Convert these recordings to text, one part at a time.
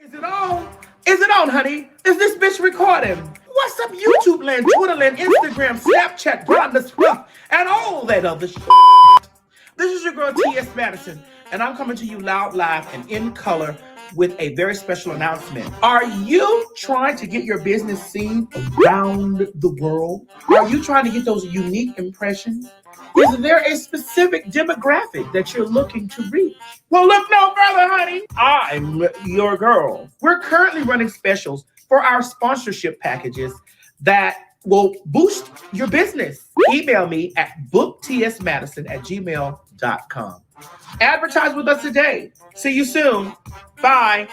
Is it on? Is it on, honey? Is this bitch recording? What's up, YouTube land, Twitter land, Instagram, Snapchat, Grindr, Swift, and all that other shit? This is your girl, T.S. Madison, and I'm coming to you loud, live, and in color with a very special announcement. Are you trying to get your business seen around the world? Are you trying to get those unique impressions? Is there a specific demographic that you're looking to reach? Well, look no further, honey. I'm your girl. We're currently running specials for our sponsorship packages that will boost your business. Email me at booktsmadison@gmail.com. Advertise with us today. See you soon. Bye.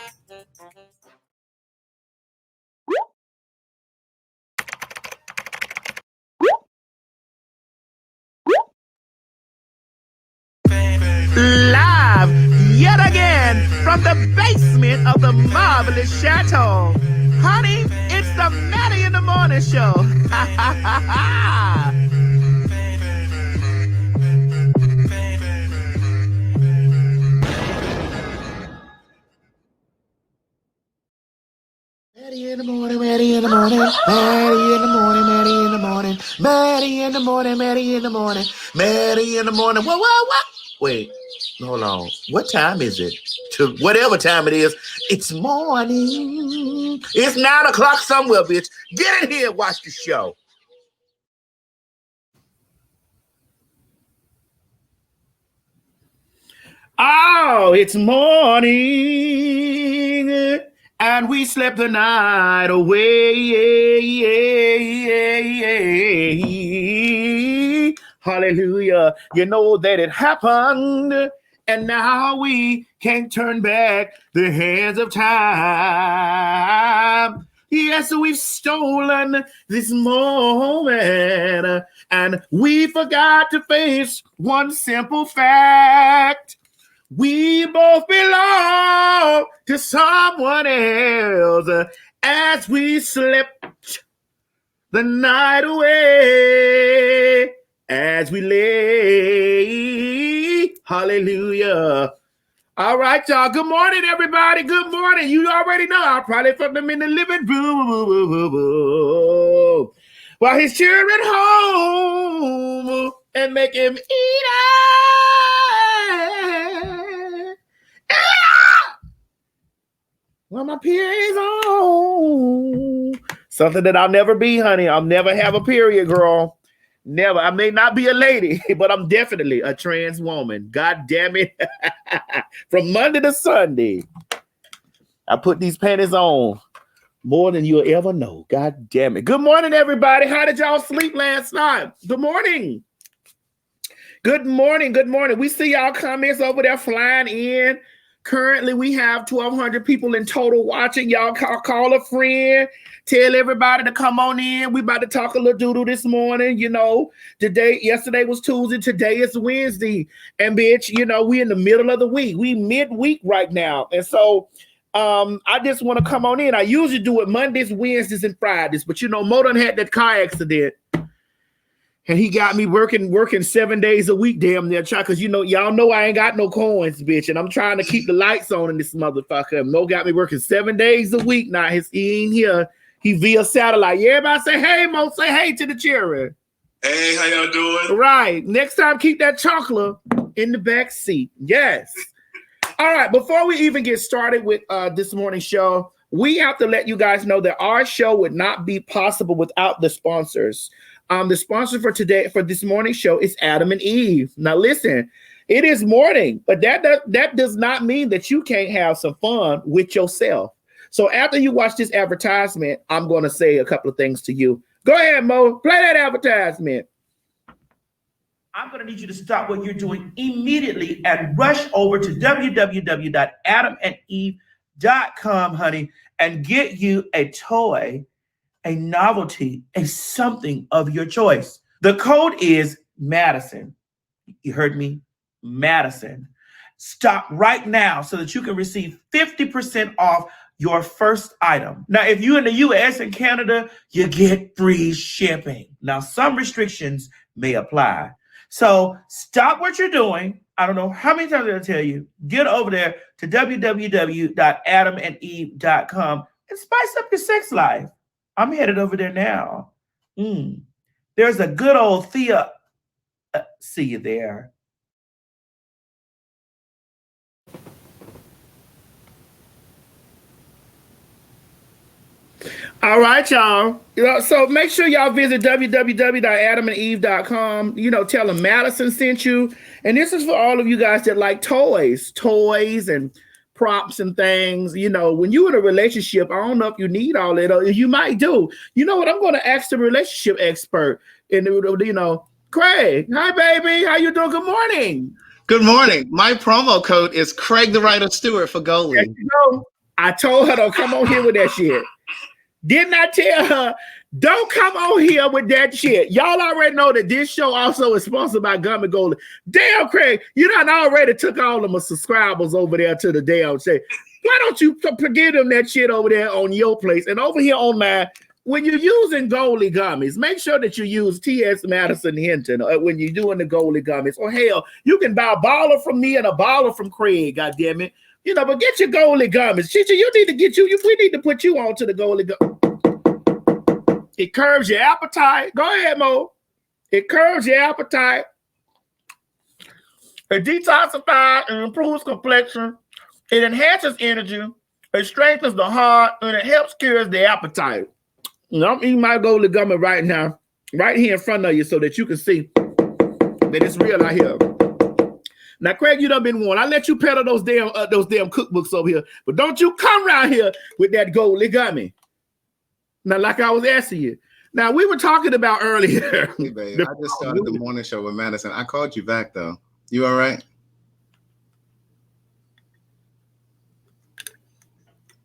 Live yet again from the basement of the marvelous chateau. Honey, it's the Maddie in the Morning Show. Maddie in the morning, Maddie in the morning, Maddie in the morning, Maddie in the morning, Maddie in the morning, Maddie in the morning, Maddie in the morning. What? Wait, hold on. What time is it? To whatever time it is, it's morning. It's 9 o'clock somewhere, bitch. Get in here and watch the show. Oh, it's morning. And we slept the night away. Hallelujah. You know that it happened. And now we can't turn back the hands of time. Yes, we've stolen this moment. And we forgot to face one simple fact. We both belong to someone else as we slept the night away, as we lay. Hallelujah. All right, y'all. Good morning, everybody. Good morning. You already know. I'll probably put them in the living room while his children home and make him eat it. Well, my period's on. Something that I'll never be, honey. I'll never have a period, girl. Never. I may not be a lady, but I'm definitely a trans woman. God damn it. From Monday to Sunday, I put these panties on more than you'll ever know. God damn it. Good morning, everybody. How did y'all sleep last night? Good morning. Good morning. Good morning. We see y'all comments over there flying in. Currently, we have 1,200 people in total watching. Y'all call a friend. Tell everybody to come on in. We about to talk a little doodle this morning. You know, yesterday was Tuesday. Today is Wednesday. And bitch, you know, we in the middle of the week. We midweek right now. And so I just want to come on in. I usually do it Mondays, Wednesdays, and Fridays. But, you know, Mo done had that car accident. And he got me working 7 days a week, damn near, because you know, y'all know I ain't got no coins, bitch. And I'm trying to keep the lights on in this motherfucker. Mo got me working 7 days a week. Now he ain't here. He via satellite. Yeah, everybody say hey, Mo. Say hey to the children. Hey, how y'all doing? Right. Next time, keep that chocolate in the back seat. Yes. All right. Before we even get started with this morning's show, we have to let you guys know that our show would not be possible without the sponsors. The sponsor for this morning's show is Adam and Eve. Now, listen, it is morning, but that does not mean that you can't have some fun with yourself. So after you watch this advertisement, I'm going to say a couple of things to you. Go ahead, Mo. Play that advertisement. I'm going to need you to stop what you're doing immediately and rush over to www.adamandeve.com, honey, and get you a toy, a novelty, a something of your choice. The code is Madison. You heard me? Madison. Stop right now so that you can receive 50% off your first item. Now, if you're in the US and Canada, you get free shipping. Now, some restrictions may apply. So stop what you're doing. I don't know how many times I'll tell you, get over there to www.adamandeve.com and spice up your sex life. I'm headed over there now. There's a good old Thea. See you there. All right, y'all. So make sure y'all visit www.adamandeve.com. Tell them Madison sent you. And this is for all of you guys that like toys and props and things. When you're in a relationship, I don't know if you need all that, or you might do. You know what? I'm going to ask the relationship expert. And Craig, hi, baby. How you doing? Good morning. Good morning. My promo code is Craig the Writer Stewart for Goalie. I told her to come on here with that shit. Didn't I tell her, don't come on here with that shit? Y'all already know that this show also is sponsored by Gummy Goalie. Damn, Craig, you done already took all of my subscribers over there to the damn shit. Why don't you forget them that shit over there on your place? And over here on mine, when you're using Goalie gummies, make sure that you use T.S. Madison Hinton when you're doing the Goalie gummies. Or hell, you can buy a baller from me and a baller from Craig, goddammit. But get your Goalie gummies. Chichi, you need to we need to put you on to the Goalie gummies. It curbs your appetite. Go ahead, Mo. It curbs your appetite. It detoxifies and improves complexion. It enhances energy. It strengthens the heart, and it helps cure the appetite. I'm eating my Goalie gummy right now, right here in front of you, so that you can see that it's real out here. Now, Craig, you done been warned. I let you peddle those damn cookbooks over here, but don't you come around here with that Goalie gummy. Now, like I was asking you. Now, we were talking about earlier. Hey, babe, I just started the morning show with Madison. I called you back, though. You all right?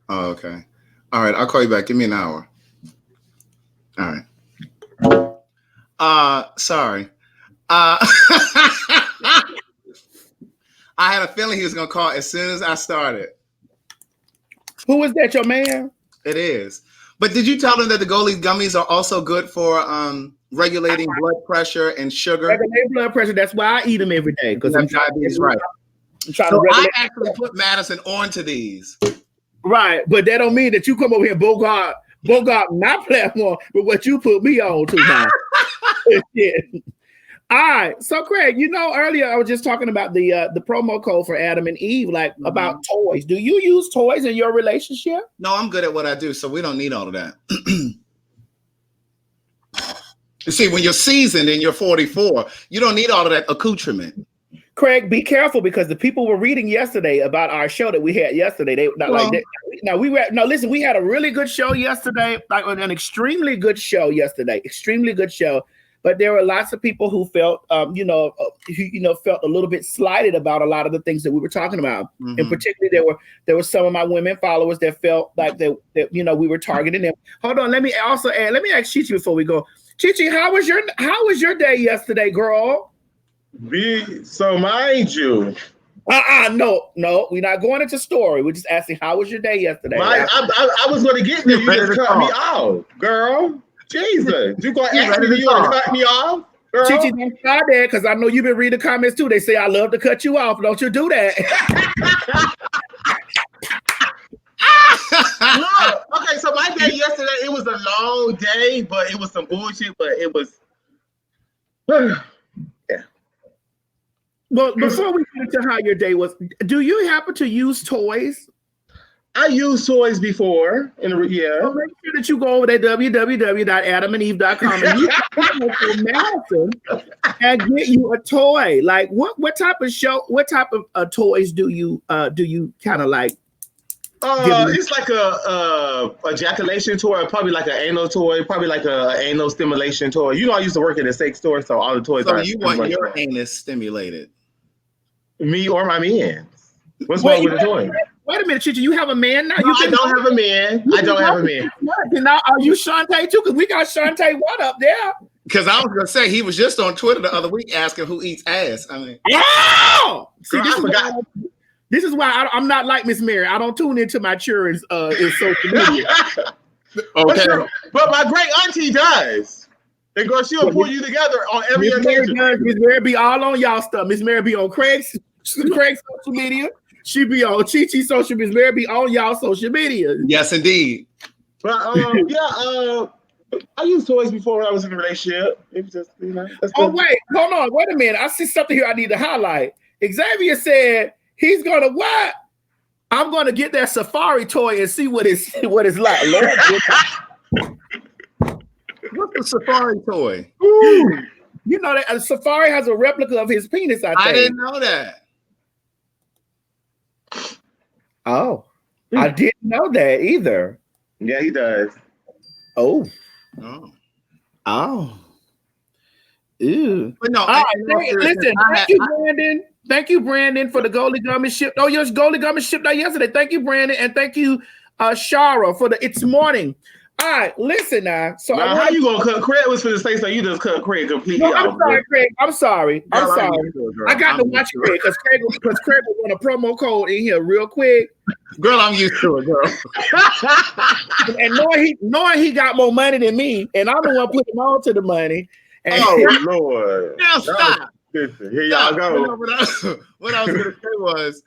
Oh, okay. All right, I'll call you back. Give me an hour. All right. Sorry. I had a feeling he was going to call as soon as I started. Who is that, your man? It is. But did you tell them that the Goalie gummies are also good for regulating blood pressure and sugar? Regulating blood pressure. That's why I eat them every day. Because I'm diabetes, right. So I actually put Madison onto these. Right. But that don't mean that you come over here and Bogart my platform with what you put me on to now. All right, so Craig, earlier I was just talking about the promo code for Adam and Eve, about toys. Do you use toys in your relationship? No, I'm good at what I do, so we don't need all of that. You see, when you're seasoned and you're 44, you don't need all of that accoutrement. Craig, be careful, because the people were reading yesterday about our show that we had yesterday. They not like that. Listen, we had a really good show yesterday, like an extremely good show yesterday, extremely good show. But there were lots of people who felt, felt a little bit slighted about a lot of the things that we were talking about. Mm-hmm. And particularly, there were some of my women followers that felt like that we were targeting them. Hold on, let me ask Chichi before we go. Chichi, how was your day yesterday, girl? So mind you. No, we're not going into story. We're just asking, how was your day yesterday? I was going to get there. You just cut me off, girl. Jesus, you gonna ask me to cut me off? Girl? Chichi, don't try that, because I know you've been reading the comments too. They say I love to cut you off. Don't you do that? Look, okay, so my day yesterday, it was a long day, but it was some bullshit, but it was yeah. Well, before we get into how your day was, do you happen to use toys? I used toys before, so make sure that you go over to www.adamandeve.com and you can for Madison and get you a toy. Like what type of toys do you kind of like? It's like a ejaculation toy, probably like an anal toy, probably like a anal stimulation toy. I used to work at a sex store, so all the toys. So you want your anus stimulated? Me or my man? What's wrong with the toy? Wait a minute, Chichi, you have a man now? No, I don't have a man. Now, are you Shantae too? Because we got Shantae one up there. Because I was going to say, he was just on Twitter the other week asking who eats ass. I mean, see, this is why I'm not like Miss Mary. I don't tune into my children's in social media. Okay. But my great auntie does. And girl, she'll pull you together on every occasion. Miss Mary be all on y'all stuff. Miss Mary be on Craig's social media. She be on Chi social. Miss Mary be on y'all social media. Yes, indeed. But I used toys before when I was in a relationship. It was just, wait, hold on, wait a minute. I see something here I need to highlight. Xavier said he's gonna what? I'm gonna get that Safari toy and see what it's like. Lord, what's the Safari toy? Ooh, you know that Safari has a replica of his penis. I didn't know that. Oh, I didn't know that either. Yeah, he does. Oh. Ew. But no, all right, listen. Thank you, Brandon, for the Goldie Gummy ship. Oh, your Goldie Gummy shipped out yesterday. Thank you, Brandon, and thank you, Shara, for the It's Morning. All right, listen now. So now, how you gonna cut? Craig was for the say so. You just cut Craig completely. No, I'm sorry, Craig. I'm sorry. I got to watch Craig because Craig will want a promo code in here real quick. Girl, I'm used to it, girl. And knowing he got more money than me, and I'm the one putting on to the money. And Lord! Now stop. Listen, here y'all go. What I was gonna say was,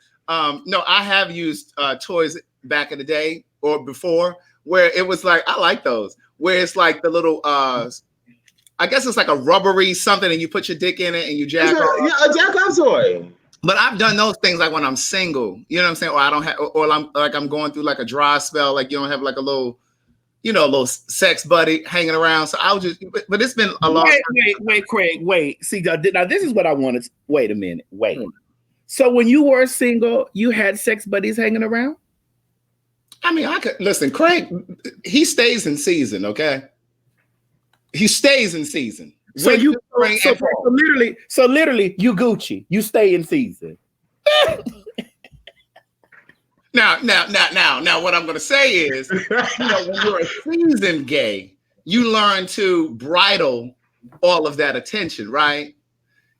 no, I have used toys back in the day or before. Where it was like, I like those. Where it's like the little, I guess it's like a rubbery something, and you put your dick in it and you jack off. Yeah, a jack off toy. But I've done those things like when I'm single. You know what I'm saying? Or I don't have, or I'm going through like a dry spell. Like you don't have like a little, a little sex buddy hanging around. So I'll just. But it's been a long. Wait, Craig. Wait. See, now this is what I wanted. Wait a minute. Wait. So when you were single, you had sex buddies hanging around? I mean, I could listen. Craig, he stays in season, okay? He stays in season. So literally, you Gucci. You stay in season. Now, what I'm gonna say is, when you're a seasoned gay, you learn to bridle all of that attention, right?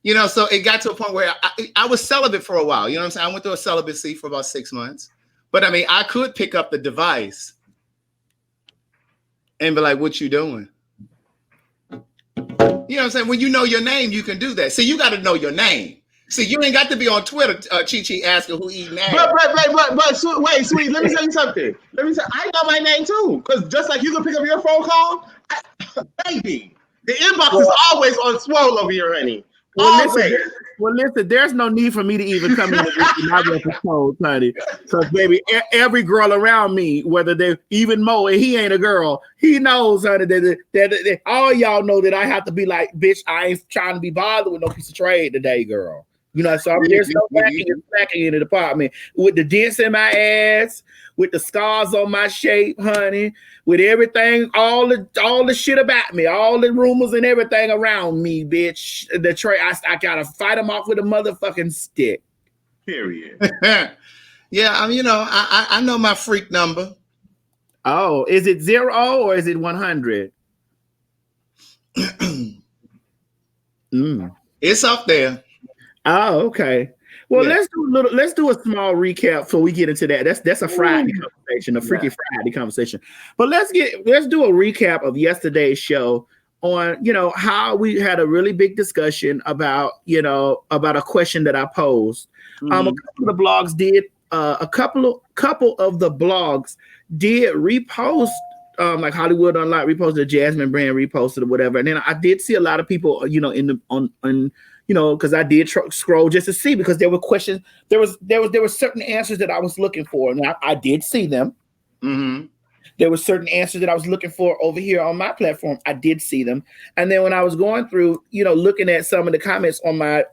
So it got to a point where I was celibate for a while. You know what I'm saying? I went through a celibacy for about 6 months. But I mean, I could pick up the device and be like, what you doing? You know what I'm saying? When you know your name, you can do that. See, you got to know your name. See, you ain't got to be on Twitter, Chi asking who eating ass. But wait, sweet, let me tell you something. I know my name too. Because just like you can pick up your phone call, baby, the inbox is always on swole over here, honey. Well, listen, there's no need for me to even come in with my episode, honey. Because, baby, every girl around me, whether they're even Mo, and he ain't a girl, he knows, honey, that all y'all know that I have to be like, bitch, I ain't trying to be bothered with no piece of trade today, girl. So there's no slacking in the department. With the dents in my ass, with the scars on my shape, honey, with everything, all the shit about me, all the rumors and everything around me, bitch. The trade, I gotta fight them off with a motherfucking stick. Period. Yeah, I know my freak number. Oh, is it 0 or is it 100? It's up there. Oh, okay. Well, Yeah. let's do a small recap before we get into that. That's a Friday conversation, a Freaky Friday conversation. But let's do a recap of yesterday's show on, how we had a really big discussion about a question that I posed. A couple of the blogs did a couple of the blogs did repost, like Hollywood Unlocked reposted, Jasmine Brand reposted or whatever. And then I did see a lot of people, because I did scroll just to see, because there were questions. There were certain answers that I was looking for, and I did see them. Mm-hmm. There were certain answers that I was looking for over here on my platform. I did see them, and then when I was going through, looking at some of the comments on my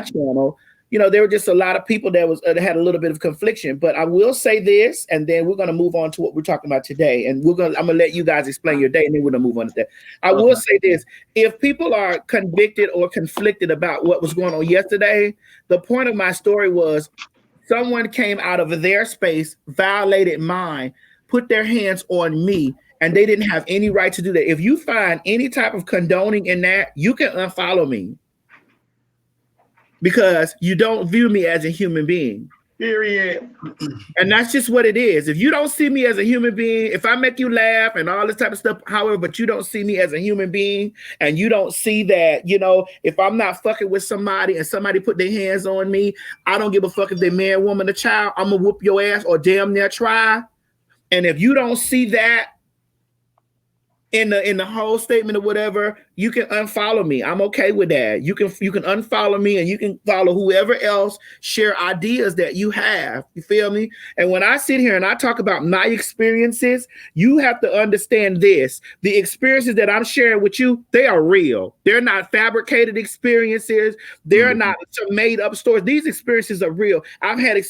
channel, there were just a lot of people that had a little bit of confliction. But I will say this, and then we're going to move on to what we're talking about today. And I'm going to let you guys explain your day, and then we're going to move on to that. I will say this: if people are convicted or conflicted about what was going on yesterday, the point of my story was someone came out of their space, violated mine, put their hands on me, and they didn't have any right to do that. If you find any type of condoning in that, you can unfollow me, because you don't view me as a human being. Period. And that's just what it is. If you don't see me as a human being, if I make you laugh and all this type of stuff, however, but you don't see me as a human being, and you don't see that, if I'm not fucking with somebody and somebody put their hands on me, I don't give a fuck if they're man, woman, or child. I'm gonna whoop your ass or damn near try. And if you don't see that in the whole statement or whatever, you can unfollow me. I'm okay with that. You can unfollow me, and you can follow whoever else share ideas that you have. You feel me? And when I sit here and I talk about my experiences, you have to understand this. The experiences that I'm sharing with you, they are real. They're not fabricated experiences. They're not some made up stories. These experiences are real. I've had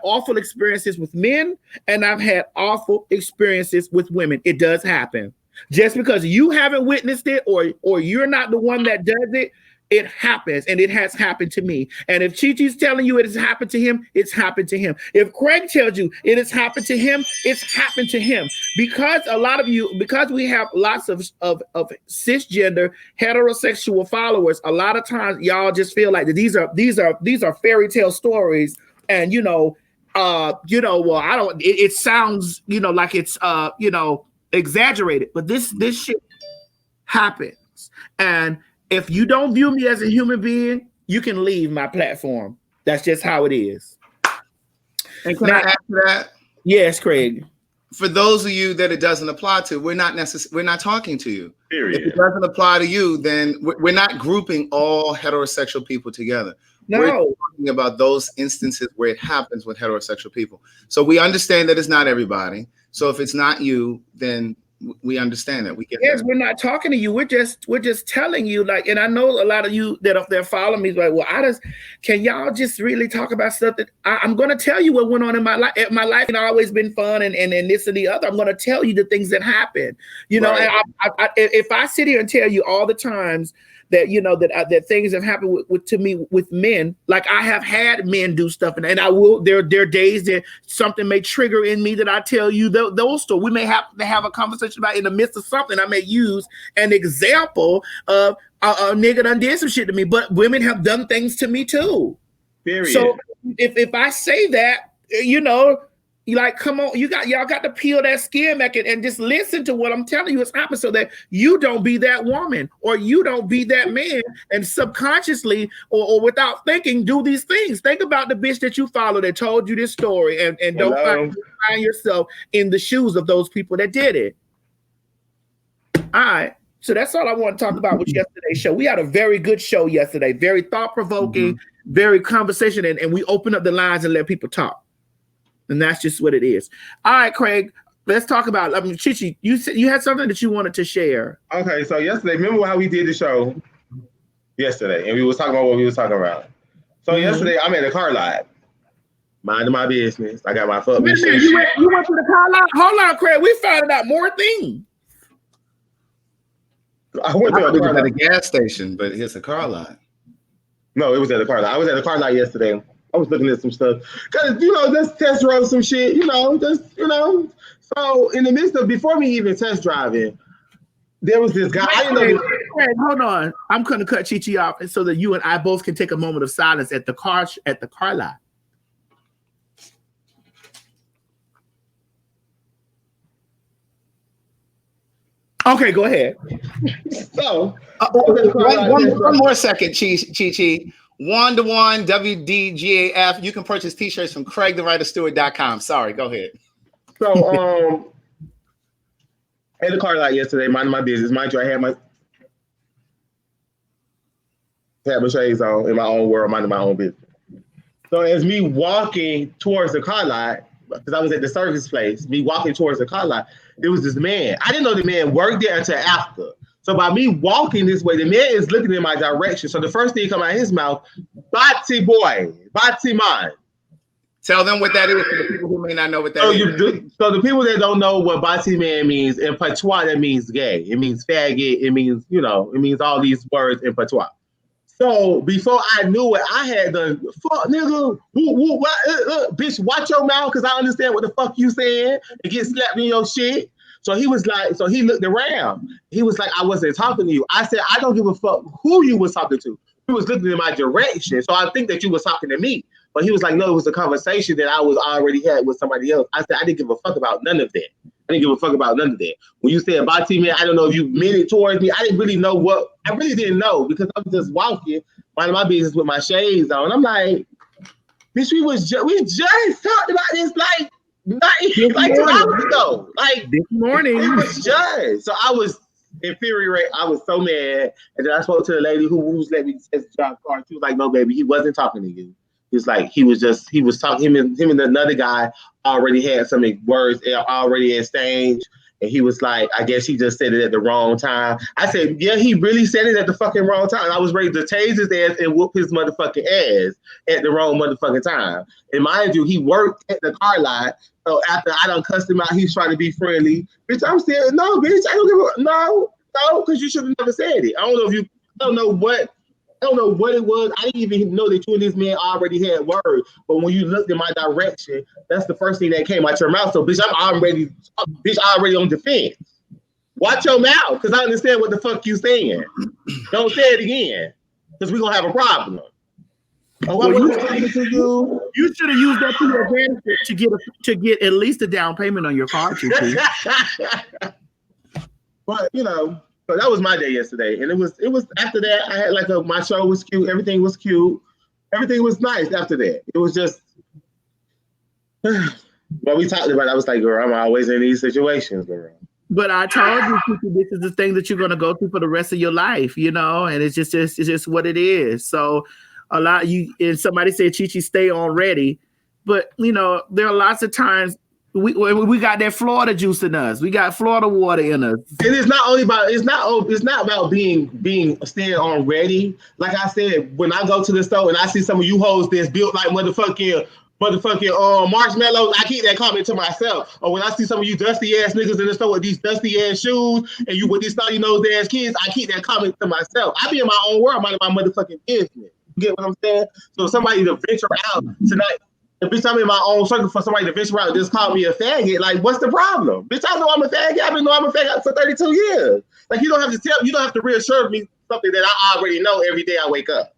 awful experiences with men, and I've had awful experiences with women. It does happen. Just because you haven't witnessed it or you're not the one that does it, it happens, and it has happened to me. And if Chi-Chi's telling you it has happened to him, it's happened to him. If Craig tells you it has happened to him, it's happened to him. Because because we have lots of cisgender heterosexual followers, a lot of times y'all just feel like that these are fairy tale stories. And well, I don't. It sounds, like it's exaggerated, but this shit happens. And if you don't view me as a human being, you can leave my platform. That's just how it is. And can I add to that? Yes, Craig. For those of you that it doesn't apply to, we're not talking to you. Period. If it doesn't apply to you, then we're not grouping all heterosexual people together. No. We're talking about those instances where it happens with heterosexual people. So we understand that it's not everybody. So if it's not you, then we understand that. We get yes, that. We're not talking to you. We're just telling you, and I know a lot of you that are there following me is like, well, can y'all just really talk about stuff that I'm going to tell you what went on in my life. My life has always been fun and this and the other. I'm going to tell you the things that happen. Right. And if I sit here and tell you all the times that that things have happened to me with men, like I have had men do stuff, and I will. There are days that something may trigger in me that I tell you those stories. We may have to have a conversation about in the midst of something. I may use an example of a nigga done did some shit to me, but women have done things to me too. Period. So if I say that, you like, come on, y'all got to peel that skin back and just listen to what I'm telling you. It's happening so that you don't be that woman or you don't be that man and subconsciously or without thinking do these things. Think about the bitch that you follow that told you this story and don't find yourself in the shoes of those people that did it. All right. So that's all I want to talk about with yesterday's show. We had a very good show yesterday, very thought-provoking, very conversation, and we opened up the lines and let people talk. And that's just what it is. All right, Craig, let's talk about, Chi-Chi, you said you had something that you wanted to share. Okay, so yesterday, remember how we did the show yesterday, and we was talking about what we was talking about. So yesterday, I'm at a car lot, minding my business. I got my foot. You went to the car lot? Hold on, Craig, we found out more things. I went to at a gas station, but it's a car lot. No, it was at a car lot. I was at a car lot yesterday. I was looking at some stuff because just test drove some shit. So in the midst of before me even test driving, there was this guy. Craig, hold on, I'm going to cut Chi-Chi off so that you and I both can take a moment of silence at the car lot. Okay, go ahead. So one more second, Chi-Chi. 1-to-1 WDGAF. You can purchase t-shirts from CraigTheWriterStewart.com. Sorry, go ahead. So at the car lot yesterday, minding my business. Mind you, I had my shades on in my own world, minding my own business. So as me walking towards the car lot, because I was at the service place, me walking towards the car lot, there was this man. I didn't know the man worked there until after. So by me walking this way, the man is looking in my direction. So the first thing come out of his mouth, Bati boy, Bati man. Tell them what that is for the people who may not know what that is. So the people that don't know what Bati man means, in patois, that means gay. It means faggot. It means, it means all these words in patois. So before I knew it, I had done, fuck nigga, bitch, watch your mouth, because I understand what the fuck you saying, and get slapped in your shit. So he was like, so he looked around. He was like, I wasn't talking to you. I said, I don't give a fuck who you was talking to. He was looking in my direction. So I think that you was talking to me. But he was like, no, it was a conversation that I was already had with somebody else. I said, I didn't give a fuck about none of that. I didn't give a fuck about none of that. When you said Bati, man, I don't know if you meant it towards me. I didn't really know I really didn't know because I was just walking, minding my business with my shades on. I'm like, bitch, we just talked about this like 2 hours ago. Like this morning. It was just. So I was infuriated. I was so mad. And then I spoke to the lady who was letting me test the job card. She was like, no, baby, he wasn't talking to you. He was like, he was talking, him and another guy already had some words already exchanged. And he was like, I guess he just said it at the wrong time. I said, yeah, he really said it at the fucking wrong time. I was ready to tase his ass and whoop his motherfucking ass at the wrong motherfucking time. And mind you, he worked at the car lot. So after I done cussed him out, he's trying to be friendly. Bitch, I'm still, no, bitch, I don't give a, no, because you should have never said it. I don't know what it was. I didn't even know that you and this man already had words. But when you looked in my direction, that's the first thing that came out your mouth. So, bitch, I'm already on defense. Watch your mouth, because I understand what the fuck you saying. Don't say it again, because we're going to have a problem. Well, you should have used that to your advantage to get at least a down payment on your car. But, so that was my day yesterday, and it was after that I had my show was cute, everything was cute, everything was nice after that. It was just what we talked about. I was like, girl, I'm always in these situations, girl. But I told you this is the thing that you're gonna go through for the rest of your life, and it's just what it is. So a lot and somebody said, Chi stay on ready, but there are lots of times. We got that Florida juice in us. We got Florida water in us. And it's not about being staying on ready. Like I said, when I go to the store and I see some of you hoes that's built like motherfucking marshmallows, I keep that comment to myself. Or when I see some of you dusty ass niggas in the store with these dusty ass shoes and you with these snotty nosed ass kids, I keep that comment to myself. I be in my own world, minding my motherfucking business. You get what I'm saying? So somebody to venture out tonight. If I'm in my own circle for somebody to venture out and just call me a faggot, like, what's the problem? Bitch, I know I'm a faggot. I've been knowing I'm a faggot for 32 years. Like, you don't have to reassure me something that I already know every day I wake up.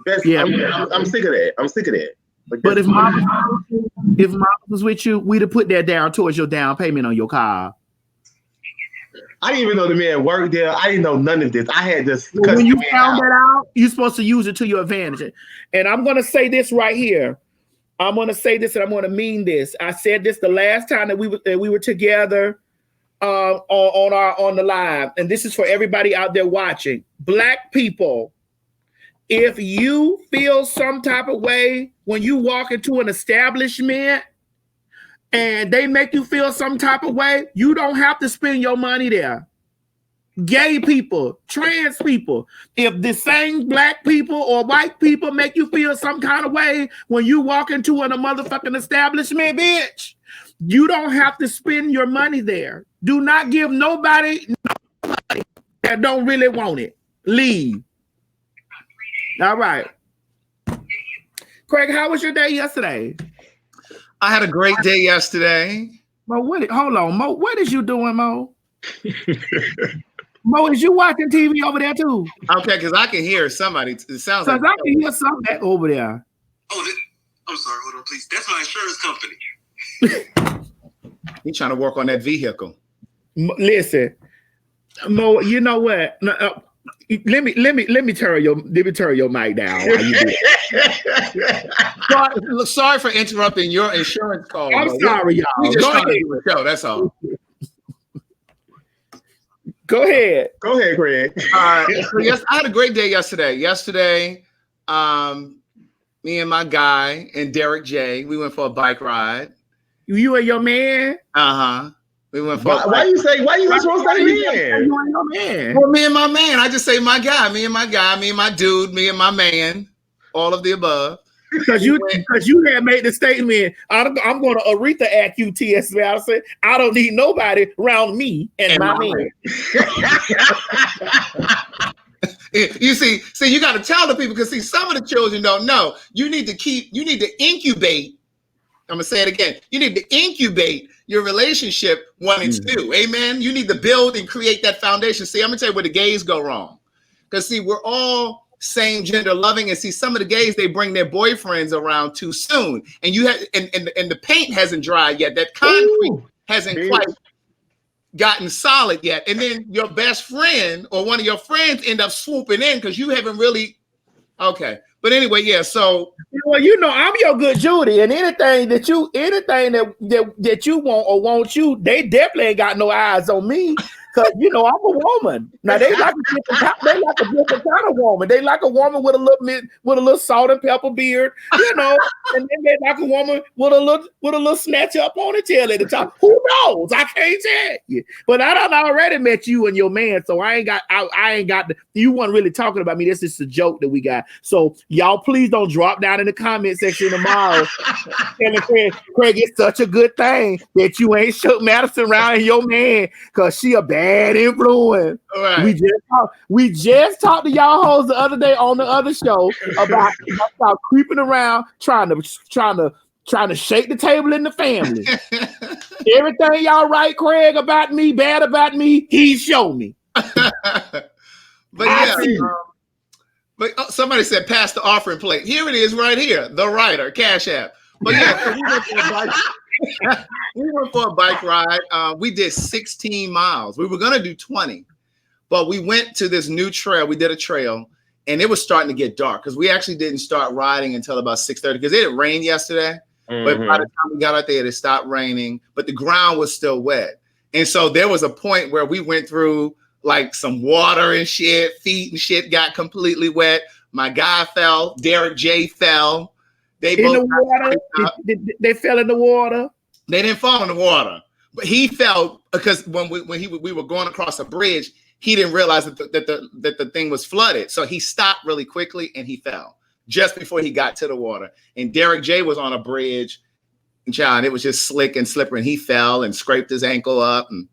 I'm sick of that. I'm sick of that. But if mom was with you, we'd have put that down towards your down payment on your car. I didn't even know the man worked there. I didn't know none of this. I had this. When you found that out, you're supposed to use it to your advantage. And I'm going to say this right here. I'm going to say this and I'm going to mean this. I said this the last time that we were together on the live. And this is for everybody out there watching. Black people, if you feel some type of way when you walk into an establishment and they make you feel some type of way, you don't have to spend your money there. Gay people, trans people, if the same black people or white people make you feel some kind of way when you walk into a motherfucking establishment, bitch, you don't have to spend your money there. Do not give nobody that don't really want it. Leave. All right. Craig, how was your day yesterday? I had a great day yesterday. Mo, hold on, Mo. What is you doing, Mo? Mo, is you watching TV over there too? Okay, because I can hear somebody. It sounds like I can hear something over there. Oh, I'm sorry. Hold on, please. That's my insurance company. He's trying to work on that vehicle. Listen, Mo. You know what? Let me turn your mic down. Sorry for interrupting your insurance call. I'm sorry, y'all. We just trying to do a show. That's all. Go ahead, Craig. So yes, I had a great day yesterday. Yesterday, me and my guy and Derek J, we went for a bike ride. You and your man? We went for why you not supposed to say man? You and your man. Well, me and my man. I just say my guy, me and my dude, me and my man, all of the above. Because you had made the statement, I'm going to Aretha act you TS. I said, I don't need nobody around me and my man. You see, you got to tell the people, because see, some of the children don't know. You need to incubate. I'm gonna say it again. You need to incubate your relationship 1 and 2. Amen. You need to build and create that foundation. See, I'm gonna tell you where the gays go wrong. Because see, we're all same gender loving. And see, some of the gays, they bring their boyfriends around too soon, and you have and the paint hasn't dried yet. That concrete hasn't quite gotten solid yet, and then your best friend or one of your friends end up swooping in because you haven't really. Okay, but anyway, yeah. So well, you know, I'm your good Judy, and anything that you want or want you, they definitely ain't got no eyes on me. Cause you know I'm a woman. Now they like a different kind of woman. They like a woman with a little salt and pepper beard, you know, and then they like a woman with a little snatch up ponytail at the top. Who knows? I can't tell you. But I done already met you and your man, so I ain't got you weren't really talking about me. This is a joke that we got. So y'all please don't drop down in the comment section tomorrow. And Craig, it's such a good thing that you ain't shook Madison around and your man, cause she a bad influence. Right. We just talked to y'all hoes the other day on the other show about creeping around, trying to shake the table in the family. Everything y'all right, Craig, about me, bad about me, he showed me. But yeah, but somebody said pass the offering plate. Here it is, right here, the writer, Cash App. But yeah, we went for a bike ride. We did 16 miles. We were gonna do 20, but we went to this new trail. We did a trail, and it was starting to get dark because we actually didn't start riding until about 6:30 because it had rained yesterday. Mm-hmm. But by the time we got out there, it stopped raining, but the ground was still wet. And so there was a point where we went through like some water and shit, feet and shit got completely wet. My guy fell. Derek J fell. They in the water. They fell in the water. They didn't fall in the water, but he fell because when we were going across a bridge, he didn't realize that the thing was flooded. So he stopped really quickly and he fell just before he got to the water. And Derek J was on a bridge, and John, it was just slick and slippery, and he fell and scraped his ankle up. And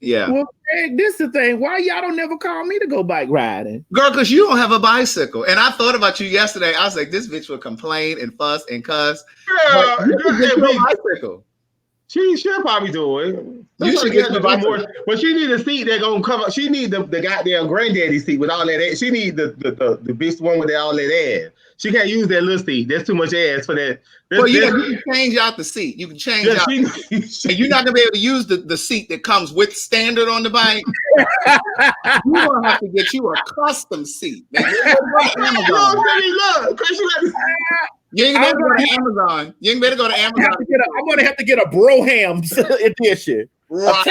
yeah. Well, Craig, this is the thing. Why y'all don't never call me to go bike riding? Girl, because you don't have a bicycle. And I thought about you yesterday. I was like, this bitch will complain and fuss and cuss. Girl, you bicycle. She'll probably do it. You should get the more, but she need a seat that gonna cover. She need the goddamn granddaddy seat with all that ass. She need the bitch one with all that ass. She can't use that little seat. There's too much ass for that. Well, you can change out the seat. You can change out. And you're not gonna be able to use the seat that comes with standard on the bike. You're gonna have to get you a custom seat. Man, you ain't better go to Amazon. You ain't better go to Amazon. I'm gonna have to get a Broham edition. Right.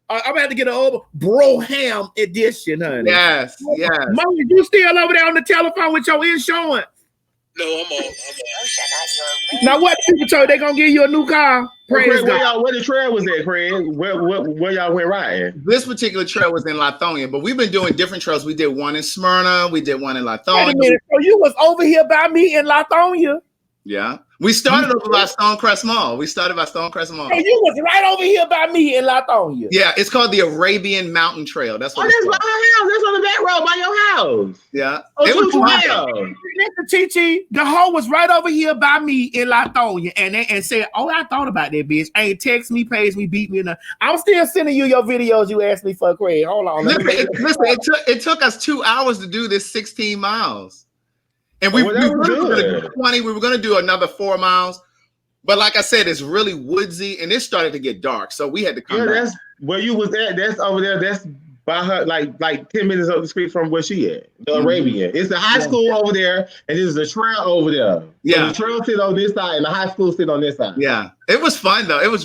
I'm gonna have to get an old Broham edition, honey. Yes. Mom, you still over there on the telephone with your insurance? No, I'm on. Now, what people told they gonna give you a new car? Praise God. Where the trail was at, Craig? Where y'all went riding? This particular trail was in Lithonia, but we've been doing different trails. We did one in Smyrna. We did one in Lithonia. Wait a minute. So you was over here by me in Lithonia? Yeah. We started over by Stonecrest Mall. So you was right over here by me in Lithonia. Yeah, it's called the Arabian Mountain Trail. That's what that's by my house. That's on the back road by your house. Yeah. It was wild. Mr. Chi, the hoe was right over here by me in Lithonia and said, oh, I thought about that bitch. Ain't text me, page me, beat me. I'm still sending you your videos you asked me for, Craig. Hold on. Listen, it took us 2 hours to do this 16 miles. And we were going to do 20. We were going to do another 4 miles. But like I said, it's really woodsy and it started to get dark. So we had to come back. That's where you was at. That's over there. That's by her, like 10 minutes up the street from where she at. The Arabian. It's the high school over there and there's a trail over there. Yeah. So the trail sit on this side and the high school sit on this side. Yeah. It was fun though.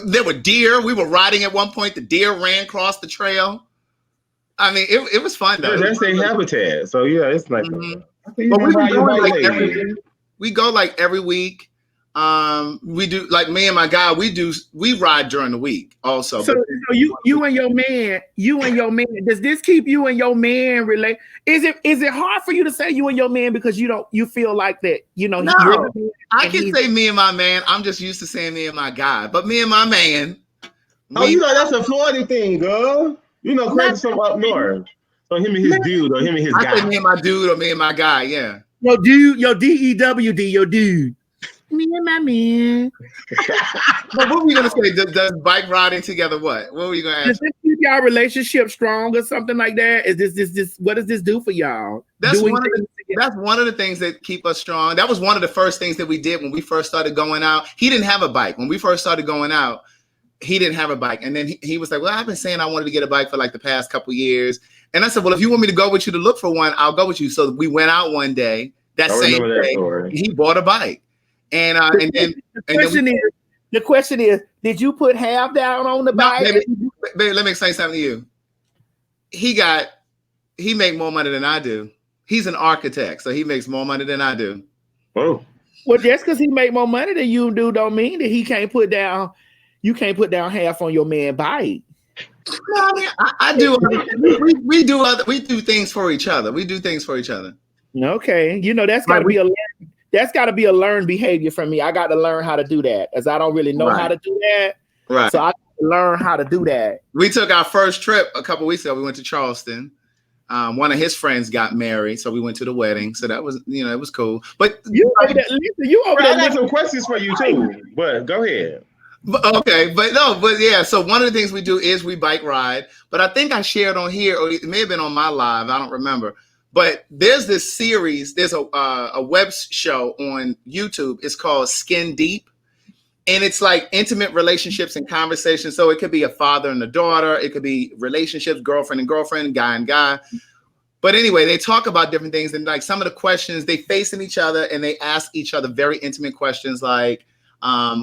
There were deer. We were riding at one point. The deer ran across the trail. I mean, it was fun though. Yeah, that's their habitat. So yeah, it's like but we go like every week. We do like me and my guy. We ride during the week also. So you and your man. Does this keep you and your man relate? Is it hard for you to say you and your man because you feel like that? You know, no, I can say me and my man. I'm just used to saying me and my guy, but me and my man. You know that's a Florida thing, girl. You know, Craig's from up north. So him and his dude, or him and his guy. I say me and my dude, or me and my guy. Yeah. Your dude, your DEWD, your dude. Me and my man. But what were you gonna say? Does bike riding together what? What were you gonna Does ask? this keep y'all relationship strong or something like that? Is this what does this do for y'all? That's Doing one of the things together? that's one of the things that keep us strong. That was one of the first things that we did when we first started going out. He didn't have a bike. When we first started going out, he didn't have a bike. And then he was like, well, I've been saying I wanted to get a bike for like the past couple years. And I said, well, if you want me to go with you to look for one, I'll go with you. So we went out one day. That I same remember that day, story. he bought a bike. And then The question is, did you put half down on the no, bike? baby, let me explain something to you. He make more money than I do. He's an architect, so he makes more money than I do. Oh, Well, just because he make more money than you do, don't mean that he can't put down. You can't put down half on your man bike. No, I mean, I do. We do things for each other. We do things for each other. Okay, that's got to be a learned behavior from me. I got to learn how to do that, as I don't really know how to do that. Right. So I learn how to do that. We took our first trip a couple weeks ago. We went to Charleston. One of his friends got married, so we went to the wedding. So that was, it was cool. But you over there, I got some questions for you too. But go ahead. But yeah. So one of the things we do is we bike ride. But I think I shared on here, or it may have been on my live. I don't remember. But there's this series. There's a web show on YouTube. It's called Skin Deep. And it's like intimate relationships and conversations. So it could be a father and a daughter. It could be relationships, girlfriend and girlfriend, guy and guy. But anyway, they talk about different things. And like some of the questions, they face in each other and they ask each other very intimate questions like,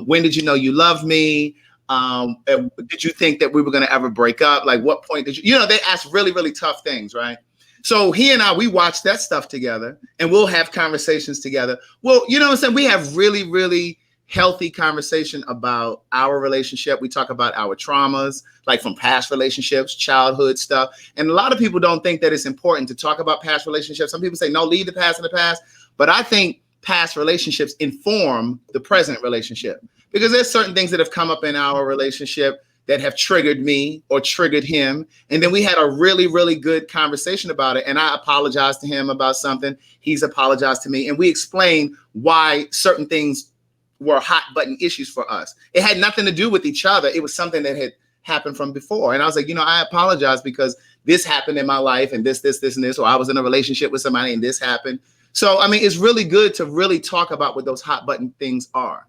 when did you know you loved me? Did you think that we were going to ever break up? Like what point did you, they ask really, really tough things, right? So he and I, we watch that stuff together and we'll have conversations together. Well, you know what I'm saying? We have really, really healthy conversation about our relationship. We talk about our traumas, like from past relationships, childhood stuff. And a lot of people don't think that it's important to talk about past relationships. Some people say, no, leave the past in the past. But I think past relationships inform the present relationship because there's certain things that have come up in our relationship that have triggered me or triggered him. And then we had a really, really good conversation about it. And I apologized to him about something. He's apologized to me. And we explained why certain things were hot button issues for us. It had nothing to do with each other. It was something that had happened from before. And I was like, I apologize because this happened in my life and this, and this, or I was in a relationship with somebody and this happened. So, I mean, it's really good to really talk about what those hot button things are.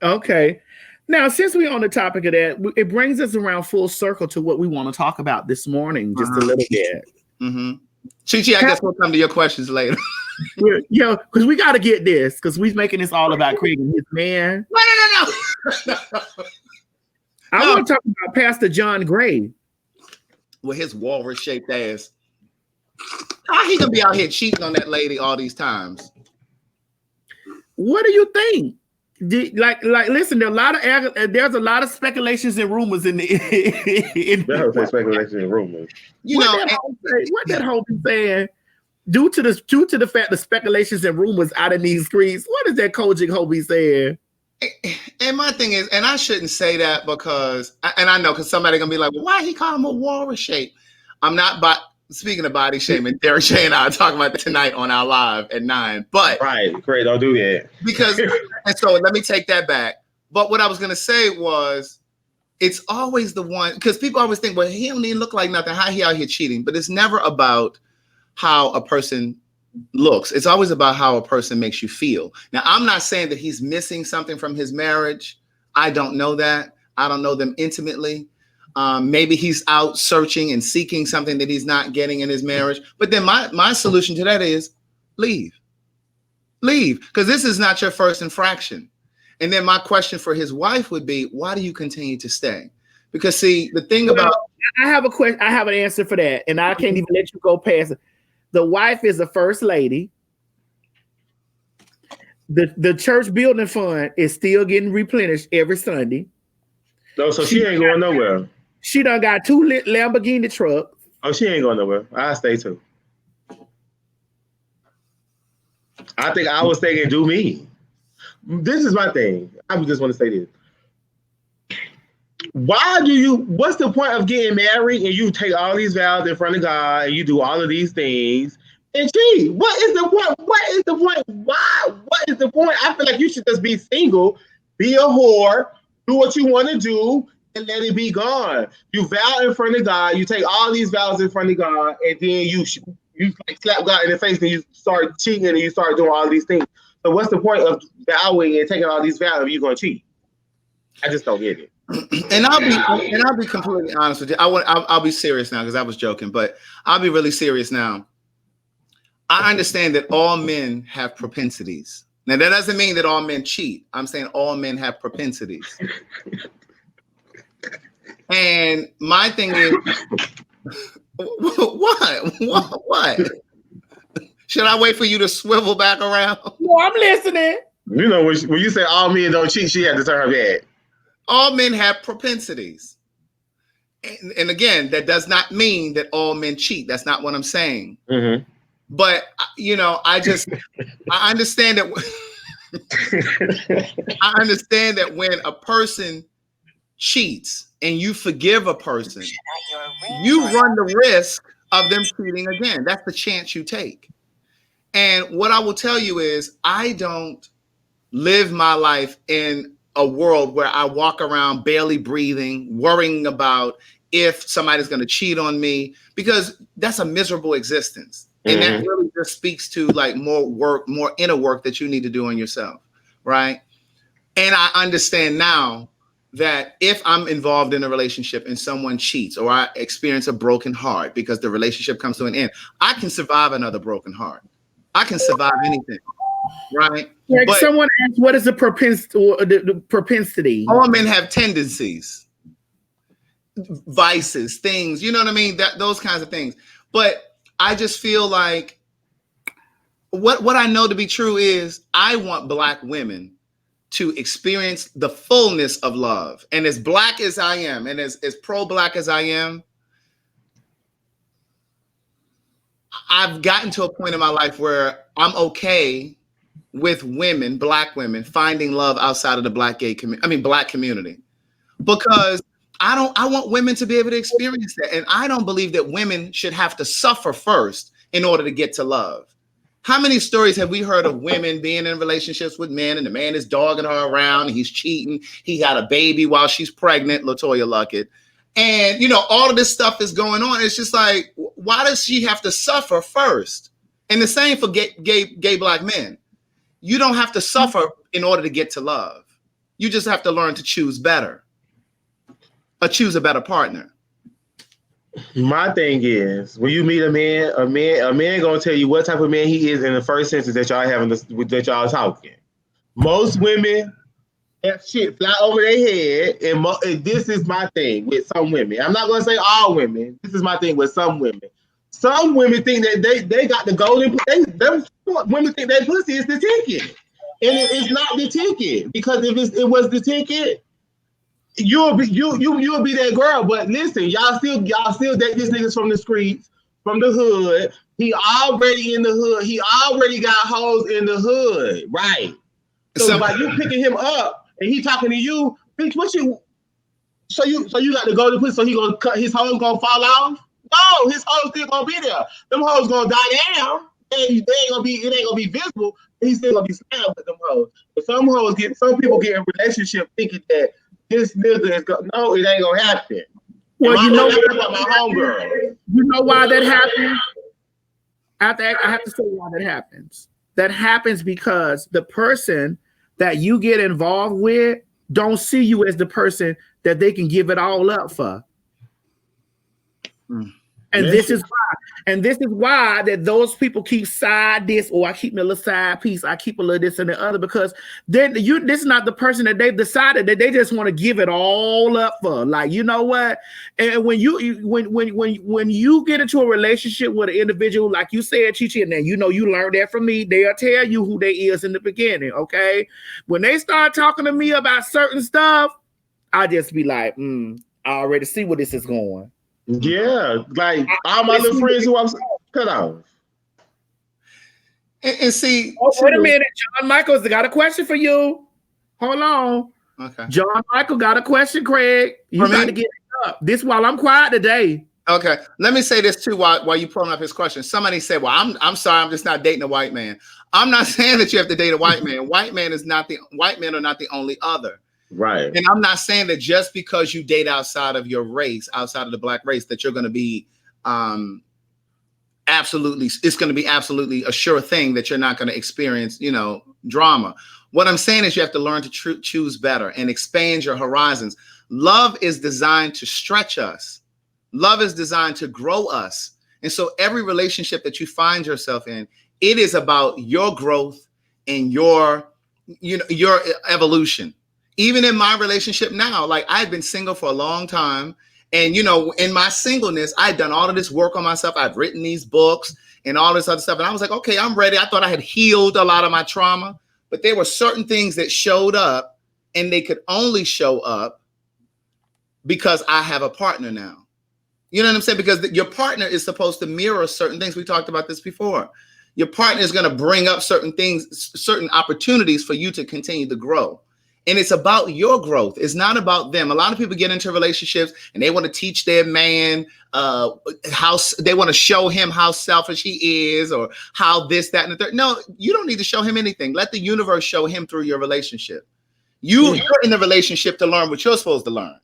Okay. Now, since we're on the topic of that, it brings us around full circle to what we want to talk about this morning, just a little bit. Mm-hmm. Chi, I guess we'll come to your questions later. Because we got to get this, because we're making this all about Craig and his man. No. I want to talk about Pastor John Gray. With his walrus-shaped ass. How he gonna be out here cheating on that lady all these times? What do you think? Listen, there's a lot of speculations and rumors in the speculations and rumors. What that hope is saying, due to the fact the speculations and rumors out in these streets, what is that Kojic Hobie saying? And my thing is, and I shouldn't say that because, and I know because somebody gonna be like, well, why he call him a walrus shape? I'm not speaking of body shaming. Derek Shay and I are talking about that tonight on our live at 9. But right, great, don't do that. Because, and so let me take that back. But what I was gonna say was, it's always the one, because people always think, well, he don't even look like nothing. How he out here cheating? But it's never about how a person looks. It's always about how a person makes you feel. Now, I'm not saying that he's missing something from his marriage. I don't know that. I don't know them intimately. Maybe he's out searching and seeking something that he's not getting in his marriage. But then my solution to that is leave, because this is not your first infraction. And then my question for his wife would be, why do you continue to stay? Because see, the thing about, I have a question. I have an answer for that, and I can't even let you go past it. The wife is the first lady. The church building fund is still getting replenished every Sunday. No, so she ain't going nowhere. She done got 2 Lamborghini trucks. Oh, she ain't going nowhere. I'll stay too. I think I was thinking, do me. This is my thing. I just want to say this. What's the point of getting married and you take all these vows in front of God and you do all of these things and cheat? What is the point? What is the point? Why? What that is the point. I feel like you should just be single, be a whore, do what you want to do, and let it be gone. You vow in front of God. You take all these vows in front of God, and then you like slap God in the face, and you start cheating, and you start doing all these things. So what's the point of vowing and taking all these vows if you're gonna cheat? I just don't get it. And I'll be completely honest with you. I'll be serious now because I was joking, but I'll be really serious now. I understand that all men have propensities. Now that doesn't mean that all men cheat. I'm saying all men have propensities. And my thing is, what? Should I wait for you to swivel back around? No, I'm listening. You know, when you say all men don't cheat, she had to turn her head. All men have propensities. And again, that does not mean that all men cheat. That's not what I'm saying. Mm-hmm. But, you know, I understand that. I understand that when a person cheats and you forgive a person, you run the risk of them cheating again. That's the chance you take. And what I will tell you is I don't live my life in a world where I walk around barely breathing, worrying about if somebody's going to cheat on me, because that's a miserable existence. And that really just speaks to like more work, more inner work that you need to do on yourself, right? And I understand now that if I'm involved in a relationship and someone cheats or I experience a broken heart because the relationship comes to an end, I can survive another broken heart. I can survive anything, right? Like but someone asked, what is the propensity? All men have tendencies, vices, things, you know what I mean? Those kinds of things. But I just feel like what I know to be true is I want Black women to experience the fullness of love. And as Black as I am, and as pro-Black as I am, I've gotten to a point in my life where I'm okay with women, Black women, finding love outside of the Black community, because I want women to be able to experience that. And I don't believe that women should have to suffer first in order to get to love. How many stories have we heard of women being in relationships with men and the man is dogging her around, he's cheating, he had a baby while she's pregnant, LaToya Luckett. And, you know, all of this stuff is going on. It's just like, why does she have to suffer first? And the same for gay Black men. You don't have to suffer in order to get to love. You just have to learn to choose better or choose a better partner. My thing is, when you meet a man gonna tell you what type of man he is in the first sentence that y'all having that y'all talking. Most women have shit fly over their head, and this is my thing with some women. I'm not gonna say all women. This is my thing with some women. Some women think that they got the golden. Them women think that pussy is the ticket, and it's not the ticket, because if it was the ticket, you'll be that girl. But listen, y'all still date this niggas from the streets, from the hood. He already in the hood. He already got hoes in the hood, right? So by you picking him up and he talking to you, bitch, what you? So you got to go to pussy, so he gonna cut his hoes gonna fall off? No, his hoes still gonna be there. Them hoes gonna die down. And it ain't gonna be visible. He's still gonna be slammed with them hoes. But some people get in relationship thinking that this nigga is no, it ain't gonna happen. Well, you know my homegirl. You know why that happens? I have to say why that happens. That happens because the person that you get involved with don't see you as the person that they can give it all up for. And this is why that those people keep side this, or I keep a little side piece, I keep a little this and the other, because then this is not the person that they've decided that they just want to give it all up for. Like, you know what? And when you get into a relationship with an individual, like you said, Chichi, and then you know you learned that from me, they'll tell you who they is in the beginning. Okay. When they start talking to me about certain stuff, I just be like, I already see where this is going. Yeah, like all my little friends who I'm cut off. And see, wait a minute, John Michael's got a question for you. Hold on. Okay. John Michael got a question, Craig. You got to get it up. This while I'm quiet today. Okay, let me say this too while you pulling up his question. Somebody said, "Well, I'm sorry, I'm just not dating a white man." I'm not saying that you have to date a white man. White men are not the only other. Right. And I'm not saying that just because you date outside of your race, outside of the black race, that you're going to be absolutely, it's going to be absolutely a sure thing that you're not going to experience, drama. What I'm saying is you have to learn to choose better and expand your horizons. Love is designed to stretch us. Love is designed to grow us. And so every relationship that you find yourself in, it is about your growth and your evolution. Even in my relationship now, like I've been single for a long time. And, in my singleness, I'd done all of this work on myself. I've written these books and all this other stuff. And I was like, okay, I'm ready. I thought I had healed a lot of my trauma, but there were certain things that showed up, and they could only show up because I have a partner now. You know what I'm saying? Because your partner is supposed to mirror certain things. We talked about this before. Your partner is going to bring up certain things, certain opportunities for you to continue to grow. And it's about your growth. It's not about them. A lot of people get into relationships and they want to teach their man how they want to show him how selfish he is, or how this, that, and the third. No, you don't need to show him anything. Let the universe show him through your relationship. You're in the relationship to learn what you're supposed to learn.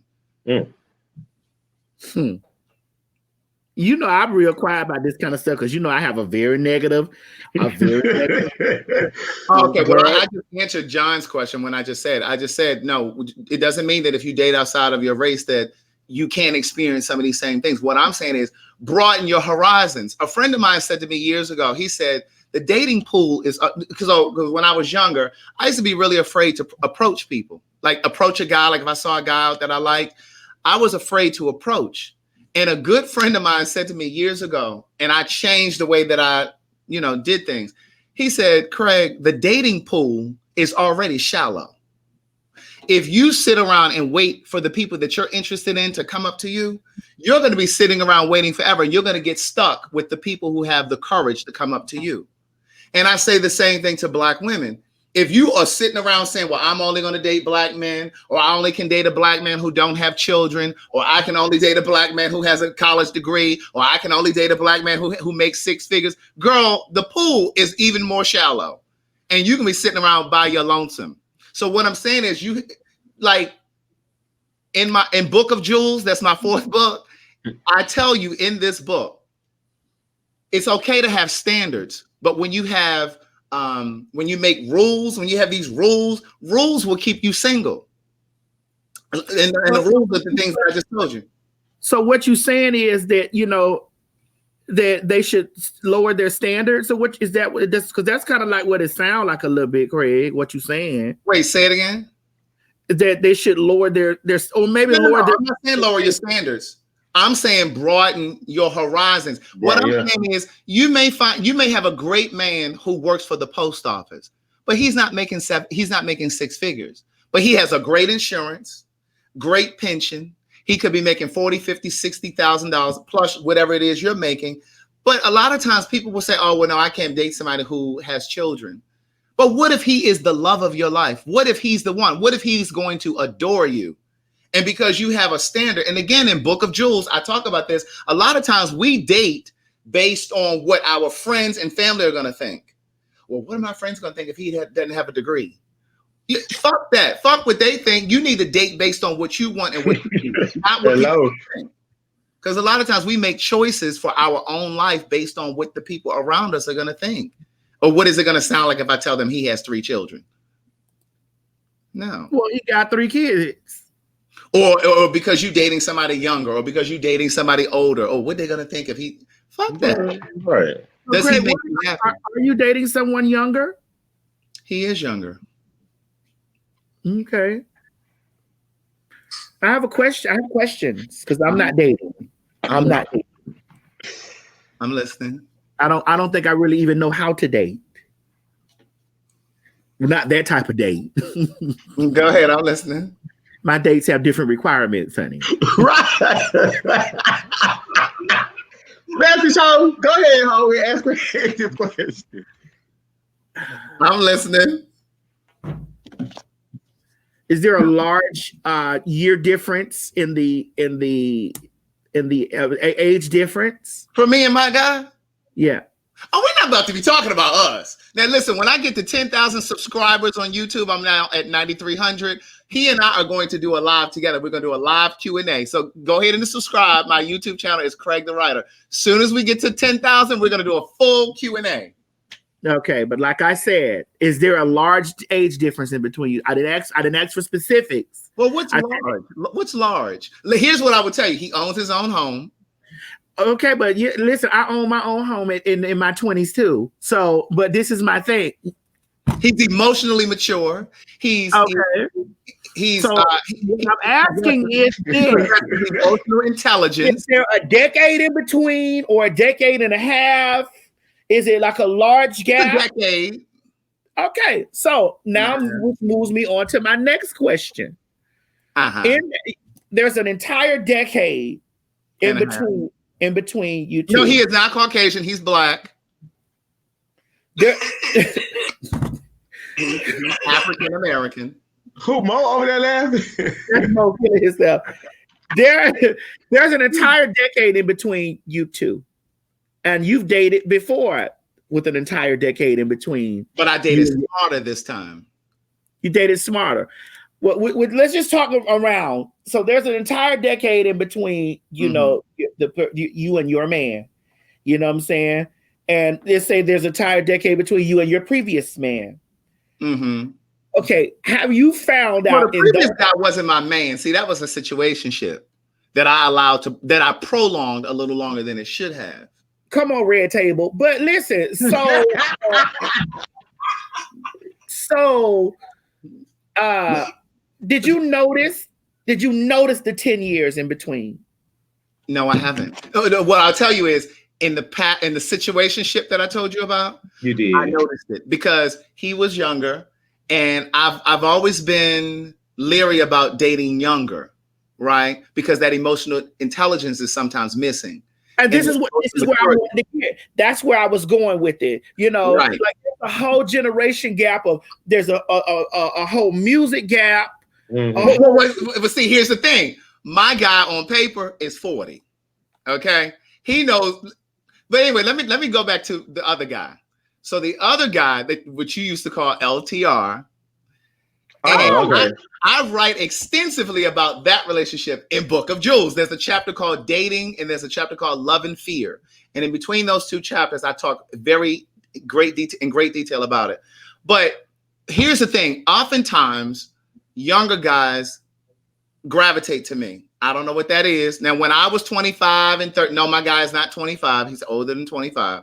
I'm real quiet about this kind of stuff because I have a very negative. Okay, well, I just answered John's question when I just said, no, it doesn't mean that if you date outside of your race that you can't experience some of these same things. What I'm saying is broaden your horizons. A friend of mine said to me years ago, he said, the dating pool is, because when I was younger, I used to be really afraid to approach people, like approach a guy. Like if I saw a guy out that I liked, I was afraid to approach. And a good friend of mine said to me years ago, and I changed the way that I, did things. He said, Craig, the dating pool is already shallow. If you sit around and wait for the people that you're interested in to come up to you, you're going to be sitting around waiting forever. You're going to get stuck with the people who have the courage to come up to you. And I say the same thing to Black women. If you are sitting around saying, well, I'm only going to date Black men, or I only can date a Black man who don't have children, or I can only date a Black man who has a college degree, or I can only date a Black man who makes six figures, girl, the pool is even more shallow. And you can be sitting around by your lonesome. So what I'm saying is you, like in Book of Jewels, that's my fourth book, I tell you in this book, it's okay to have standards, but when you have when you make rules, when you have these rules will keep you single. And the rules are the things that I just told you. So what you're saying is that, that they should lower their standards. So what is that? Because that's kind of like what it sounds like a little bit, Craig, what you're saying. Saying it again. That they should lower their or maybe I'm their. not saying lower your standards. I'm saying broaden your horizons. What I'm saying is you may have a great man who works for the post office, but he's not making six figures, but he has a great insurance, great pension. He could be making $40,000, $50,000, $60,000 plus whatever it is you're making. But a lot of times people will say, oh, well, no, I can't date somebody who has children. But what if he is the love of your life? What if he's the one? What if he's going to adore you? And because you have a standard, and again, in Book of Jewels, I talk about this. A lot of times we date based on what our friends and family are going to think. Well, what are my friends going to think if he doesn't have a degree? Fuck that. Fuck what they think. You need to date based on what you want and what you need, not what people think. Because a lot of times we make choices for our own life based on what the people around us are going to think. Or what is it going to sound like if I tell them he has 3 children? No. Well, he got 3 kids. Or because you're dating somebody younger, or because you're dating somebody older, or what they're gonna think if he fuck that. Right. Does he make you happy? Are you dating someone younger? He is younger. Okay. I have a question. I have questions because I'm not dating. I'm not dating. I'm listening. I don't think I really even know how to date. Not that type of date. Go ahead, I'm listening. My dates have different requirements, honey. Right. Matthew, Ho, go ahead, Ho. Ask the question. I'm listening. Is there a large year difference in the in the age difference? For me and my guy? Yeah. Oh, we're not about to be talking about us. Now, listen, when I get to 10,000 subscribers on YouTube, I'm now at 9,300. He and I are going to do a live together. We're going to do a live Q&A. So go ahead and subscribe. My YouTube channel is Craig the Writer. Soon as we get to 10,000, we're going to do a full Q&A. Okay, but like I said, is there a large age difference in between you? I didn't ask for specifics. Well, what's large? What's large? Here's what I would tell you. He owns his own home. Okay, but listen, I own my own home in my 20s too. So, but this is my thing. He's emotionally mature. He's okay. He's. So what I'm asking is this: emotional intelligence. Is there a decade in between, or a decade and a half? Is it like a large gap? A decade. Okay, so now which moves me on to my next question. There's an entire decade in between you two. No, he is not Caucasian. He's black. He's African American. Who, Mo over there laughing? That's Mo killing himself. There's an entire decade in between you two, and you've dated before with an entire decade in between. But I dated smarter this time. You dated smarter. Well, let's just talk around. So there's an entire decade in between, you know, you and your man. You know what I'm saying? And let's say there's an entire decade between you and your previous man. Mm-hmm. Okay, have you found out? The previous guy wasn't my man. See, that was a situationship that I prolonged a little longer than it should have. Come on, Red Table. But listen, did you notice the 10 years in between? No, I haven't. What I'll tell you is in the situationship that I told you about, you did. I noticed it because he was younger, and I've always been leery about dating younger, right? Because that emotional intelligence is sometimes missing. And this is where I wanted to get. That's where I was going with it. You know, right. Like there's a whole generation gap there's a whole music gap. Mm-hmm. But see, here's the thing. My guy on paper is 40. Okay. He knows. But anyway, let me go back to the other guy. So the other guy, which you used to call LTR. I write extensively about that relationship in Book of Jewels. There's a chapter called Dating, and there's a chapter called Love and Fear. And in between those two chapters, I talk in great detail about it. But here's the thing. Oftentimes, younger guys gravitate to me. I don't know what that is. Now, when I was 25 and 30, no, my guy is not 25. He's older than 25.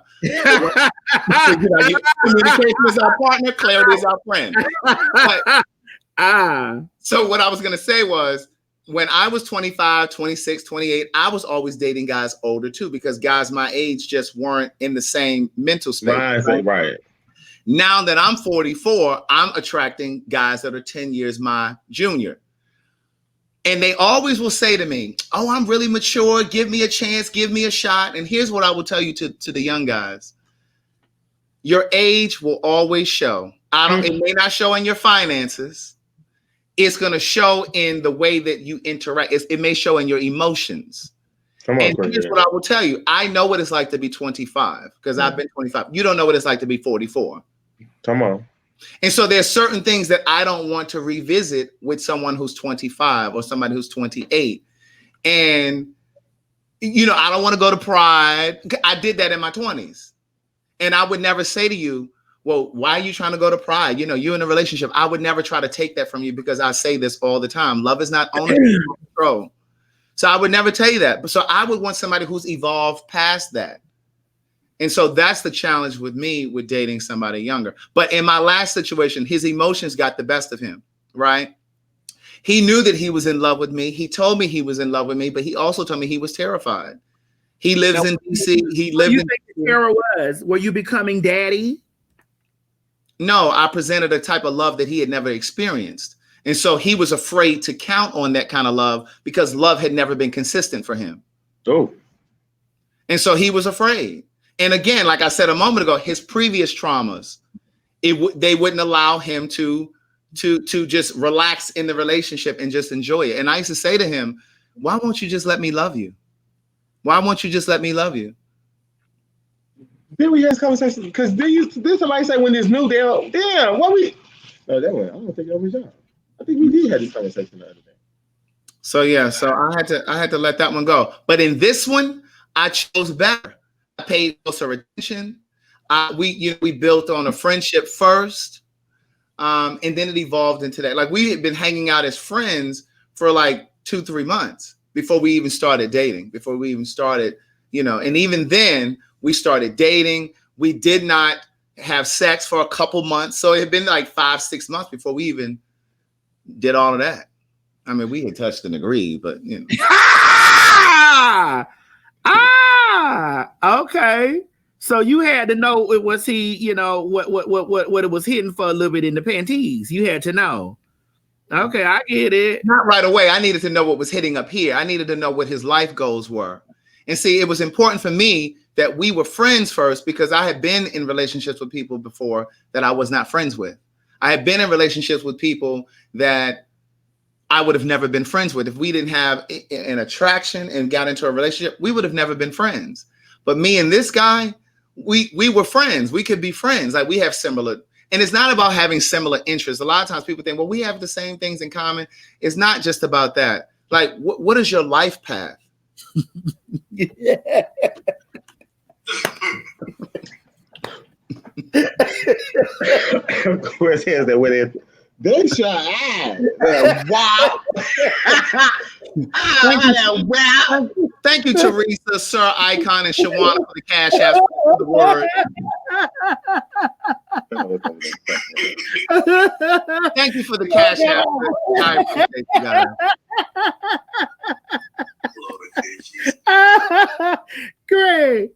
Communication is our partner. Clarity is our friend. So what I was going to say was, when I was 25, 26, 28, I was always dating guys older too, because guys my age just weren't in the same mental space. Right. Now that I'm 44, I'm attracting guys that are 10 years my junior. And they always will say to me, oh, I'm really mature. Give me a chance. Give me a shot. And here's what I will tell you to the young guys. Your age will always show. It may not show in your finances. It's going to show in the way that you interact. It may show in your emotions. Here's what I will tell you. I know what it's like to be 25 because I've been 25. You don't know what it's like to be 44. Come on. And so there's certain things that I don't want to revisit with someone who's 25 or somebody who's 28. And, I don't want to go to Pride. I did that in my 20s. And I would never say to you, well, why are you trying to go to Pride? You're in a relationship. I would never try to take that from you because I say this all the time. Love is not ownership, control. So I would never tell you that. So I would want somebody who's evolved past that. And so that's the challenge with me with dating somebody younger. But in my last situation, his emotions got the best of him, right? He knew that he was in love with me. He told me he was in love with me, but he also told me he was terrified. He lives in DC. He lived in. What do you think the terror was? Were you becoming daddy? No, I presented a type of love that he had never experienced. And so he was afraid to count on that kind of love because love had never been consistent for him. Oh. And so he was afraid. And again, like I said a moment ago, his previous traumas, they wouldn't allow him to just relax in the relationship and just enjoy it. And I used to say to him, why won't you just let me love you? Why won't you just let me love you? Then we had this conversation because then somebody say when it's new, damn, what we? No, that one. I don't think that was y'all. I think we did have this conversation the other day. So yeah, so I had to let that one go. But in this one, I chose better. I paid closer attention. We built on a friendship first, and then it evolved into that. Like we had been hanging out as friends for like 2-3 months before we even started dating. Before we even started, and even then we started dating. We did not have sex for a couple months, so it had been like 5-6 months before we even did all of that. I mean, we had touched and agreed, but Okay. So you had to know was he, what it was hidden for a little bit in the panties. You had to know. Okay, I get it. Not right away. I needed to know what was hitting up here. I needed to know what his life goals were. And see, it was important for me that we were friends first because I had been in relationships with people before that I was not friends with. I had been in relationships with people that I would have never been friends with. If we didn't have an attraction and got into a relationship, we would have never been friends. But me and this guy, we were friends. We could be friends. Like we have similar, and it's not about having similar interests. A lot of times people think, well, we have the same things in common. It's not just about that. Like, what is your life path? Yeah. Of course, here's that with it. They shall add. Wow. Wow. Thank you, Teresa, Sir Icon, and Shawana for the cash app for the word. Thank you for the cash app. I appreciate you guys. Great.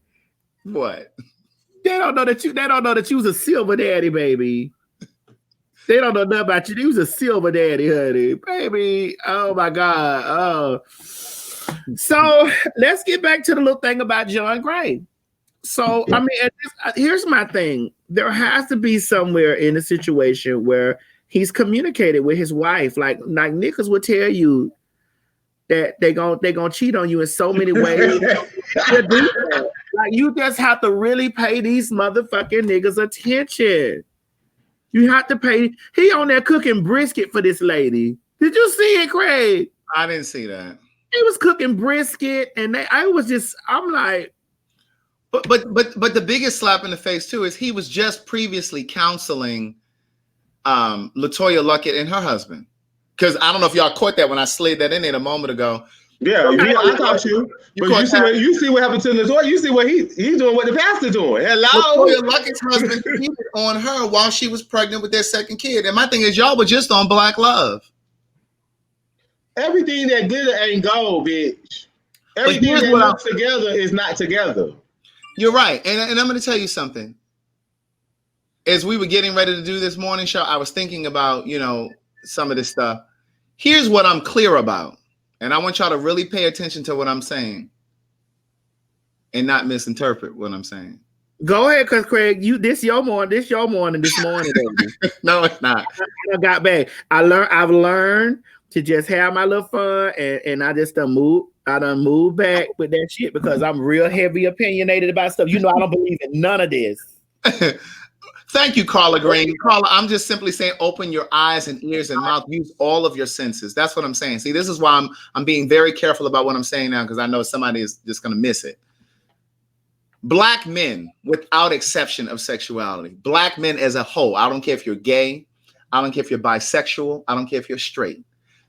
What? They don't know that you was a silver daddy, baby. They don't know nothing about you. You was a silver daddy, honey. Baby. Oh my God. Oh. So let's get back to the little thing about John Gray. So I mean, here's my thing. There has to be somewhere in a situation where he's communicated with his wife. Like niggas would tell you that they gonna cheat on you in so many ways. Like you just have to really pay these motherfucking niggas attention. You have to pay. He on there cooking brisket for this lady. Did you see it, Craig? I didn't see that. He was cooking brisket, and I'm like, but the biggest slap in the face too is he was just previously counseling LaToya Luckett and her husband. Because I don't know if y'all caught that when I slid that in there a moment ago. Yeah, I caught you. But you see what happened to LaToya. You see what he's doing, what the pastor doing. Hello. LaToya Luckett's husband cheated on her while she was pregnant with their second kid. And my thing is, y'all were just on Black Love. Everything that glitter ain't gold, bitch. Everything that looks together is not together. You're right. And I'm going to tell you something. As we were getting ready to do this morning show, I was thinking about, some of this stuff. Here's what I'm clear about. And I want y'all to really pay attention to what I'm saying and not misinterpret what I'm saying. Go ahead, because Craig, this your morning this morning, baby. No, it's not. I got back. I've learned to just have my little fun, and I just done move back with that shit because I'm real heavy opinionated about stuff. I don't believe in none of this. Thank you, Carla Green. Carla, I'm just simply saying, open your eyes and ears and mouth. Use all of your senses. That's what I'm saying. See, this is why I'm being very careful about what I'm saying now, because I know somebody is just going to miss it. Black men, without exception of sexuality, Black men as a whole, I don't care if you're gay, I don't care if you're bisexual, I don't care if you're straight.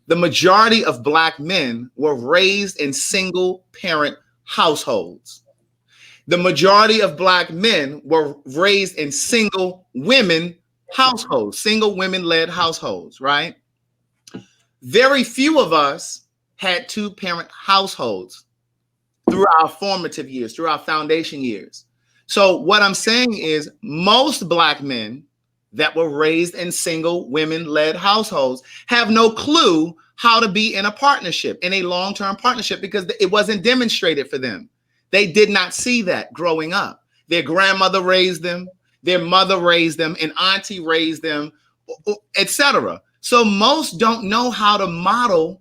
The majority of Black men were raised in single parent households. The majority of Black men were raised in single women households, single women-led households, right? Very few of us had two-parent households through our formative years, through our foundation years. So what I'm saying is most Black men that were raised in single women-led households have no clue how to be in a partnership, in a long-term partnership, because it wasn't demonstrated for them. They did not see that growing up. Their grandmother raised them, their mother raised them, an auntie raised them, etc. So most don't know how to model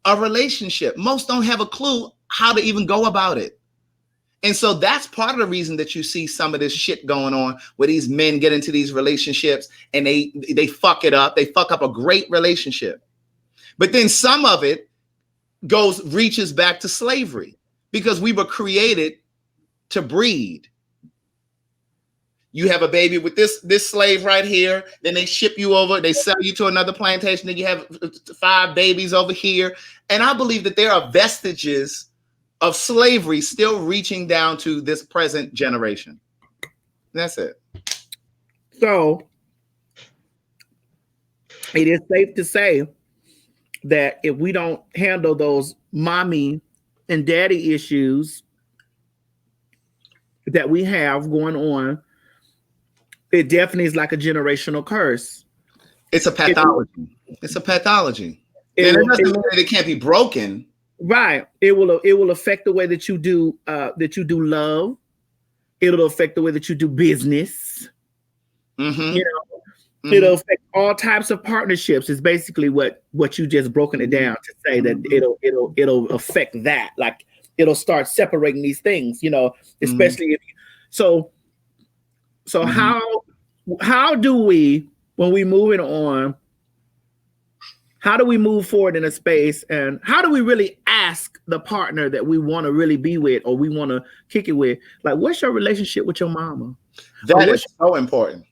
a relationship. Most don't have a clue how to even go about it. And so that's part of the reason that you see some of this shit going on where these men get into these relationships and they fuck it up. They fuck up a great relationship. But then some of it reaches back to slavery because we were created to breed. You have a baby with this slave right here, then they ship you over, they sell you to another plantation, then you have 5 babies over here. And I believe that there are vestiges of slavery still reaching down to this present generation. That's it. So it is safe to say that if we don't handle those mommy and daddy issues that we have going on, it definitely is like a generational curse. It's a pathology. It's a pathology. And it doesn't mean that it can't be broken. Right. It will affect the way that you do love. It'll affect the way that you do business. Mm-hmm. You know, it'll affect all types of partnerships. Is basically what you just broken it down to say that it'll affect that. Like it'll start separating these things. You know, especially if so. How do we, when we moving on? How do we move forward in a space, and how do we really ask the partner that we want to really be with or we want to kick it with? Like, what's your relationship with your mama? That is so important.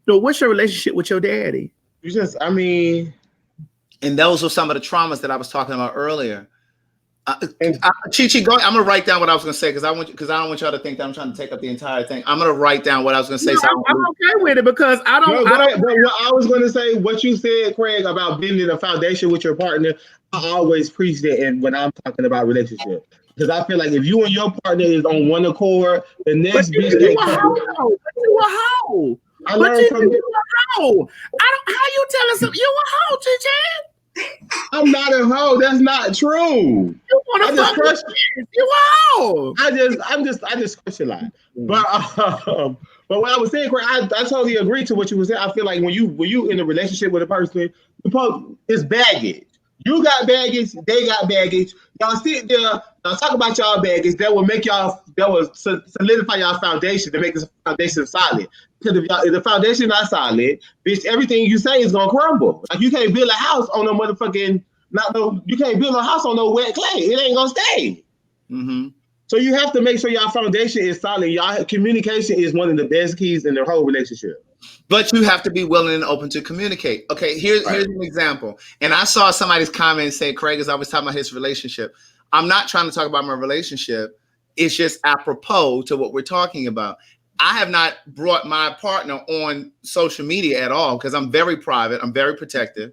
So what's your relationship with your daddy? And those are some of the traumas that I was talking about earlier. Chi-Chi, go. I'm gonna write down what I was gonna say because I don't want y'all to think that I'm trying to take up the entire thing. I'm gonna write down what I was gonna say. No, I'm okay with it because I don't. But what I was gonna say, what you said, Craig, about building a foundation with your partner, I always preach that. And when I'm talking about relationship, because I feel like if you and your partner is on one accord, the next bitch you a hoe. I learned from you a hoe. How you telling some you a hoe, Chi-Chi? I'm not a hoe. That's not true. You want to fuck with you a hoe. I just question line. But what I was saying, Craig, I totally agree to what you were saying. I feel like when you in a relationship with a person, it's baggage. You got baggage, they got baggage. Y'all sit there, y'all talk about y'all baggage. That will solidify y'all foundation to make this foundation solid. Because if the foundation not solid, bitch, everything you say is gonna crumble. Like you can't build a house on you can't build a house on no wet clay. It ain't gonna stay. Mm-hmm. So you have to make sure your foundation is solid. Y'all communication is one of the best keys in their whole relationship. But you have to be willing and open to communicate. Okay, here's an example. And I saw somebody's comment say, Craig is always talking about his relationship. I'm not trying to talk about my relationship. It's just apropos to what we're talking about. I have not brought my partner on social media at all because I'm very private. I'm very protective.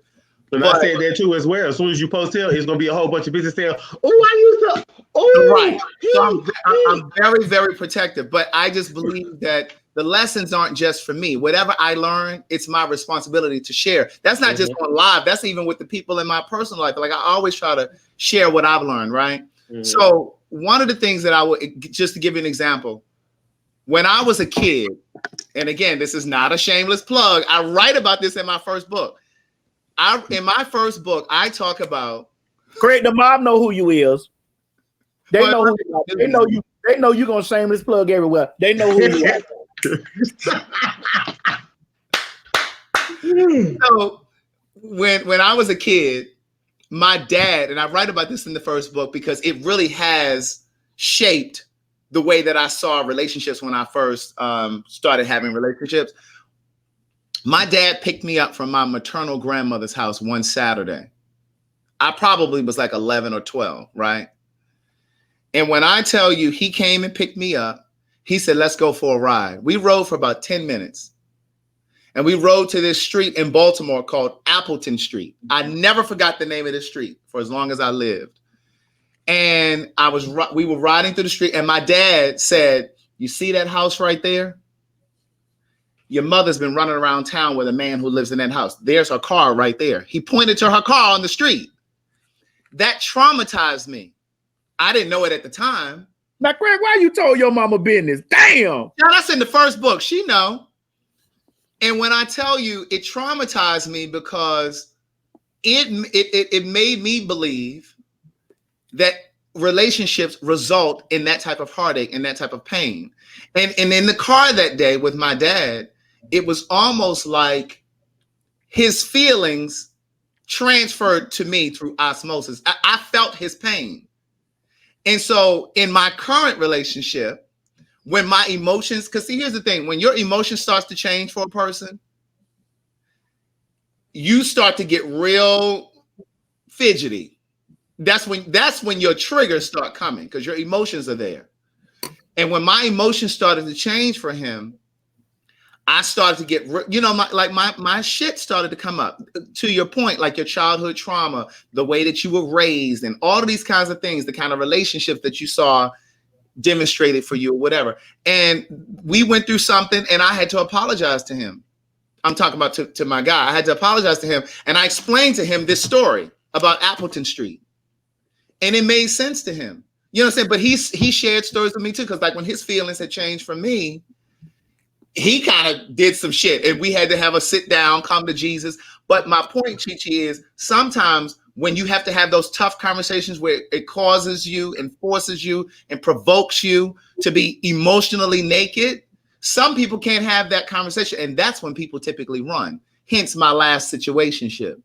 And I said that too as well. As soon as you post here, it's gonna be a whole bunch of bitches saying, "Oh, right." So I'm very, very protective. But I just believe that the lessons aren't just for me. Whatever I learn, it's my responsibility to share. That's not just on live. That's even with the people in my personal life. Like I always try to share what I've learned. Right. Mm-hmm. So one of the things that I would, just to give you an example, when I was a kid, and again, this is not a shameless plug. I write about this in my first book. In my first book, I talk about Craig. The mom know who you is. They know who you are. They know you. They know you gonna shameless plug everywhere. They know who you are. So when I was a kid, my dad, and I write about this in the first book because it really has shaped the way that I saw relationships when I first started having relationships. My dad picked me up from my maternal grandmother's house one Saturday. I probably was like 11 or 12, right? And when I tell you he came and picked me up, he said, let's go for a ride. We rode for about 10 minutes. And we rode to this street in Baltimore called Appleton Street. I never forgot the name of this street for as long as I lived. And we were riding through the street and my dad said, you see that house right there? Your mother's been running around town with a man who lives in that house. There's her car right there. He pointed to her car on the street. That traumatized me. I didn't know it at the time. Now, Craig, why you told your mama business? Damn. Now, that's in the first book. She know. And when I tell you, it traumatized me because it made me believe that relationships result in that type of heartache and that type of pain. And in the car that day with my dad, it was almost like his feelings transferred to me through osmosis. I felt his pain. And so in my current relationship, when my emotions, because see, here's the thing, when your emotion starts to change for a person, you start to get real fidgety. That's when your triggers start coming, because your emotions are there. And when my emotions started to change for him, I started to get, my shit started to come up. To your point, like your childhood trauma, the way that you were raised, and all of these kinds of things, the kind of relationships that you saw demonstrated for you or whatever. And we went through something, and I had to apologize to him. I'm talking about to my guy. I had to apologize to him, and I explained to him this story about Appleton Street, and it made sense to him. You know what I'm saying? But he shared stories with me too, because like when his feelings had changed for me, he kind of did some shit, and we had to have a sit down, come to Jesus. But my point, Chi-Chi, is sometimes when you have to have those tough conversations where it causes you and forces you and provokes you to be emotionally naked, some people can't have that conversation, and that's when people typically run. Hence my last situationship.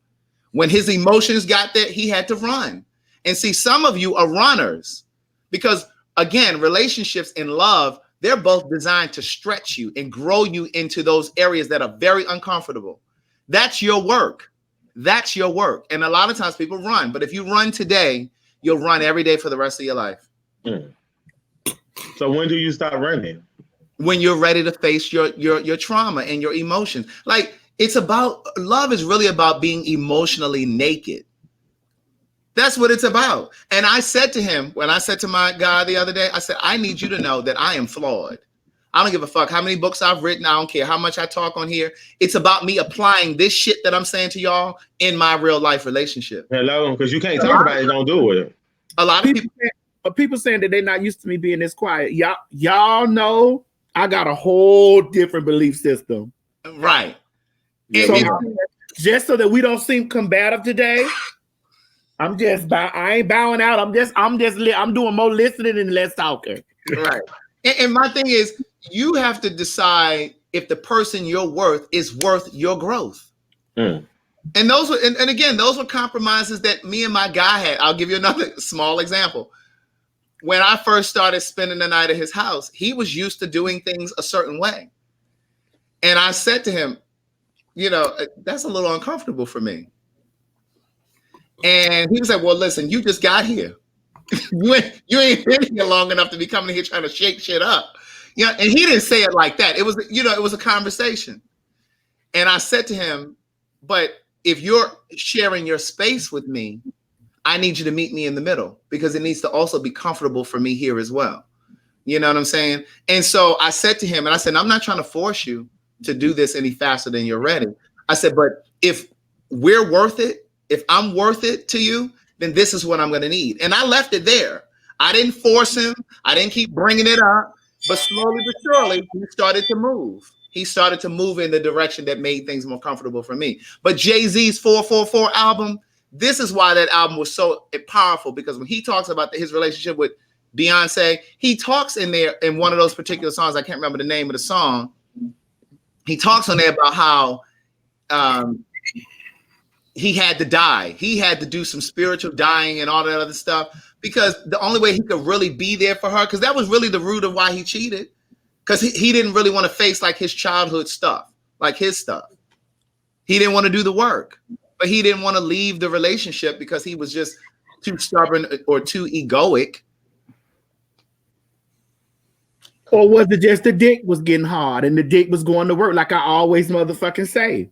When his emotions got there, he had to run. And see, some of you are runners because, again, relationships and love, they're both designed to stretch you and grow you into those areas that are very uncomfortable. That's your work. That's your work. And a lot of times people run, but if you run today, you'll run every day for the rest of your life. So when do you stop running? When you're ready to face your trauma and your emotions. Like, it's about, love is really about being emotionally naked. That's what it's about. And I said to him, when I said to my guy the other day, I said, I need you to know that I am flawed. I don't give a fuck how many books I've written. I don't care how much I talk on here. It's about me applying this shit that I'm saying to y'all in my real life relationship. Hello, because you can't talk about it, don't do it. A lot of people saying that they're not used to me being this quiet. Y'all know I got a whole different belief system. Right. So just so that we don't seem combative today, I ain't bowing out. I'm doing more listening and less talking. Right. And my thing is, you have to decide if the person you're worth is worth your growth. And those were, and again, those were compromises that me and my guy had. I'll give you another small example. When I first started spending the night at his house, he was used to doing things a certain way. And I said to him, you know, that's a little uncomfortable for me. And he was like, well, listen, you just got here. you ain't been here long enough to be coming here trying to shake shit up. You know, and he didn't say it like that. It was, it was a conversation. And I said to him, but if you're sharing your space with me, I need you to meet me in the middle, because it needs to also be comfortable for me here as well. You know what I'm saying? And so I said to him, and I said, I'm not trying to force you to do this any faster than you're ready. I said, but if we're worth it, if I'm worth it to you, then this is what I'm going to need. And I left it there. I didn't force him. I didn't keep bringing it up. But slowly but surely, he started to move. He started to move in the direction that made things more comfortable for me. But Jay-Z's 444 album, this is why that album was so powerful, because when he talks about his relationship with Beyonce, he talks in there in one of those particular songs. I can't remember the name of the song. He talks on there about how he had to die. He had to do some spiritual dying and all that other stuff, because the only way he could really be there for her, because that was really the root of why he cheated, because he didn't really want to face like his childhood stuff, like his stuff. He didn't want to do the work, but he didn't want to leave the relationship because he was just too stubborn or too egoic. Or was it just the dick was getting hard and the dick was going to work, like I always motherfucking say?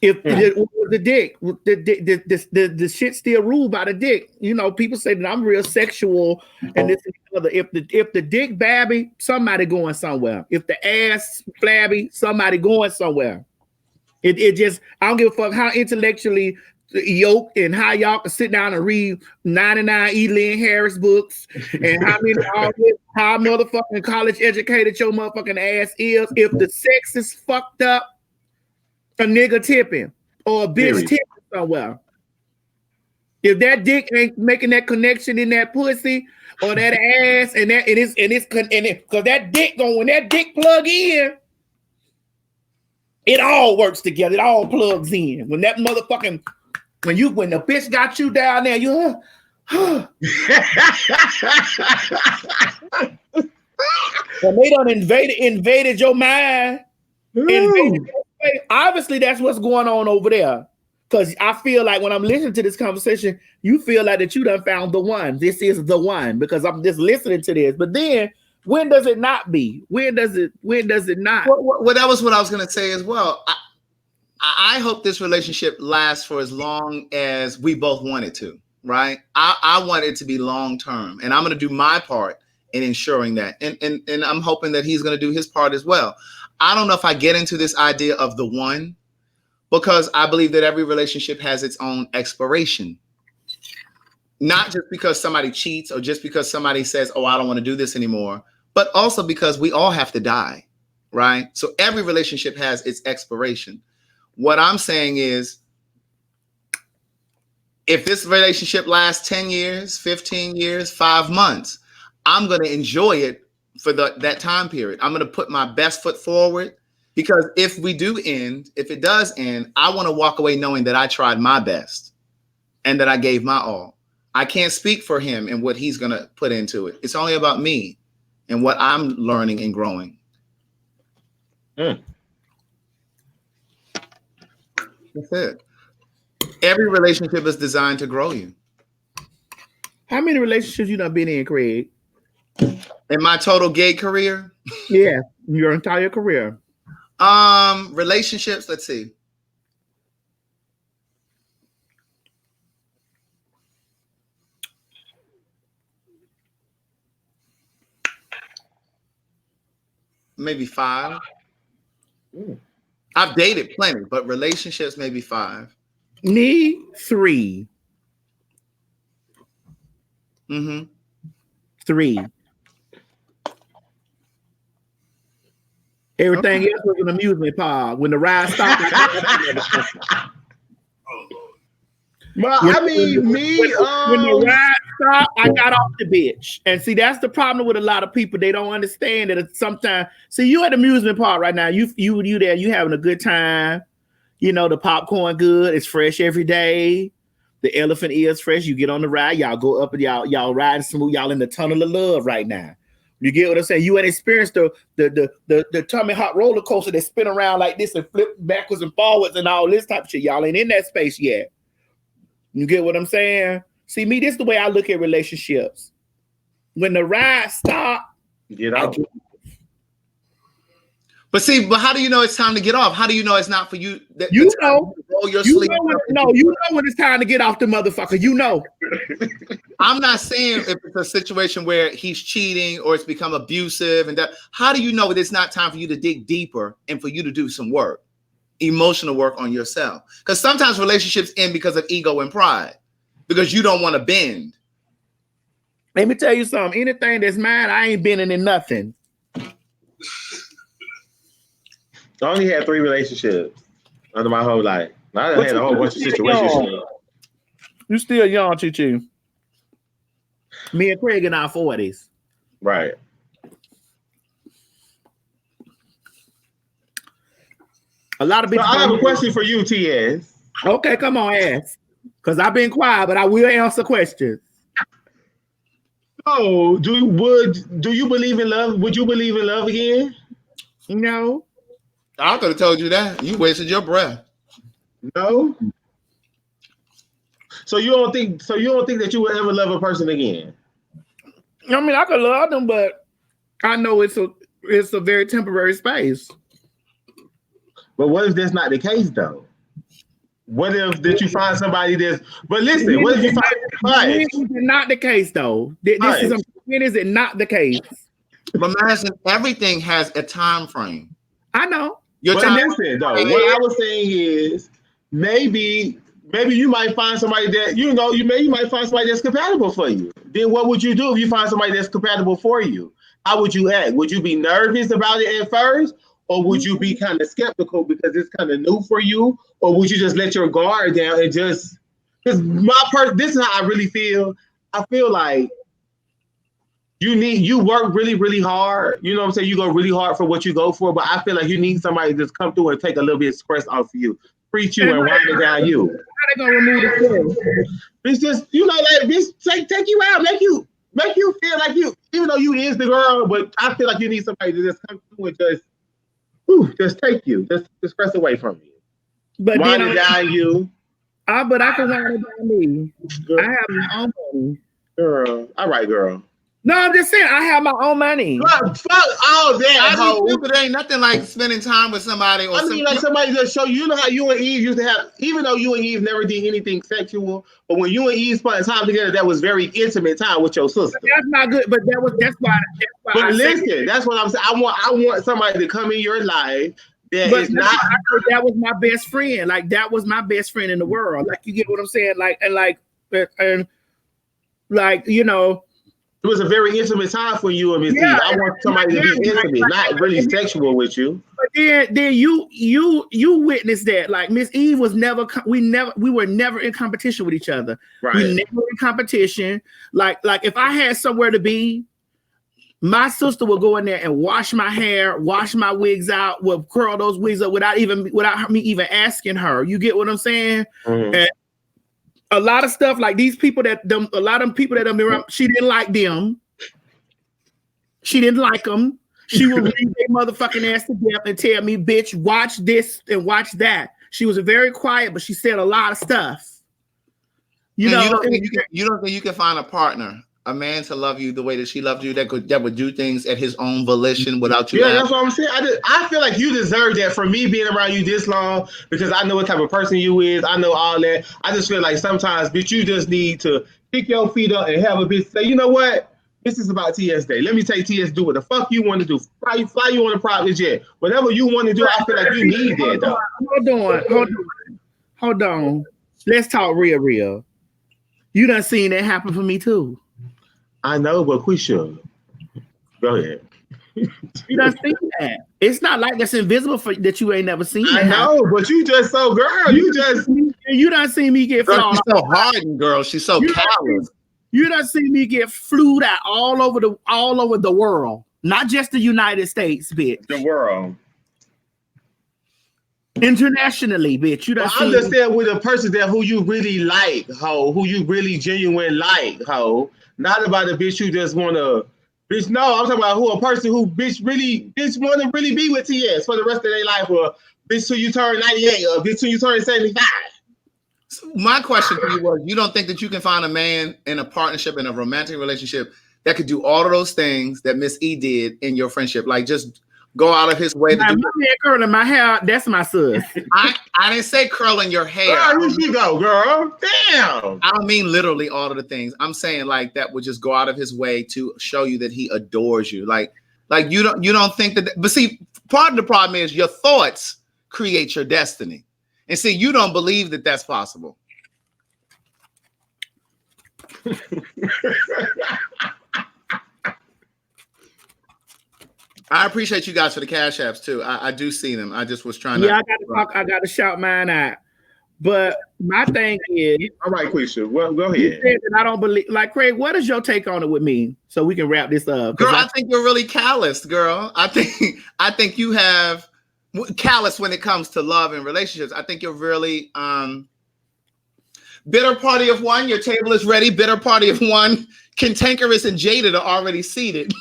If it was the dick, the shit still ruled by the dick. You know, people say that I'm real sexual and this and the other. If the dick babby, somebody going somewhere. If the ass flabby, somebody going somewhere. It just, I don't give a fuck how intellectually yoked and how y'all can sit down and read 99 E. Lynn Harris books and how motherfucking college educated your motherfucking ass is. If the sex is fucked up, a nigga tipping or a bitch tipping somewhere. If that dick ain't making that connection in that pussy or that ass, and because that dick when that dick plug in, it all works together. It all plugs in. When that motherfucking when the bitch got you down there, you and they done invaded your mind. Obviously, that's what's going on over there. Because I feel like when I'm listening to this conversation, you feel like that you done found the one. This is the one because I'm just listening to this. But then, when does it not be? When does it not? Well, that was what I was going to say as well. I hope this relationship lasts for as long as we both want it to, right? I want it to be long term, and I'm going to do my part in ensuring that. And I'm hoping that he's going to do his part as well. I don't know if I get into this idea of the one, because I believe that every relationship has its own expiration. Not just because somebody cheats or just because somebody says, oh, I don't want to do this anymore, but also because we all have to die, right? So every relationship has its expiration. What I'm saying is, if this relationship lasts 10 years, 15 years, 5 months, I'm going to enjoy it for that time period. I'm going to put my best foot forward. Because if it does end, I want to walk away knowing that I tried my best and that I gave my all. I can't speak for him and what he's going to put into it. It's only about me and what I'm learning and growing. That's it. Every relationship is designed to grow you. How many relationships you done been in, Craig? In my total gay career? Yeah, your entire career. Relationships, let's see. Maybe 5. I've dated plenty, but relationships maybe 5. Me, 3. 3. Everything else was an amusement park. When the ride stopped, when the ride stopped, I got off the bitch. And see, that's the problem with a lot of people. They don't understand that sometimes. See, you at the amusement park right now. You there. You having a good time. You know the popcorn good. It's fresh every day. The elephant is fresh. You get on the ride. Y'all go up and y'all riding smooth. Y'all in the tunnel of love right now. You get what I'm saying? You ain't experienced the tummy hot roller coaster that spin around like this and flip backwards and forwards and all this type of shit. Y'all ain't in that space yet. You get what I'm saying? See, me, this is the way I look at relationships. When the ride stop, get out. But how do you know it's time to get off? How do you know it's not for you? You know when it's time to get off the motherfucker. You know. I'm not saying if it's a situation where he's cheating or it's become abusive and that. How do you know that it's not time for you to dig deeper and for you to do some work, emotional work on yourself? Because sometimes relationships end because of ego and pride, because you don't want to bend. Let me tell you something. Anything that's mine, I ain't bending in nothing. I only had 3 relationships under my whole life. I done had a whole bunch of situations. You still young, Chi. Me and Craig in our 40s. Right. A lot of people. I have a question for you, TS. Okay, come on, ask. Because I've been quiet, but I will answer questions. Oh, do you believe in love? Would you believe in love again? No. I could have told you that. You wasted your breath. No. So you don't think that you would ever love a person again? I mean, I could love them, but I know it's a very temporary space. But what if that's not the case, though? What if that you find somebody that's? But listen, what if you find? When is it not the case, though? When is it not the case? But Madison, everything has a time frame. I know. But listen, though, what I was saying is maybe you might find somebody that you might find somebody that's compatible for you. Then what would you do if you find somebody that's compatible for you? How would you act? Would you be nervous about it at first, or would you be kind of skeptical because it's kind of new for you, or would you just let your guard down and just Because this is how I really feel. I feel like you work really, really hard. You know what I'm saying? You go really hard for what you go for, but I feel like you need somebody to just come through and take a little bit of stress off of you, preach you and wind it down you. How they gonna remove the stress? It's just, like this take you out, make you feel like you, even though you is the girl, but I feel like you need somebody to just come through and just take you, just stress away from you. But wind it down you. But I can wind it down me. Girl. I have my own money. Girl. All right, girl. No, I'm just saying I have my own money. Fuck all that. There ain't nothing like spending time with somebody. Or like somebody just show you. You know how you and Eve used to have, even though you and Eve never did anything sexual, but when you and Eve spent time together, that was very intimate time with your sister. But that's not good. But that's why. But listen, that's what I'm saying. I want somebody to come in your life. That was my best friend. Like that was my best friend in the world. Like you get what I'm saying. Like you know. It was a very intimate time for you and Miss Eve. I want somebody to be intimate, not really sexual with you. But then you witnessed that. Like Miss Eve was never. We were never in competition with each other. Right. We never in competition. Like if I had somewhere to be, my sister would go in there and wash my hair, wash my wigs out, would curl those wigs up without me even asking her. You get what I'm saying? Mm-hmm. And a lot of stuff like these people a lot of people that have been around, she didn't like them. She didn't like them. She would read their motherfucking ass to death and tell me, bitch, watch this and watch that. She was very quiet, but she said a lot of stuff. You don't think you can find a partner, a man to love you the way that she loved you, that would do things at his own volition without you. Yeah, that's what I'm saying. I feel like you deserve that from me being around you this long, because I know what type of person you is. I know all that. I just feel like sometimes, bitch, you just need to pick your feet up and have a bitch say, you know what? This is about TS Day. Let me take TS, do what the fuck you want to do. Fly you on a private jet. Whatever you want to do, I feel like you need that, though. Hold on. Let's talk real. You done seen that happen for me, too. I know, but we should. Go ahead. You done seen that. It's not like that's invisible for that you ain't never seen. I know, but you just so girl. You done seen me get flawed. She's so hardened, girl. She's so callous. You done seen me get flued out all over the world, not just the United States, bitch. The world. Internationally, bitch. You done I understand with a person that who you really like, who you really genuine like, not about a bitch you just want to, bitch. No, I'm talking about a person who bitch want to really be with TS for the rest of their life, or bitch till you turn 98, or bitch till you turn 75. So my question to you was, you don't think that you can find a man in a partnership, in a romantic relationship, that could do all of those things that Miss E did in your friendship? Like just go out of his way to do. My hair curling my hair, that's my sis. I didn't say curling your hair. Where you go, girl? Damn. I don't mean literally all of the things. I'm saying like that would just go out of his way to show you that he adores you. Like you don't think that. But see, part of the problem is your thoughts create your destiny. And see, you don't believe that that's possible. I appreciate you guys for the cash apps too. I do see them. I just was trying to. Yeah, I got to shout mine out. But my thing is, all right, Quisha, well, go ahead. You said that I don't believe. Like, Craig, what is your take on it with me? So we can wrap this up. Girl, I think you're really callous, girl. I think you have callous when it comes to love and relationships. I think you're really bitter party of one. Your table is ready. Bitter party of one. Cantankerous and jaded are already seated.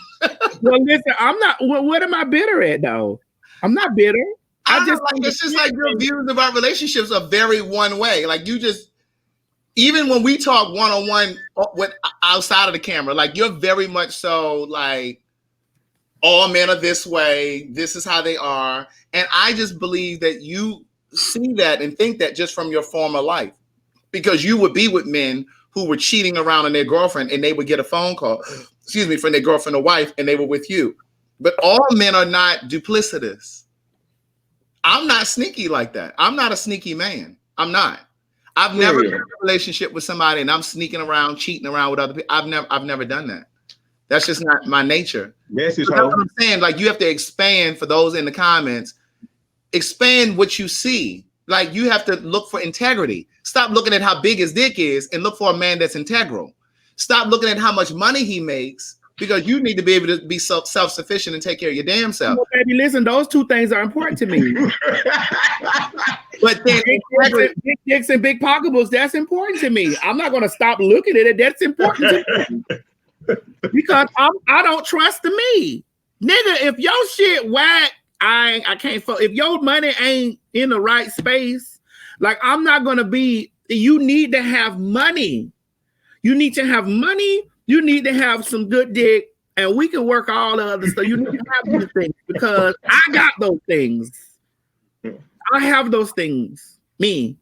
Well, listen, I'm not. What am I bitter at, though? I'm not bitter. It's just like your views about relationships are very one way. Like you just, even when we talk one-on-one with outside of the camera, like you're very much so like all men are this way. This is how they are. And I just believe that you see that and think that just from your former life, because you would be with men who were cheating around on their girlfriend and they would get a phone call, from their girlfriend or wife, and they were with you. But all men are not duplicitous. I'm not sneaky like that. I'm not a sneaky man. I'm not. I've never been in a relationship with somebody and I'm sneaking around, cheating around with other people. I've never done that. That's just not my nature. That's what I'm saying. Like you have to expand, for those in the comments, expand what you see. Like, you have to look for integrity. Stop looking at how big his dick is and look for a man that's integral. Stop looking at how much money he makes, because you need to be able to be self-sufficient and take care of your damn self. Well, baby, listen, those two things are important to me. But then big dicks and big pocketbooks, that's important to me. I'm not going to stop looking at it. That's important to me. Because I don't trust me. Nigga, if your shit whack, I can't fuck. If your money ain't in the right space, like, I'm not going to be, you need to have money. You need to have money. You need to have some good dick, and we can work all the other stuff. You need to have these things because I got those things. I have those things. Me.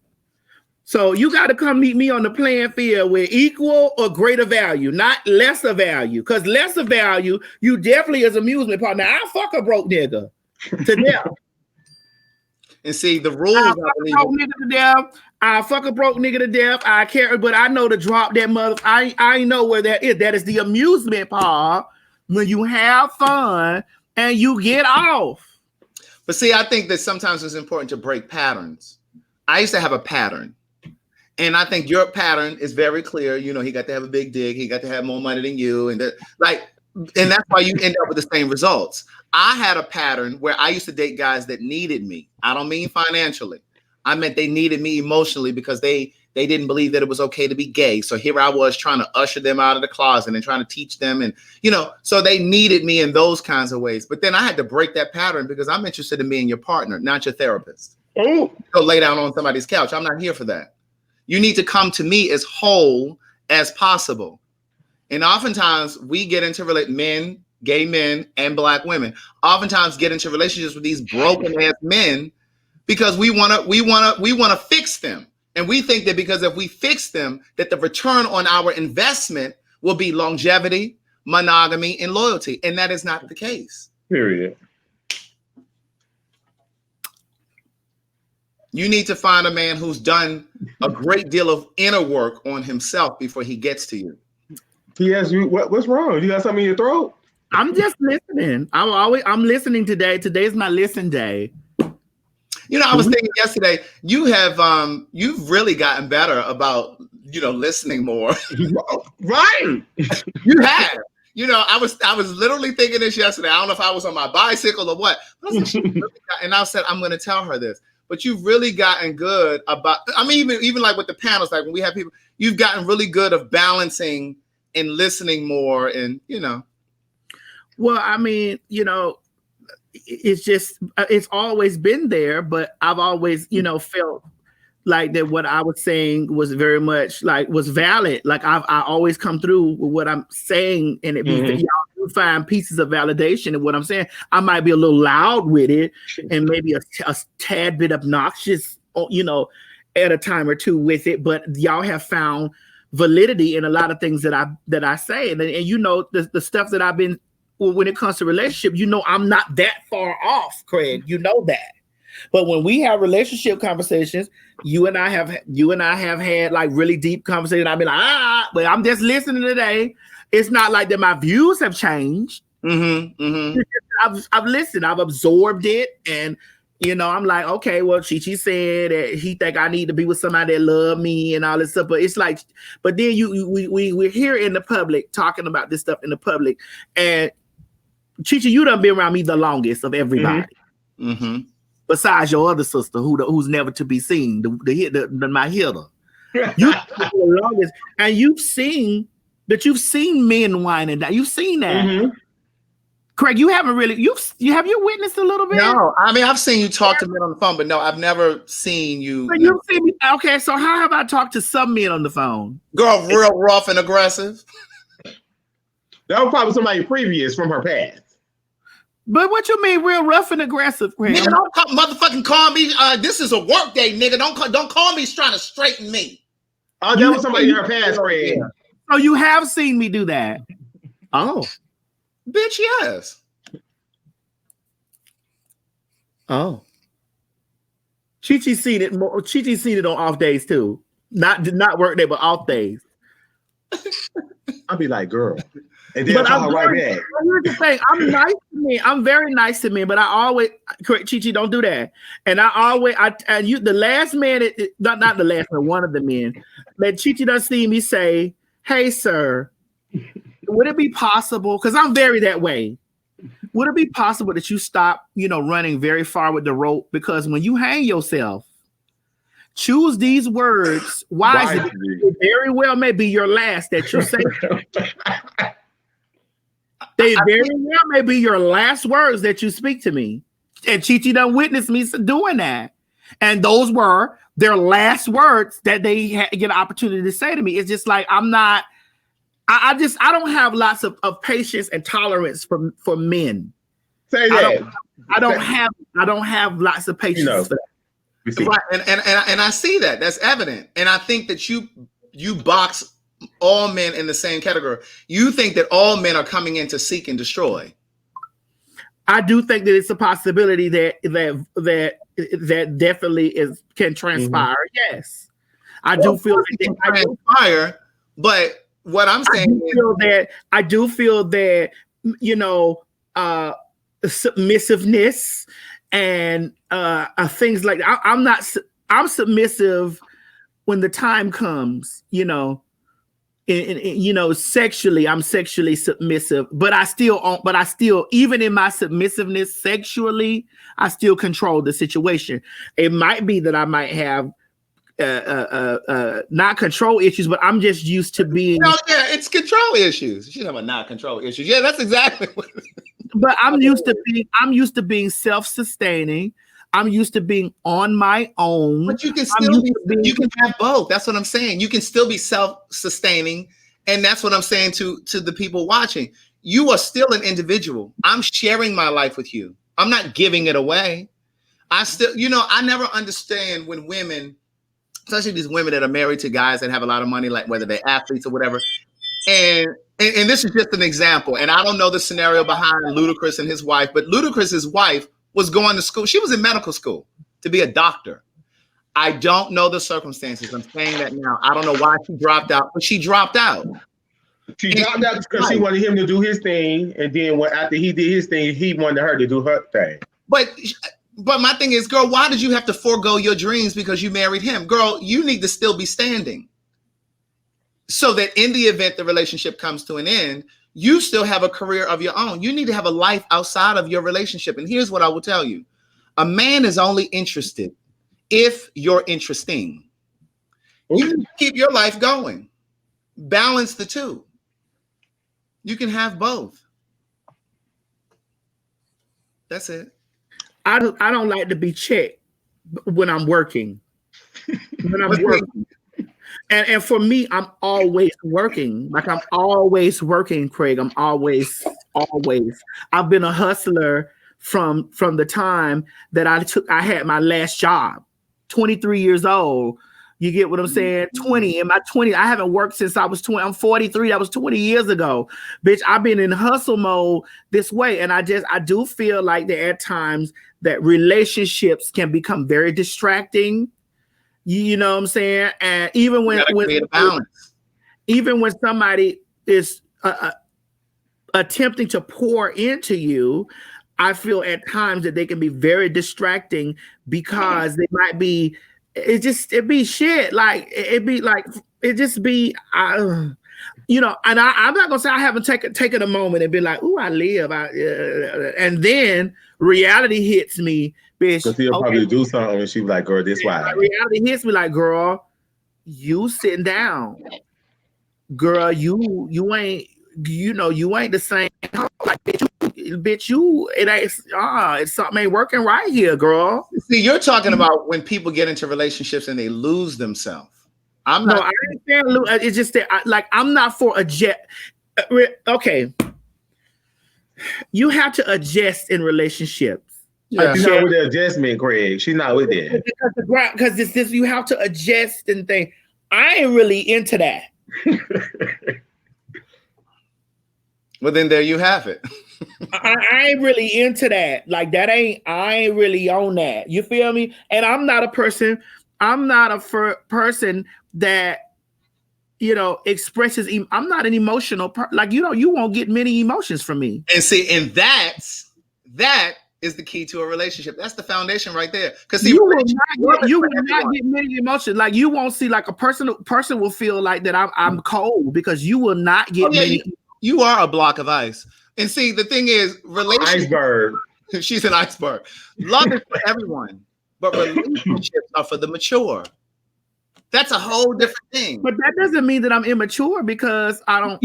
So you got to come meet me on the playing field with equal or greater value, not lesser value. Because lesser value, you definitely is amusement partner. I fuck a broke nigga to death. And see, the rules. I fuck a broke nigga to death. I fuck a broke nigga to death. I care, but I know to drop that mother. I know where that is. That is the amusement part when you have fun and you get off. But see, I think that sometimes it's important to break patterns. I used to have a pattern. And I think your pattern is very clear. You know, he got to have a big dick. He got to have more money than you. And that's why you end up with the same results. I had a pattern where I used to date guys that needed me. I don't mean financially. I meant they needed me emotionally because they didn't believe that it was okay to be gay. So here I was trying to usher them out of the closet and trying to teach them. And, you know, so they needed me in those kinds of ways. But then I had to break that pattern because I'm interested in being your partner, not your therapist. Oh, Go lay down on somebody's couch. I'm not here for that. You need to come to me as whole as possible. And oftentimes we get into men, gay men, and Black women, oftentimes get into relationships with these broken ass men because we want to fix them. And we think that because if we fix them, that the return on our investment will be longevity, monogamy, and loyalty. And that is not the case. period. You need to find a man who's done a great deal of inner work on himself before he gets to you. He asks you, what's wrong? You got something in your throat? I'm just listening. I'm listening today. Today's my listen day. You know, I was thinking yesterday, you've really gotten better about, listening more. Right. You have. You know, I was literally thinking this yesterday. I don't know if I was on my bicycle or what. And I said, I'm going to tell her this. But you've really gotten good about, I mean, even like with the panels, like when we have people, you've gotten really good of balancing and listening more and, Well, I mean, it's just, it's always been there, but I've always, felt like that what I was saying was very much was valid. Like I always come through with what I'm saying, and y'all do find pieces of validation in what I'm saying. I might be a little loud with it and maybe a tad bit obnoxious, at a time or two with it, but y'all have found validity in a lot of things that I say. And the stuff that I've been, when it comes to relationship, I'm not that far off, Craig. You know that. But when we have relationship conversations, you and I have had like really deep conversations. I've been like, but I'm just listening today. It's not like that my views have changed. I've listened, I've absorbed it, and I'm like, okay, well, Chi said that he think I need to be with somebody that love me and all this stuff. But it's like, but then we're here in the public talking about this stuff in the public, and Chi, you done been around me the longest of everybody. Besides your other sister, who's never to be seen, my hitter. You the longest, and you've seen men whine and die. You've seen that. Craig, you haven't really. Have you witnessed a little bit? No, I mean I've seen you talk to men on the phone, but no, I've never seen you. But you've seen me. Okay, so how have I talked to some men on the phone? Girl, real rough and aggressive. That was probably somebody previous from her past. But what you mean, real rough and aggressive, Craig? Nigga, don't motherfucking call me. This is a work day, nigga. Don't call me trying to straighten me. Oh, that was somebody in her past, Craig. So you have seen me do that. Oh. Bitch, yes. Oh. Chi-Chi's seen it more. Chi-Chi's seen it on off days too. Not work day, but off days. I'll be like, girl. And then call her right back. Here's the thing. I'm nice to me. I'm very nice to me, but I always correct Chi, don't do that. And the last man, not the last man, one of the men, that Chi done see me say, "Hey, sir, would it be possible?" Because I'm very that way. Would it be possible that you stop, running very far with the rope? Because when you hang yourself, choose these words wisely. It very well may be your last that you say. They very well may be your last words that you speak to me. And Chi done witnessed me doing that. And those were their last words that they get an opportunity to say to me. It's just like, I don't have lots of patience and tolerance for men. Say that. I don't have lots of patience for that. Right. And I see that. That's evident. And I think that you box all men in the same category. You think that all men are coming in to seek and destroy. I do think that it's a possibility that definitely can transpire. Mm-hmm. Yes, I do feel that it can transpire. But what I'm saying I do feel that submissiveness and things like that. I'm submissive when the time comes. Sexually, I'm sexually submissive, but I still, even in my submissiveness sexually, I still control the situation. It might be that I might have not control issues, but I'm just used to being. It's control issues. She's talking about not control issues. Yeah, that's exactly what. But I'm used to being self-sustaining. I'm used to being on my own. But you can still you can have both. That's what I'm saying. You can still be self-sustaining. And that's what I'm saying to the people watching. You are still an individual. I'm sharing my life with you. I'm not giving it away. I still, I never understand when women, especially these women that are married to guys that have a lot of money, like whether they're athletes or whatever. And this is just an example. And I don't know the scenario behind Ludacris and his wife, but Ludacris's wife was going to school. She was in medical school to be a doctor. I don't know the circumstances. I'm saying that now. I don't know why she dropped out, but she dropped out. She dropped out because she wanted him to do his thing, and then after he did his thing, he wanted her to do her thing. But my thing is, girl, why did you have to forego your dreams because you married him? Girl, you need to still be standing. So that in the event the relationship comes to an end, you still have a career of your own. You need to have a life outside of your relationship. And here's what I will tell you. A man is only interested if you're interesting. You can keep your life going. Balance the two. You can have both. That's it. I don't like to be checked when I'm working. When I'm working. And for me, I'm always working. Like I'm always working, Craig. I'm always. I've been a hustler from the time that I had my last job. 23 years old. You get what I'm saying? 20. In my 20s, I haven't worked since I was 20. I'm 43. That was 20 years ago. Bitch, I've been in hustle mode this way. And I do feel like that at times that relationships can become very distracting. You know what I'm saying? And even when somebody is attempting to pour into you, I feel at times that they can be very distracting because they might be. It be shit. Like it be like it just be. And I'm not gonna say I haven't taken a moment and be like, "Ooh, I live," and then reality hits me. Bitch, because he'll probably do something and she'll be like, girl, this why. Reality hits me like, girl, you sitting down. Girl, you ain't the same. Like, bitch, it's something ain't working right here, girl. See, you're talking about when people get into relationships and they lose themselves. I understand. It's just that I'm not for a jet. Okay. You have to adjust in relationships. Yeah. She's not with the adjustment, Craig. She's not with that. Because this you have to adjust and think. I ain't really into that. Well, then there you have it. I ain't really into that. Like I ain't really on that. You feel me? And I'm not a person that expresses. I'm not an emotional like you won't get many emotions from me. And see, and that is the key to a relationship. That's the foundation right there. Because you will not get many emotions. Like you won't see like a person will feel like that I'm cold because you will not get many. You are a block of ice. And see, the thing is, iceberg. She's an iceberg. Love is for everyone, but relationships are for the mature. That's a whole different thing. But that doesn't mean that I'm immature because I don't.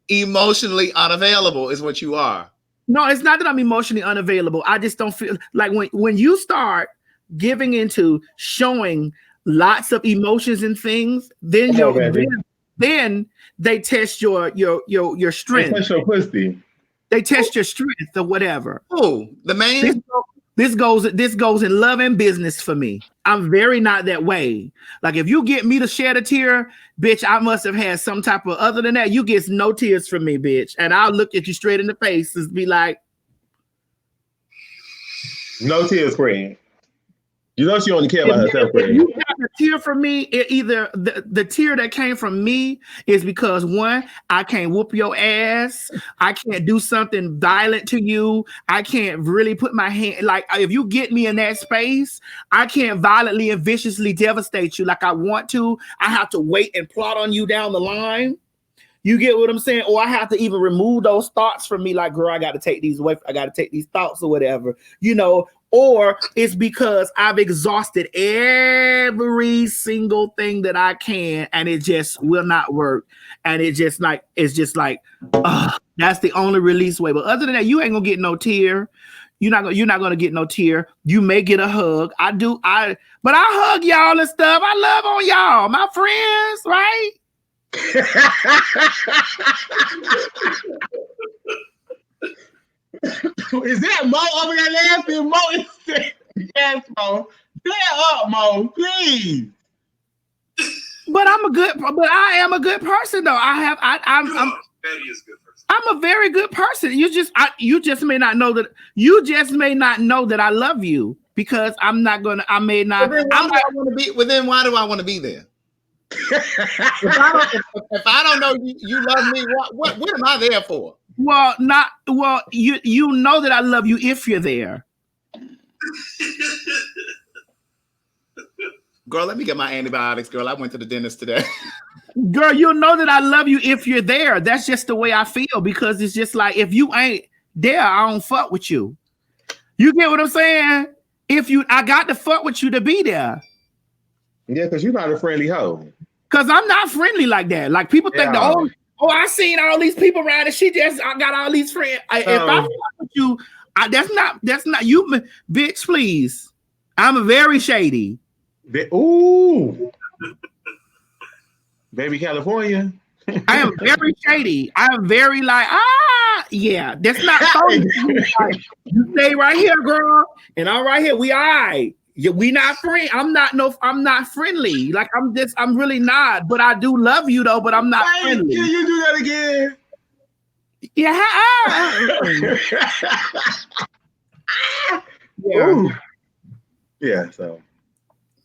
Emotionally unavailable is what you are. No, it's not that I'm emotionally unavailable. I just don't feel like when you start giving into showing lots of emotions and things, then then they test your strength. They test your pussy. They test your strength or whatever. Oh, the man. This goes in love and business for me. I'm very not that way. Like if you get me to shed a tear, bitch, I must have had some type of, other than that, you get no tears from me, bitch. And I'll look at you straight in the face and be like, no tears, friend. You know she only care about herself. If you have a tear from me, either the tear that came from me is because one, I can't whoop your ass. I can't do something violent to you. I can't really put my hand, like if you get me in that space, I can't violently and viciously devastate you like I want to. I have to wait and plot on you down the line. You get what I'm saying? Or I have to even remove those thoughts from me. Like, girl, I got to take these away. I got to take these thoughts or whatever, or it's because I've exhausted every single thing that I can and it just will not work. And it's just like, that's the only release way. But other than that, you ain't gonna get no tear. You're not gonna get no tear. You may get a hug. But I hug y'all and stuff. I love on y'all, my friends, right? Is that Mo over there laughing? Mo is saying, yes, Mo. Play up, Mo, please. But I am a good person though. Maddie is a good person. I'm a very good person. You just may not know that. You just may not know that I love you because I'm not gonna. I may not. Then why do I want to be there? if I don't know you love me, what am I there for? Well, you know that I love you if you're there. Girl, let me get my antibiotics, girl. I went to the dentist today. Girl, you know that I love you if you're there. That's just the way I feel because it's just like if you ain't there, I don't fuck with you. You get what I'm saying? I got to fuck with you to be there. Yeah, because you're not a friendly hoe. Because I'm not friendly like that. Like people think I seen all these people around and I got all these friends. If I fuck with you, that's not you, bitch, please. I'm very shady. Ooh. Baby California. I am very shady. I am very yeah. That's not phony. You stay right here, girl. And I'm right here. We all right. Yeah, we not friends. I'm not friendly. Like I'm really not. But I do love you though. But I'm not friendly. Can you do that again? Yeah. Yeah. Yeah. So.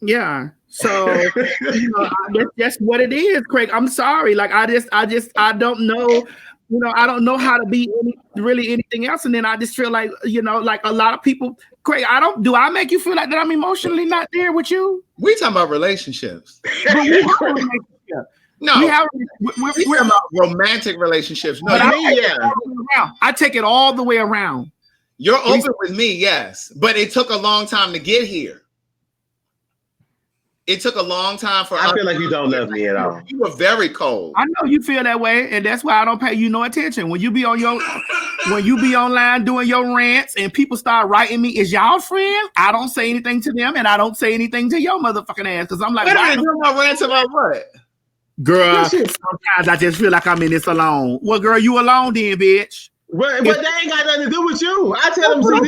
Yeah. So that's what it is, Craig. I'm sorry. Like I don't know. I don't know how to be really anything else. And then I just feel like like a lot of people. Craig, do I make you feel like that I'm emotionally not there with you? We talking about relationships. No, we're talking about romantic relationships. No, I take it all the way around. You're open with me, yes, but it took a long time to get here. It took a long time for. I feel like you don't love me at all. You were very cold. I know you feel that way, and that's why I don't pay you no attention. When you be online doing your rants, and people start writing me, "Is y'all friends?" I don't say anything to them, and I don't say anything to your motherfucking ass because I'm like, "Why do my rants about what?" Girl, sometimes I just feel like I'm in this alone. Well, girl, you alone then, bitch. But they ain't got nothing to do with you. I tell them to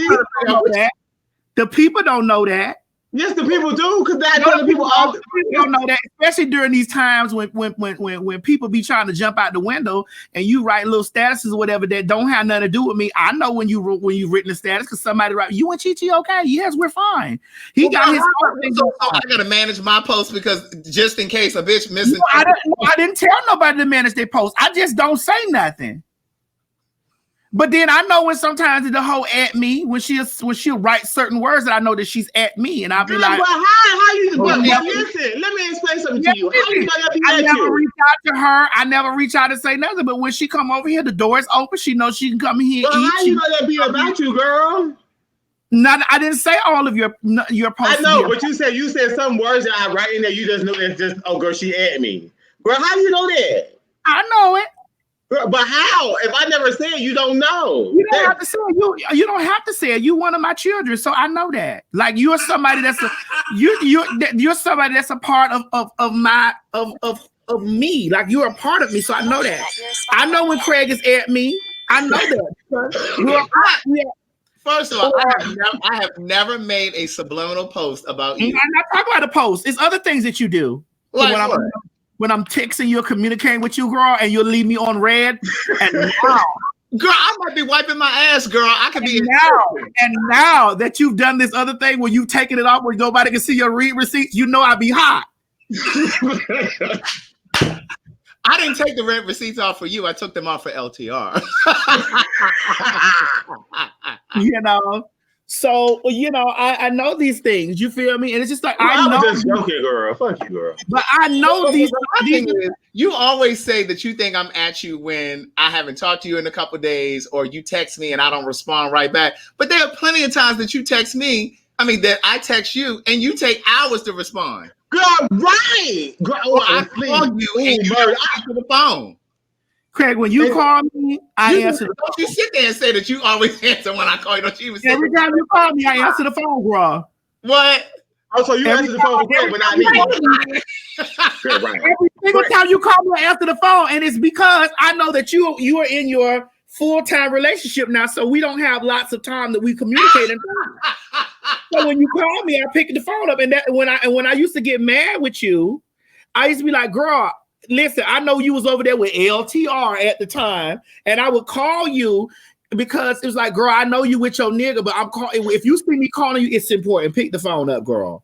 the people don't know that. Yes, the people do, because I tell the people all. People don't know that, especially during these times when people be trying to jump out the window and you write little statuses or whatever that don't have nothing to do with me. I know when you've written a status because somebody write, you and Chi okay? Yes, we're fine. He got his own thing. So I gotta manage my post because just in case a bitch missing. I didn't tell nobody to manage their post. I just don't say nothing. But then I know when sometimes the whole at me when she'll write certain words that I know that she's at me, and I'll be like, but how you? But listen, let me explain something to you. How you know that be I at never you? reach out to her. I never reach out to say nothing. But when she come over here, the door is open. She knows she can come in here. But and eat. how you know that be about you, girl? I didn't say all of your posts. I know, but you said some words that I write in there. You just know it's just girl, she at me. Girl, how you know that? I know it. But how? If I never say it, you don't know. You don't have to say it. You don't have to say it. You one of my children, so I know that. Like you're somebody that's you're somebody that's a part of me. Like you're a part of me, so I know that. I know when Craig is at me. I know that. First of all, I have never made a subliminal post about you. I'm not talking about a post. It's other things that you do. Like when I'm texting you, communicating with you, girl, and you'll leave me on red. And now, girl, I might be wiping my ass, girl. I could be now that you've done this other thing where you've taken it off where nobody can see your read receipts, you know I'd be hot. I didn't take the red receipts off for you. I took them off for LTR. You know. So, I know these things. You feel me? And it's just like, I know. I'm just joking, girl. Fuck you, girl. But I know these things. You always say that you think I'm at you when I haven't talked to you in a couple of days, or you text me and I don't respond right back. But there are plenty of times that you text me. That I text you and you take hours to respond. Girl, right. Girl, I call you and you don't answer the phone. Craig, when you call me, I answer the phone. Don't you sit there and say that you always answer when I call you. Don't you even say every time you call me, I answer the phone, girl. What? Oh, so you answer the phone for Craig, but not me. Right. Every single time you call me, I answer the phone. And it's because I know that you are in your full-time relationship now, so we don't have lots of time that we communicate in time. So when you call me, I pick the phone up. And that when I used to get mad with you, I used to be like, girl, listen, I know you was over there with LTR at the time, and I would call you because it was like, girl, I know you with your nigga, but I'm calling. If you see me calling you, it's important. Pick the phone up, girl.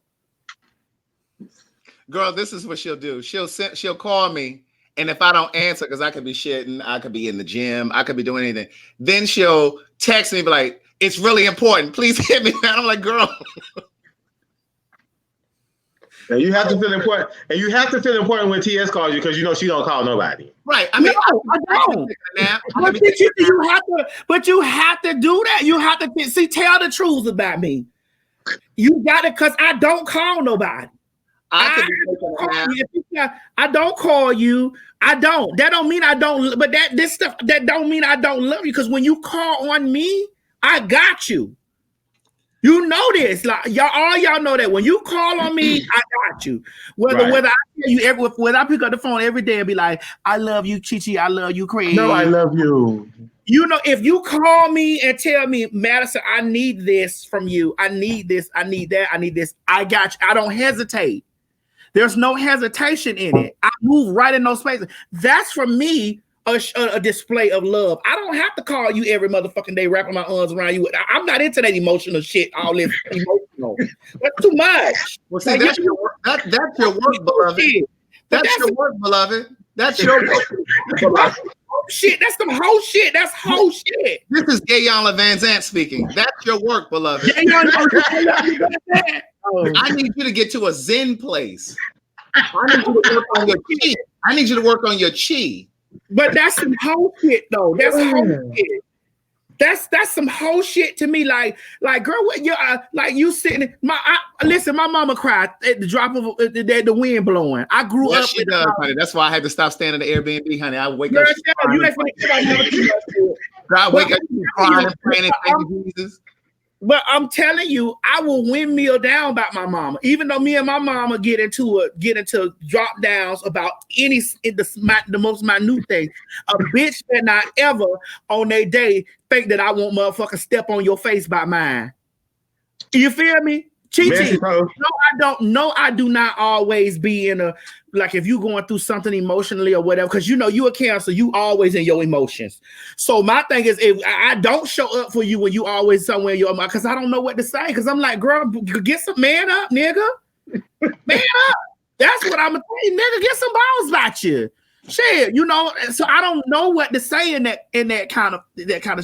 Girl, this is what she'll do. She'll call me, and if I don't answer, because I could be shitting, I could be in the gym, I could be doing anything. Then she'll text me, be like, it's really important. Please hit me. And I'm like, girl. And you have to feel important. And you have to feel important when TS calls you because you know she don't call nobody. Right. I don't. But you have to do that. You have to tell the truth about me. You got it, because I don't call nobody. I don't call you. I don't. That don't mean I don't. But this stuff that don't mean I don't love you. Because when you call on me, I got you. You know this, like y'all know that when you call on me, I got you. Whether I tell you whether I pick up the phone every day and be like, I love you, Chichi, I love you, Craig. No, I love you. You know, if you call me and tell me, Madison, I need this from you. I need this. I need that. I need this. I got you. I don't hesitate. There's no hesitation in it. I move right in those spaces. That's for me a display of love. I don't have to call you every motherfucking day wrapping my arms around you. I'm not into that emotional shit. All this emotional. That's too much. Well, see, that's your work, beloved. That's your work, beloved. That's your work. Shit, that's some whole shit. That's whole shit. This is Gayala Van Zant speaking. That's your work, beloved. I need you to get to a Zen place. I need you to work on your chi. I need you to work on your chi. But that's some whole shit, though. That's whole shit. That's some whole shit to me. Like, girl, what you like? You sitting? Listen, my mama cried at the drop of the wind blowing. I grew up. She does, honey. That's why I had to stop staying in the Airbnb, honey. I wake up. You ain't finna I wake up crying and praying and thanking Jesus. But I'm telling you, I will windmill down about my mama. Even though me and my mama get into drop downs about the most minute thing. A bitch that not ever on their day think that I won't motherfucking step on your face by mine. You feel me? Chi, Mexico. no, I don't. No, I do not always be in a like if you going through something emotionally or whatever, because you know you a Cancer, you always in your emotions. So my thing is, if I don't show up for you when you always somewhere in your mind, because I don't know what to say. Because I'm like, girl, get some man up, nigga, man up. That's what I'm gonna say, nigga. Get some balls about you. Shit, you know, so I don't know what to say in that kind of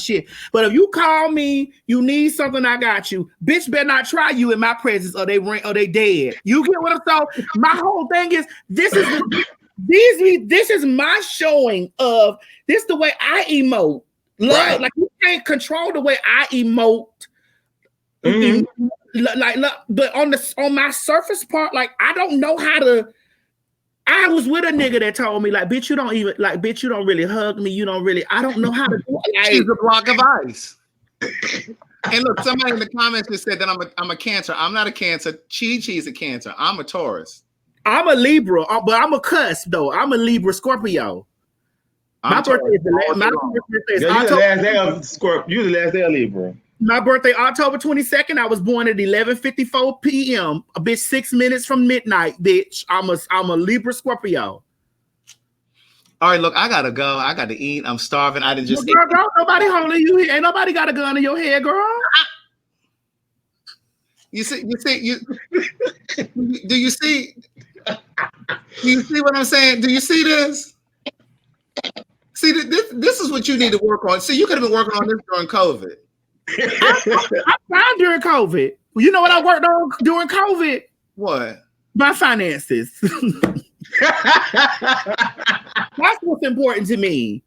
shit. But if you call me, you need something, I got you. Bitch better not try you in my presence or they dead. You get what I'm saying? My whole thing is this is my showing of this the way I emote. Love, Right. like you can't control the way I emote. But on my surface part, like I don't know how to. I was with a nigga that told me, like, bitch, you don't really hug me. You don't really, I don't know how to do it. Like, She's a block of ice. And look, somebody in the comments just said that I'm a Cancer. I'm not a Cancer. Chi-Chi's a Cancer. I'm a Taurus. I'm a Libra, but I'm a cuss, though. I'm a Libra Scorpio. My birthday is Yeah, October. you the last day of Scorpio. You the last day of Libra. My birthday, October 22nd. I was born at 11:54 p.m. A bitch 6 minutes from midnight, bitch. I'm a Libra Scorpio. All right, look, I gotta go. I got to eat. I'm starving. I didn't just. Girl, nobody holding you here. Ain't nobody got a gun in your head, girl. You see. Do you see? Do you see what I'm saying? Do you see this? See, this is what you need to work on. See, you could have been working on this during COVID. I found during COVID. You know what I worked on during COVID? What? My finances. That's what's important to me.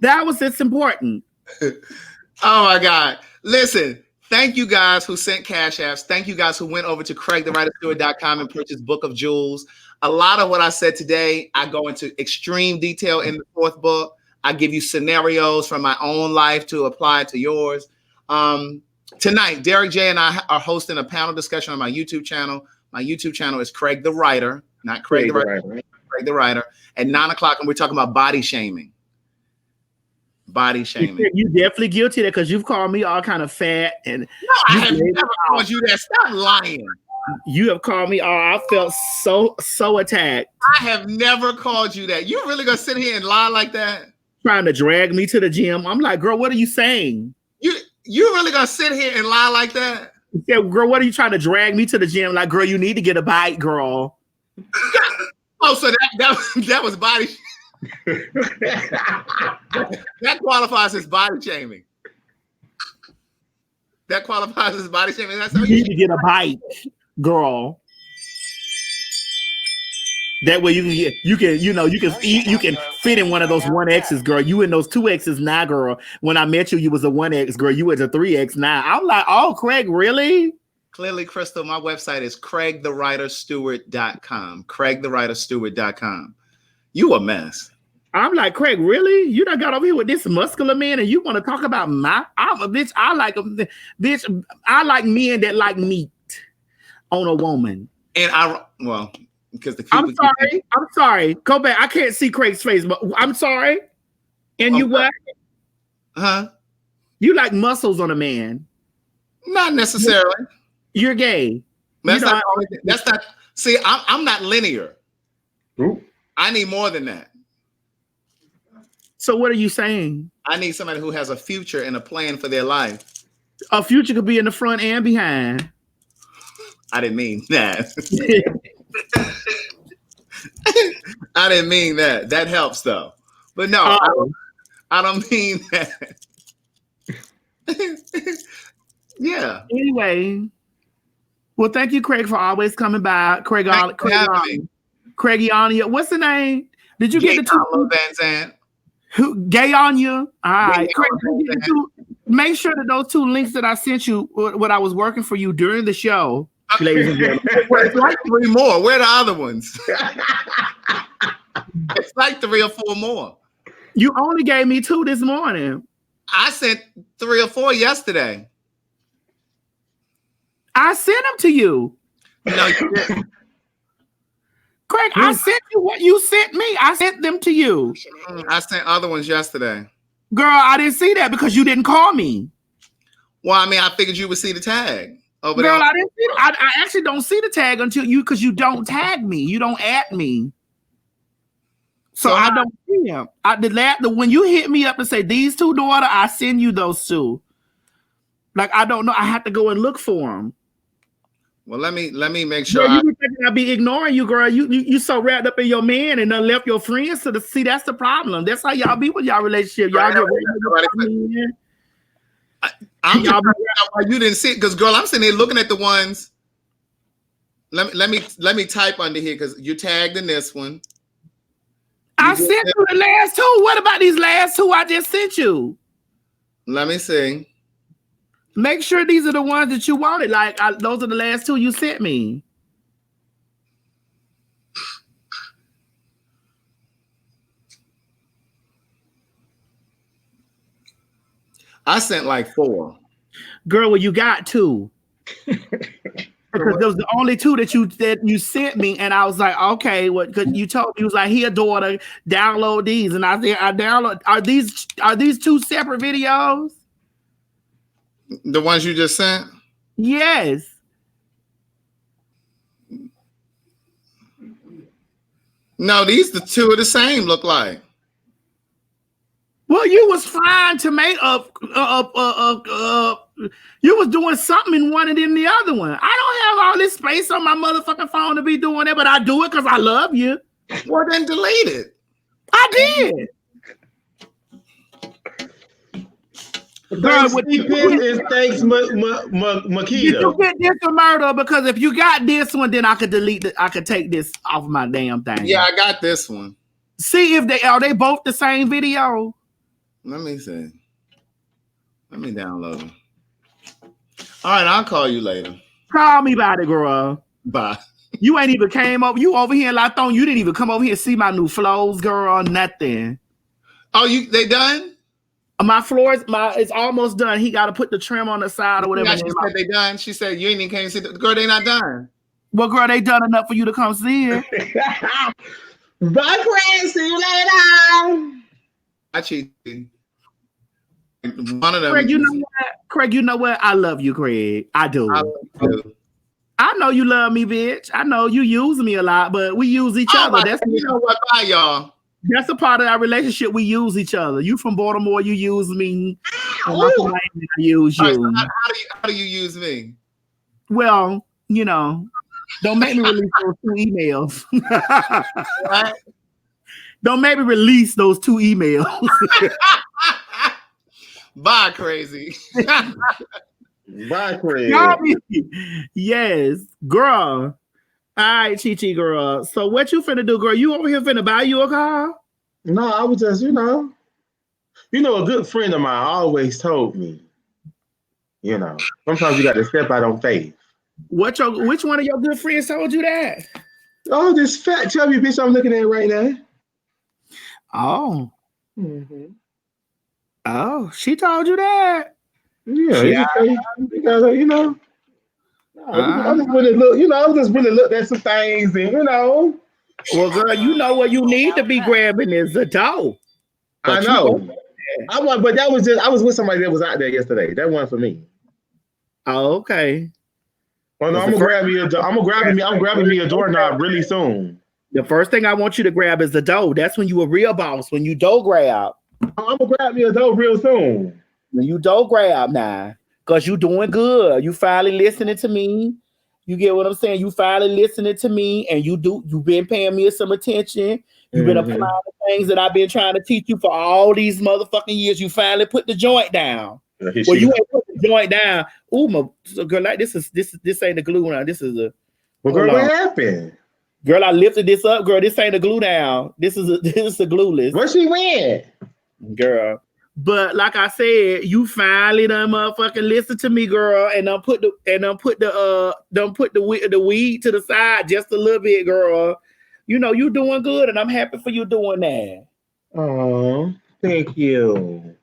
That was what's important. Oh my God. Listen, thank you guys who sent cash apps. Thank you guys who went over to CraigTheWriterStewart.com and purchased Book of Jewels. A lot of what I said today, I go into extreme detail in the fourth book. I give you scenarios from my own life to apply to yours. Tonight, Derek J and I are hosting a panel discussion on my YouTube channel. My YouTube channel is Craig the Writer, not Craig the Writer, Craig the Writer, at 9:00, and we're talking about body shaming. Body shaming. You definitely guilty of that because you've called me all kind of fat and No, I have never called you that. Stop lying. you have called me all. I felt so attacked. I have never called you that. You really gonna sit here and lie like that? Trying to drag me to the gym. I'm like, girl, what are you saying? You really gonna sit here and lie like that? Yeah, girl, what are you trying to drag me to the gym? Like, girl, you need to get a bite, girl. Oh, so that was body. That qualifies as body shaming. That qualifies as body shaming. That's how You need to get a bite, girl. That way you can fit in one of those 1Xs, girl. You in those 2Xs now, girl. When I met you, you was a 1X, girl. You was a 3X now. I'm like, oh, Craig, really? Clearly, Crystal, my website is CraigTheWriterStewart.com. CraigTheWriterStewart.com. You a mess. I'm like, Craig, really? You done got over here with this muscular man and you want to talk about I'm a bitch. I like men that like meat on a woman. And because I'm sorry. Go back. I can't see Craig's face, but I'm sorry. And you what? Huh? You like muscles on a man. Not necessarily. You're gay. That's not. See, I'm not linear. Ooh. I need more than that. So what are you saying? I need somebody who has a future and a plan for their life. A future could be in the front and behind. I didn't mean that. I didn't mean that. That helps though. But no, I don't mean that. Yeah. Anyway. Well, thank you, Craig, for always coming by. Craigiania. What's the name? Did you get the two? Van Zandt. Gayanya. All right. Craig, make sure that those 2 links that I sent you, what I was working for you during the show, ladies and gentlemen. It's like 3 more. Where are the other ones? It's like 3 or 4 more. You only gave me 2 this morning. I sent 3 or 4 yesterday. I sent them to you. No, you didn't. Craig, I sent you what you sent me. I sent them to you. I sent other ones yesterday. Girl, I didn't see that because you didn't call me. Well, I mean, I figured you would see the tag. over Girl, there. I didn't see it. I actually don't see the tag until you because you don't tag me. You don't add me. So I don't see him. When you hit me up and say these two daughter, I send you those two. Like I don't know. I have to go and look for them. Well, let me make sure. Girl, you be thinking I be ignoring you, girl. You so wrapped up in your man and done left your friends to the see. That's the problem. That's how y'all be with y'all relationship. Y'all get I'm just trying to figure out why you didn't see it, because girl, I'm sitting there looking at the ones. Let me type under here because you tagged in this one. I sent you the last two. What about these last two I just sent you? Let me see. Make sure these are the ones that you wanted. Like those are the last two you sent me. I sent like 4. Girl, well, you got 2. Because those the only 2 that you sent me, and I was like, okay, what? Because you told me, you was like, here, daughter, download these, and I said, I download. Are these 2 separate videos? The ones you just sent? Yes. No, these the 2 are the same. Look like. Well, you was trying to make you was doing something in one and in the other one. I don't have all this space on my motherfucking phone to be doing that, but I do it because I love you. Well, then delete it. I did. Thanks, Makita. Did you get this or murder? Because if you got this one, then I could delete it. I could take this off my damn thing. Yeah, I got this one. See if they are both the same video. Let me see. Let me download them. All right, I'll call you later. Call me about it, girl. Bye. You ain't even came over. You over here in Lathon. You didn't even come over here and see my new flows, girl. Nothing. Oh, they done? My floors, it's almost done. He got to put the trim on the side or whatever. Yeah, she said they done. She said you ain't even came to see the girl. They not done. Well, girl, they done enough for you to come see it. Bye, Craig. See you later. I cheated. One of them. Craig, you know what? Craig, you know what? I love you, Craig. I do. I know you love me, bitch. I know you use me a lot, but we use each other. That's you know what? Bye, y'all. That's a part of our relationship. We use each other. You from Baltimore, you use me. And I'm from Miami, I use you. Right, so how do you use me? Well, you know, don't make me release those 2 emails. Right? Don't make me release those 2 emails. Bye, crazy. Bye, crazy. Yes, girl. All right, Chi girl. So what you finna do, girl? You over here finna buy you a car? No, I was just, a good friend of mine always told me, sometimes you got to step out on faith. Which one of your good friends told you that? Oh, this fat chubby bitch I'm looking at right now. Oh. Mm-hmm. Oh, she told you that? Yeah. I just really look, I just really looked at some things and, Well, girl, you know what you need to be grabbing is the dough. I know. I was with somebody that was out there yesterday. That wasn't for me. Oh, okay. Well, no, I'm grabbing me a doorknob really soon. The first thing I want you to grab is the dough. That's when you a real boss. When you dough grab. I'm gonna grab me a dough real soon. When you dough grab now. Because you doing good. You finally listening to me. You get what I'm saying? You finally listening to me, and you've been paying me some attention. You've been applying the things that I've been trying to teach you for all these motherfucking years. You finally put the joint down. Well, you ain't put the joint down. Ooh, girl, like this ain't the glue now. This is a. Well, girl, what happened? Girl, I lifted this up, girl. This ain't a glue down. This is a glueless. Where she went? Girl. But like I said, you finally done motherfucking listen to me, girl, and done put the weed to the side just a little bit, girl. You know you doing good, and I'm happy for you doing that. Oh, thank you.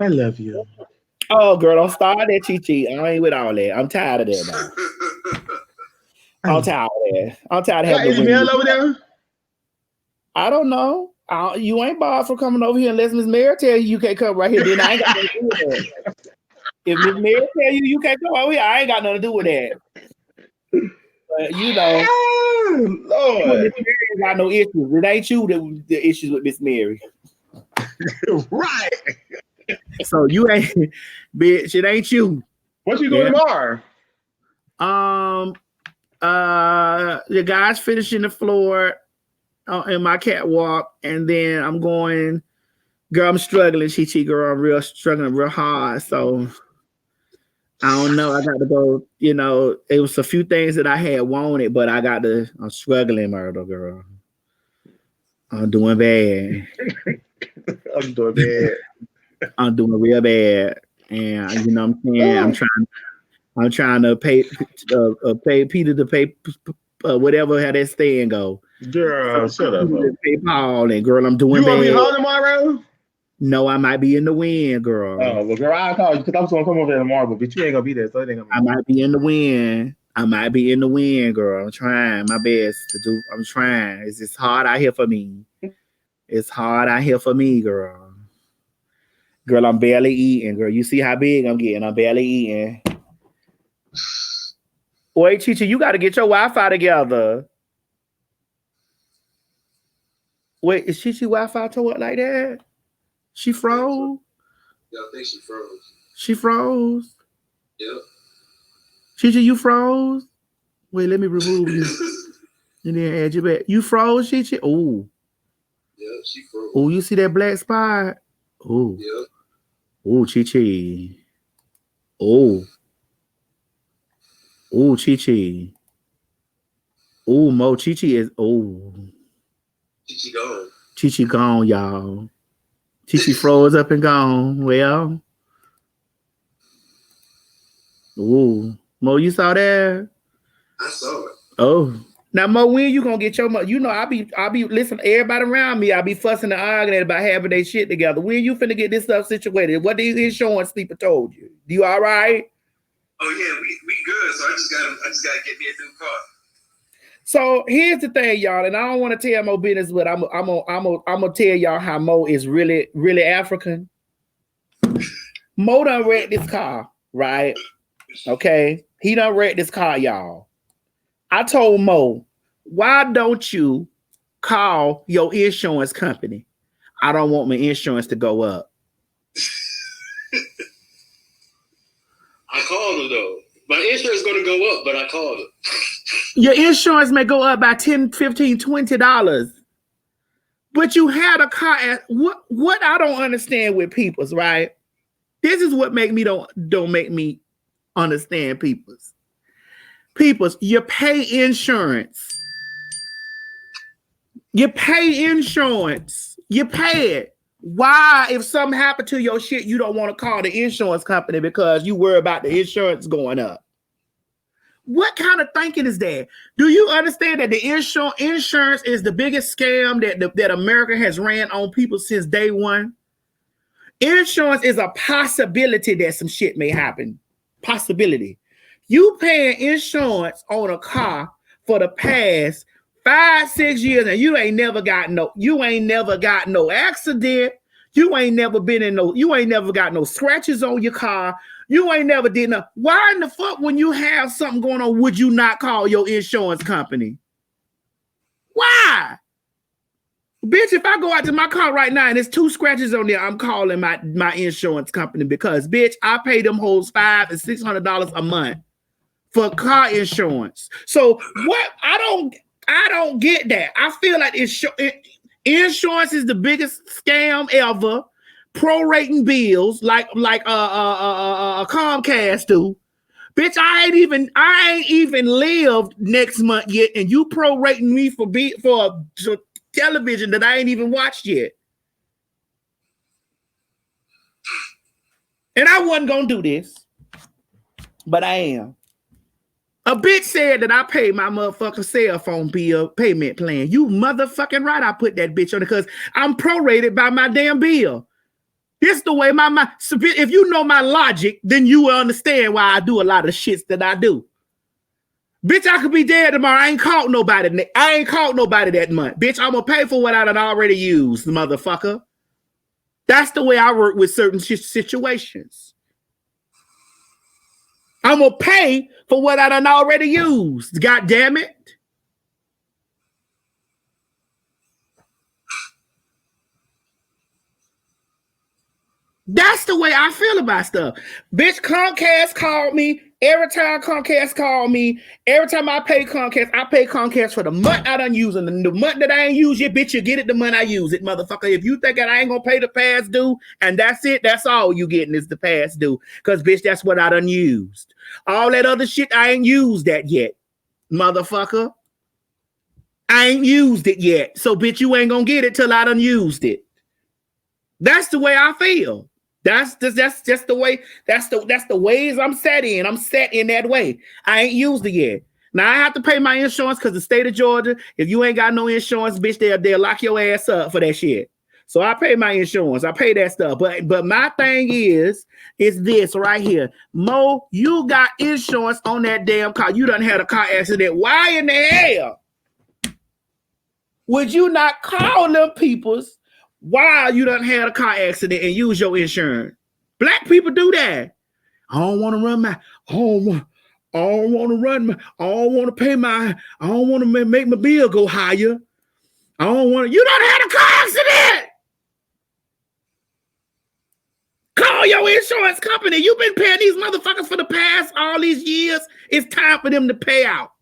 I love you. Oh, girl, don't start that, Chi. I ain't with all that. I'm tired of that now. I'm tired of that. I'm tired of having the email over there. I don't know. You ain't barred for coming over here unless Miss Mary tell you can't come right here. Then I ain't got to do that. If Miss Mary tell you you can't come over here, I ain't got nothing to do with that. But you know, Oh, Lord. Miss Mary ain't got no issues. It ain't you that the issues with Miss Mary. Right. So you ain't, bitch. It ain't you. What you doing tomorrow? The guys finishing the floor in my catwalk, and then I'm going. Girl, I'm struggling, Chi. Girl, I'm struggling real hard. So I don't know. I got to go. You know, it was a few things that I had wanted, but I'm struggling, murder girl. I'm doing bad. I'm doing bad. I'm doing real bad, and you know what I'm saying. I'm trying to pay Peter to pay whatever how that stand go. Girl, shut up. Pay Paul, and girl, I'm doing You bad. gonna be home tomorrow? No, I might be in the wind, girl. Oh, well, girl, I'll call you because I was gonna come over there tomorrow, but you ain't gonna be there, so it ain't gonna be. I might be in the wind. Girl. I'm trying my best to do. I'm trying. It's hard out here for me. It's hard out here for me, girl. Girl, I'm barely eating, girl. You see how big I'm getting? I'm barely eating. Wait, Chichi, you got to get your Wi-Fi together. Wait, is Chichi Wi-Fi to it like that? She froze? Yeah, I think she froze. She froze? Yep. Chichi, you froze? Wait, let me remove you. And then add you back. You froze, Chichi? Oh. Yeah, she froze. Oh, you see that black spot? Oh. Yep. Oh, Chichi. Oh. Oh, Chichi. Oh, Mo, Chichi is, oh. Chichi gone. Chichi gone, y'all. Chichi froze up and gone. Well. Ooh. Mo, you saw that? I saw it. Oh. Now, Mo, when you gonna get your money? You know, I be listen, everybody around me, I be fussing and arguing about having their shit together. When you finna get this stuff situated? What the insurance people told you? You all right? Oh yeah, we good. So I just gotta get me a new car. So here's the thing, y'all, and I don't want to tell Mo business, but I'm gonna tell y'all how Mo is really, really African. Mo done wrecked this car, right? Okay, he done wrecked this car, y'all. I told Mo, why don't you call your insurance company? I don't want my insurance to go up. I called her though. My insurance is going to go up, but I called her. Your insurance may go up by $10, $15, $20. But you had a car at what I don't understand with people's, right? This is what don't make me understand people's. People's, you pay insurance. You pay insurance. You pay it. Why, if something happened to your shit, you don't want to call the insurance company because you worry about the insurance going up? What kind of thinking is that? Do you understand that the insurance is the biggest scam that America has ran on people since day one? Insurance is a possibility that some shit may happen. Possibility. You paying insurance on a car for the past 5-6 years, and you ain't never got no accident. You ain't never got no scratches on your car. You ain't never did no. Why in the fuck, when you have something going on, would you not call your insurance company? Why? Bitch, if I go out to my car right now and there's 2 scratches on there, I'm calling my insurance company because, bitch, I pay them hoes $500 and $600 a month for car insurance. So what? I don't get that. I feel like insurance is the biggest scam ever. Prorating bills like Comcast do. Bitch, I ain't even lived next month yet, and you prorating me for television that I ain't even watched yet. And I wasn't gonna do this, but I am. A bitch said that I paid my motherfucking cell phone bill payment plan. You motherfucking right, I put that bitch on it because I'm prorated by my damn bill. This the way so if you know my logic, then you will understand why I do a lot of shits that I do. Bitch, I could be dead tomorrow. I ain't caught nobody that month. Bitch, I'm gonna pay for what I done already used, motherfucker. That's the way I work with certain situations. I'm gonna pay for what I done already used. God damn it. That's the way I feel about stuff. Bitch, Comcast called me. Every time Comcast called me, every time I pay Comcast for the month I done using. The month that I ain't use it, bitch, you get it the month I use it, motherfucker. If you think that I ain't gonna pay the past due and that's it, that's all you getting is the past due. Because, bitch, that's what I done used. All that other shit, I ain't used that yet, motherfucker. I ain't used it yet. So, bitch, you ain't gonna get it till I done used it. That's the way I feel. That's just the way. That's the ways I'm set in. I'm set in that way. I ain't used it yet. Now I have to pay my insurance because the state of Georgia, if you ain't got no insurance, bitch, they'll lock your ass up for that shit. So I pay my insurance. I pay that stuff. But my thing is this right here. Mo, you got insurance on that damn car. You done had a car accident. Why in the hell would you not call them peoples while you done had a car accident and use your insurance? Black people do that. I don't want to run my, I don't want to make my bill go higher. I don't want to, you done had a car accident. Call your insurance company. You've been paying these motherfuckers for the past all these years. It's time for them to pay out.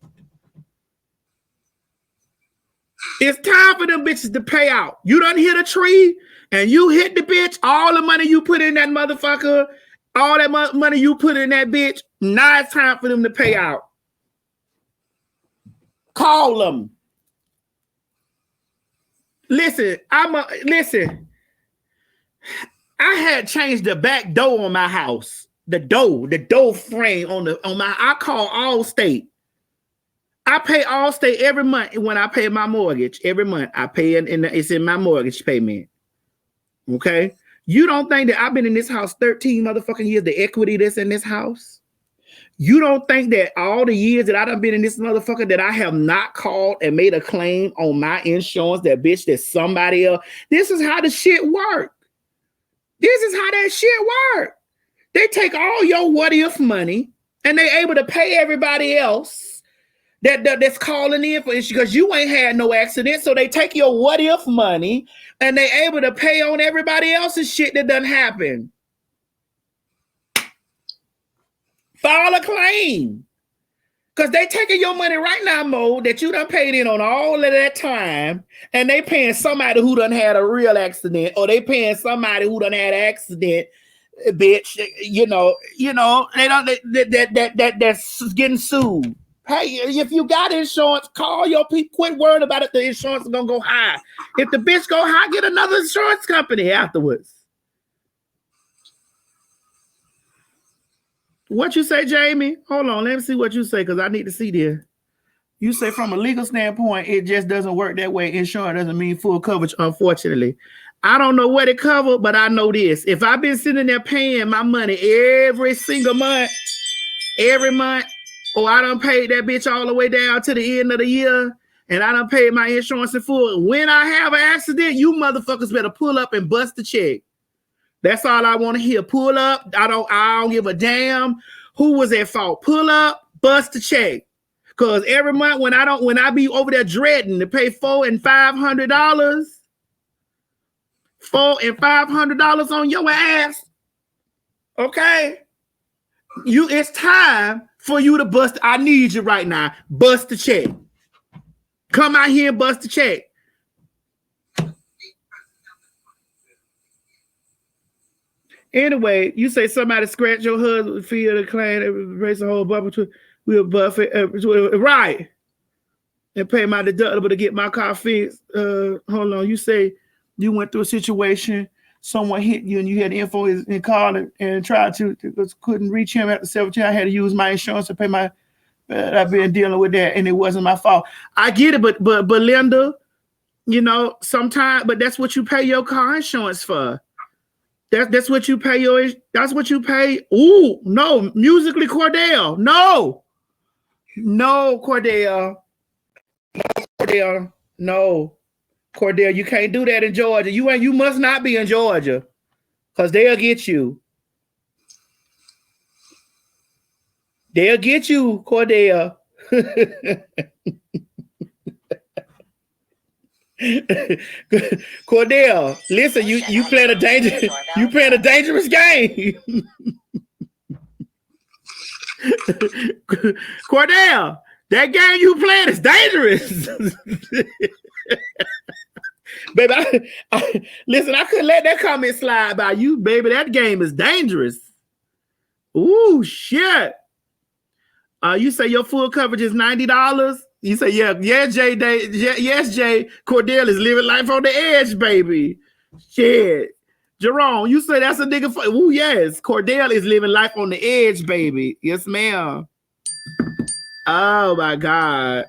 It's time for them bitches to pay out. You done hit a tree and you hit the bitch. All the money you put in that motherfucker, all that money you put in that bitch, now it's time for them to pay out. Call them. Listen, I had changed the back door on my house. The door frame on my, I call Allstate. I pay Allstate every month when I pay my mortgage. Every month I pay it, and it's in my mortgage payment. Okay? You don't think that I've been in this house 13 motherfucking years, the equity that's in this house? You don't think that all the years that I done been in this motherfucker that I have not called and made a claim on my insurance, that bitch, that somebody else? This is how the shit work. This is how that shit work. They take all your what if money and they able to pay everybody else that's calling in for issue because you ain't had no accident. So they take your what if money and they able to pay on everybody else's shit that doesn't happen. File a claim. Because they taking your money right now, Mo, that you done paid in on all of that time, and they paying somebody who done had a real accident, or they paying somebody who done had an accident, bitch. You know, they don't that's getting sued. Hey, if you got insurance, call your people. Quit worrying about it. The insurance is gonna go high. If the bitch go high, get another insurance company afterwards. What you say, Jamie? Hold on, let me see what you say, because I need to see this. You say from a legal standpoint, it just doesn't work that way. Insurance doesn't mean full coverage, unfortunately. I don't know what it covered, but I know this. If I've been sitting there paying my money every single month, every month, or I done paid that bitch all the way down to the end of the year, and I done paid my insurance in full, when I have an accident, you motherfuckers better pull up and bust the check. That's all I want to hear. Pull up. I don't give a damn who was at fault. Pull up, bust the check. Cause every month when I be over there dreading to pay $400 and $500, $400 and $500 on your ass. Okay. It's time for you to bust. I need you right now. Bust the check. Come out here and bust the check. Anyway, you say somebody scratched your husband, feel the claim, raise a whole bubble to we'll buffet, right? And pay my deductible to get my car fixed. Hold on, you say you went through a situation, someone hit you, and you had the info and called and tried to couldn't reach him after 17. I had to use my insurance to pay my. I've been dealing with that, and it wasn't my fault. I get it, but Linda, you know, sometimes, but that's what you pay your car insurance for. That's what you pay that's what you pay. Ooh, no, musically Cordell. No, Cordell. No, Cordell, you can't do that in Georgia. You must not be in Georgia, because they'll get you. They'll get you, Cordell. Cordell, listen, you playing a dangerous game. Cordell, that game you playing is dangerous. Baby, listen, I couldn't let that comment slide by you, baby. That game is dangerous. Ooh, shit. You say your full coverage is $90? You say, yeah, Jay. Yes, Jay. Cordell is living life on the edge, baby. Shit. Jerome, you say that's a nigga for. Ooh, yes. Cordell is living life on the edge, baby. Yes, ma'am. Oh, my God.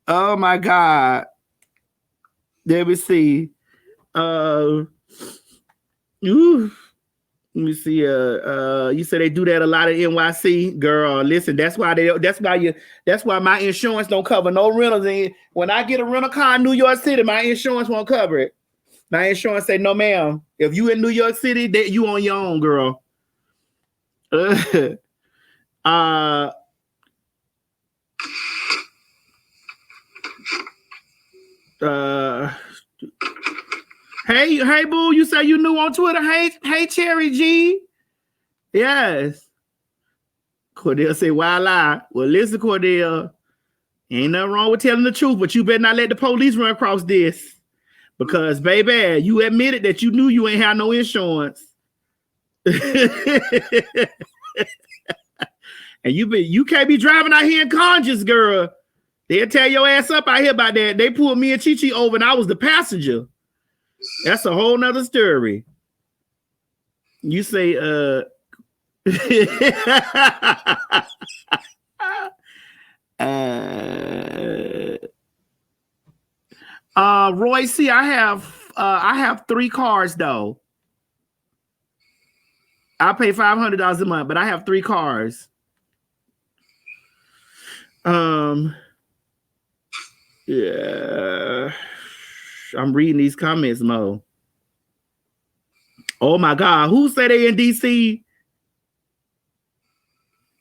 Oh, my God. Let me see. Ooh. Let me see. You said they do that a lot in NYC, girl. Listen, that's why my insurance don't cover no rentals. And when I get a rental car in New York City, my insurance won't cover it. My insurance say, no, ma'am. If you in New York City, that you on your own, girl. Hey, boo, you say you new on Twitter. Hey, Cherry G. Yes. Cordell say, why lie? Well, listen, Cordell, ain't nothing wrong with telling the truth, but you better not let the police run across this. Because, baby, you admitted that you knew you ain't have no insurance. And you can't be driving out here in conscious, girl. They'll tear your ass up out here about that. They pulled me and Chi over and I was the passenger. That's a whole nother story. You say, Roy C, I have 3 cars though. I pay $500 a month, but I have 3 cars. Yeah. I'm reading these comments, Mo. Oh my God, who say they in DC?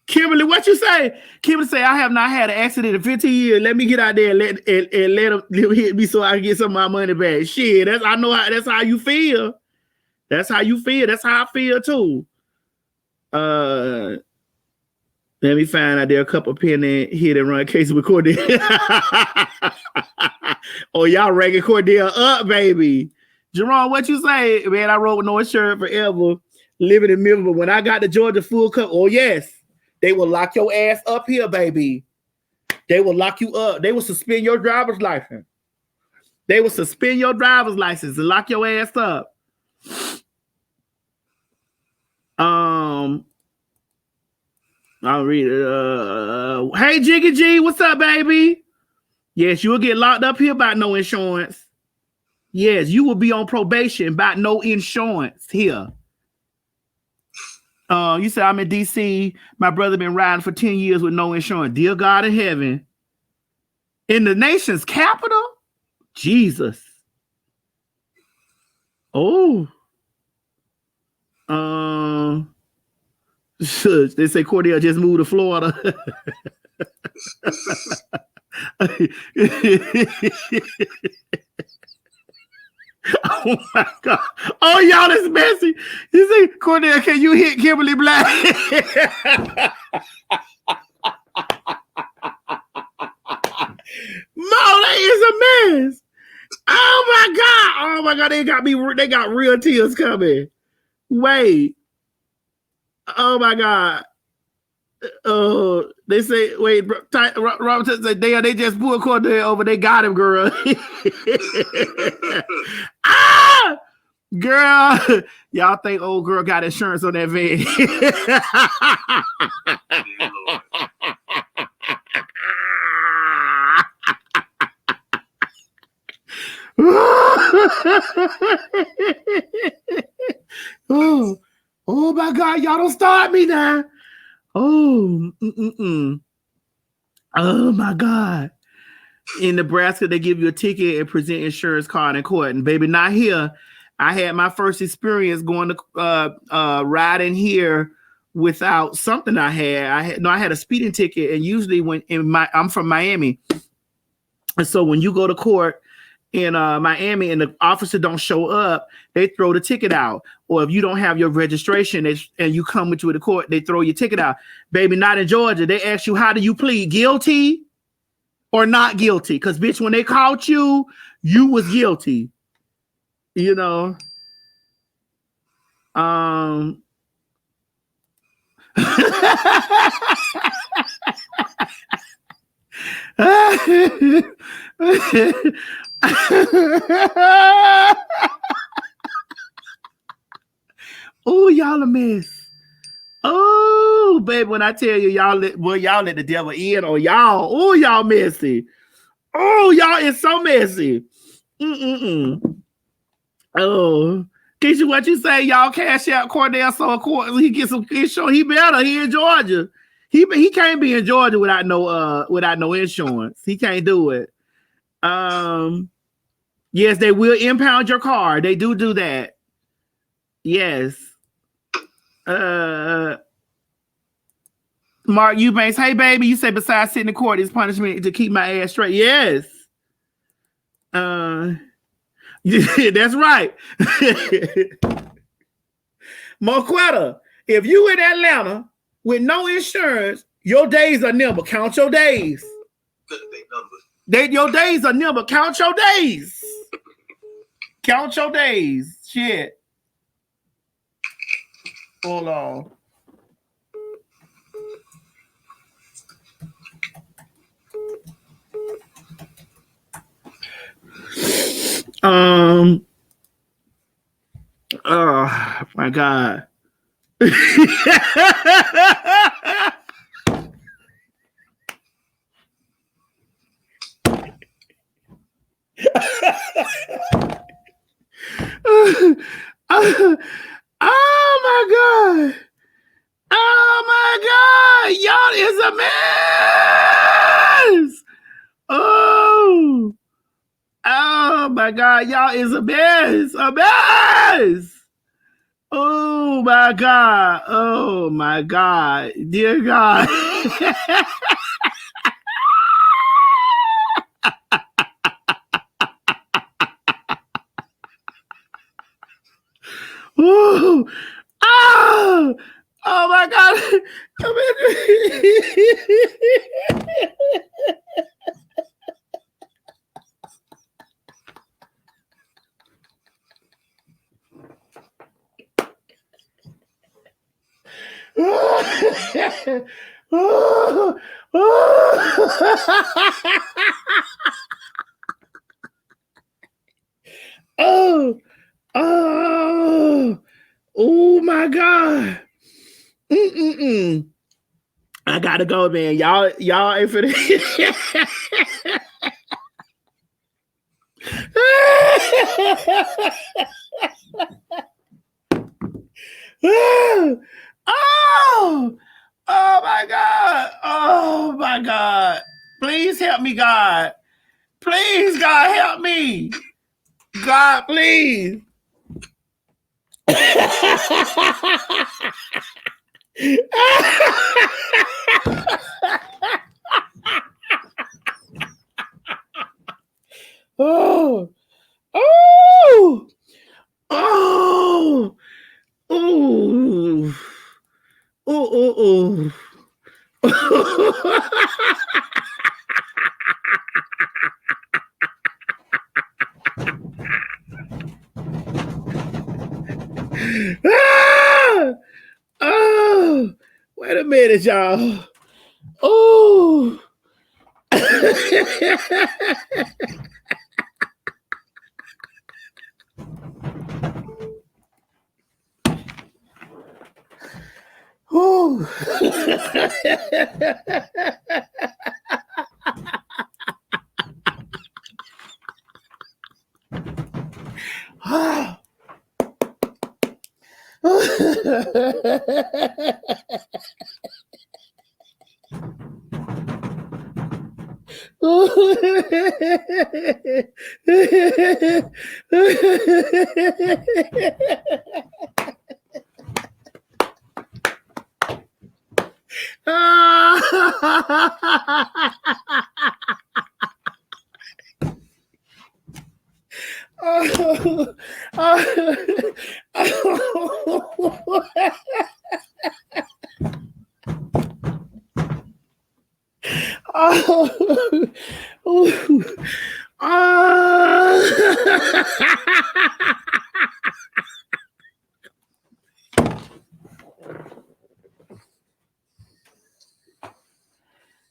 Kimberly, what you say? Kimberly say, I have not had an accident in 15 years. Let me get out there and let them hit me so I can get some of my money back. Shit, that's how you feel. That's how you feel. That's how I feel too. Let me find out there a couple penny hit and run cases with Cordell. Oh, y'all ranking Cordell up, baby. Jerome, what you say? Man, I rode with no insurance forever, living in Middle, but when I got to Georgia full cup, oh yes, they will lock your ass up here, baby. They will lock you up. They will suspend your driver's license. They will suspend your driver's license and lock your ass up. I'll read it. Hey, Jiggy G, what's up, baby? Yes, you'll get locked up here by no insurance. Yes, you will be on probation by no insurance here. You said I'm in DC. My brother been riding for 10 years with no insurance. Dear God in heaven. In the nation's capital? Jesus. Oh. They say Cordell just moved to Florida. Oh my God. Oh, y'all is messy. You see, Cordell, can you hit Kimberly Black? Mo, that is a mess. Oh my God. Oh my God. They got real tears coming. Wait. Oh my God. They say, wait, Robert said, they just pulled Cordell over. They got him, girl. Ah, girl, y'all think old girl got insurance on that van? Oh my God, y'all don't start me now. Oh, oh my God. In Nebraska, they give you a ticket and present insurance card in court. And baby, not here. I had my first experience going to riding here without something I had a speeding ticket, and usually I'm from Miami, and so when you go to court in Miami and the officer don't show up, they throw the ticket out. Or if you don't have your registration and you come into the court, they throw your ticket out. Baby, not in Georgia. They ask you, how do you plead? Guilty or not guilty? Because bitch, when they caught you, you was guilty. You know. Oh, y'all a mess. Oh, baby, when I tell you y'all let the devil in on y'all. Oh, y'all messy. Oh, y'all is so messy. Oh, Keisha, what you say? Y'all cash out Cordell so he gets some insurance. He better. He in Georgia. He can't be in Georgia without no insurance. He can't do it. Yes, they will impound your car. They do that. Yes. Mark Eubanks, hey baby, you say besides sitting in court is punishment to keep my ass straight. Yes. That's right. Marquetta, if you in Atlanta with no insurance, your days are number. Count your days. Your days are number. Count your days. Count your days. Shit. Hold on. Oh my God. Oh my God. Oh my God. Y'all is a mess. Oh my God. Y'all is a mess. A mess. Oh my God. Oh my God. Dear God. Ooh. Oh, oh my God. Oh my God. I gotta go, man. Y'all ain't for this. Oh my God. Oh my God. Please help me, God. Please, God, help me. God, please. Oh, oh, oh, oh, oh, oh, wait a minute, y'all. Oh. Oh.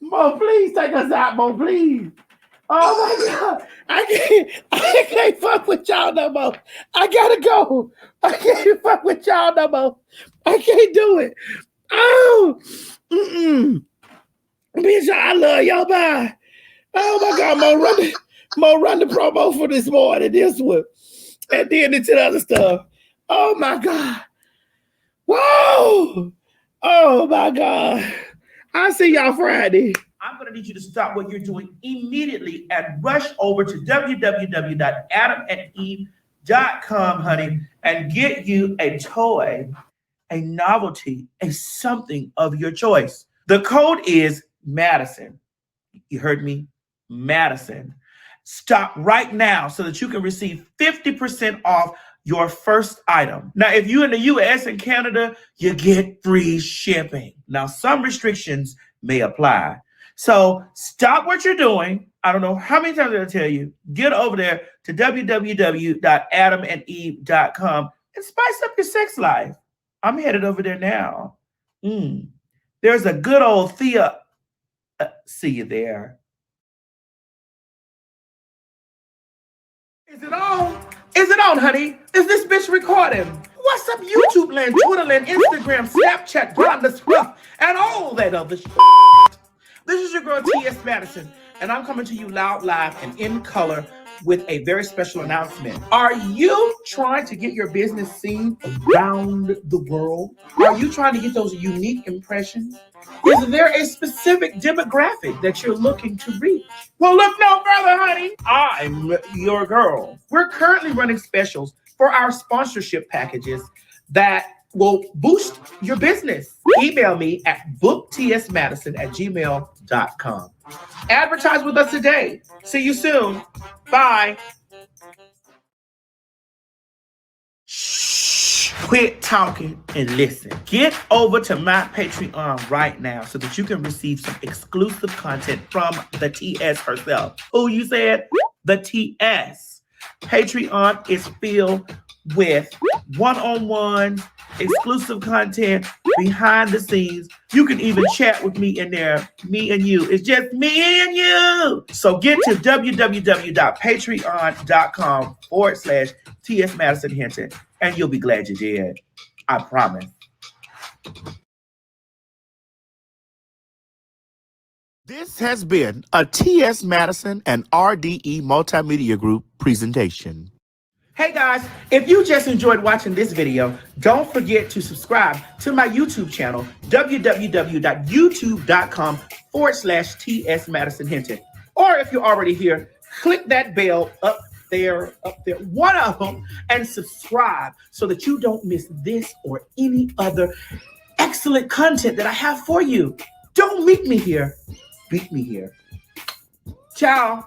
Mo, please take us out, Mo, please. Oh my God. I can't fuck with y'all no more. I gotta go. I can't fuck with y'all no more. I can't do it. Oh, bitch, I love y'all. Bye. Oh my God, Mo, run the promo for this morning, this one. And then into the other stuff. Oh my God. Whoa. Oh my God. I'll see y'all Friday. I'm going to need you to stop what you're doing immediately and rush over to www.adamandeve.com, honey, and get you a toy, a novelty, a something of your choice. The code is Madison. You heard me? Madison. Stop right now so that you can receive 50% off your first item. Now, if you're in the US and Canada, you get free shipping. Now, some restrictions may apply. So stop what you're doing. I don't know how many times I'll tell you. Get over there to www.adamandeve.com and spice up your sex life. I'm headed over there now. There's a good old Thea. See you there. Is it on? Is it on, honey? Is this bitch recording? What's up, YouTube land, Twitter land, Instagram, Snapchat, Grindr, Scruff, and all that other shit? This is your girl, T.S. Madison, and I'm coming to you loud, live, and in color with a very special announcement. Are you trying to get your business seen around the world? Are you trying to get those unique impressions? Is there a specific demographic that you're looking to reach? Well, look no further, honey. I'm your girl. We're currently running specials for our sponsorship packages that will boost your business. Email me at booktsmadison@gmail.com. Advertise with us today. See you soon. Bye. Shh. Quit talking and listen. Get over to my Patreon right now so that you can receive some exclusive content from the TS herself. Who you said? The TS. Patreon is filled with one-on-one exclusive content behind the scenes. You can even chat with me in there. Me and you. It's just me and you. So get to www.patreon.com/TS Madison Hinton and you'll be glad you did. I promise. This has been a T.S. Madison and RDE Multimedia Group presentation. Hey guys, if you just enjoyed watching this video, don't forget to subscribe to my YouTube channel, www.youtube.com/TS Madison Hinton. Or if you're already here, click that bell up there, one of them, and subscribe so that you don't miss this or any other excellent content that I have for you. Don't meet me here. Beat me here. Ciao.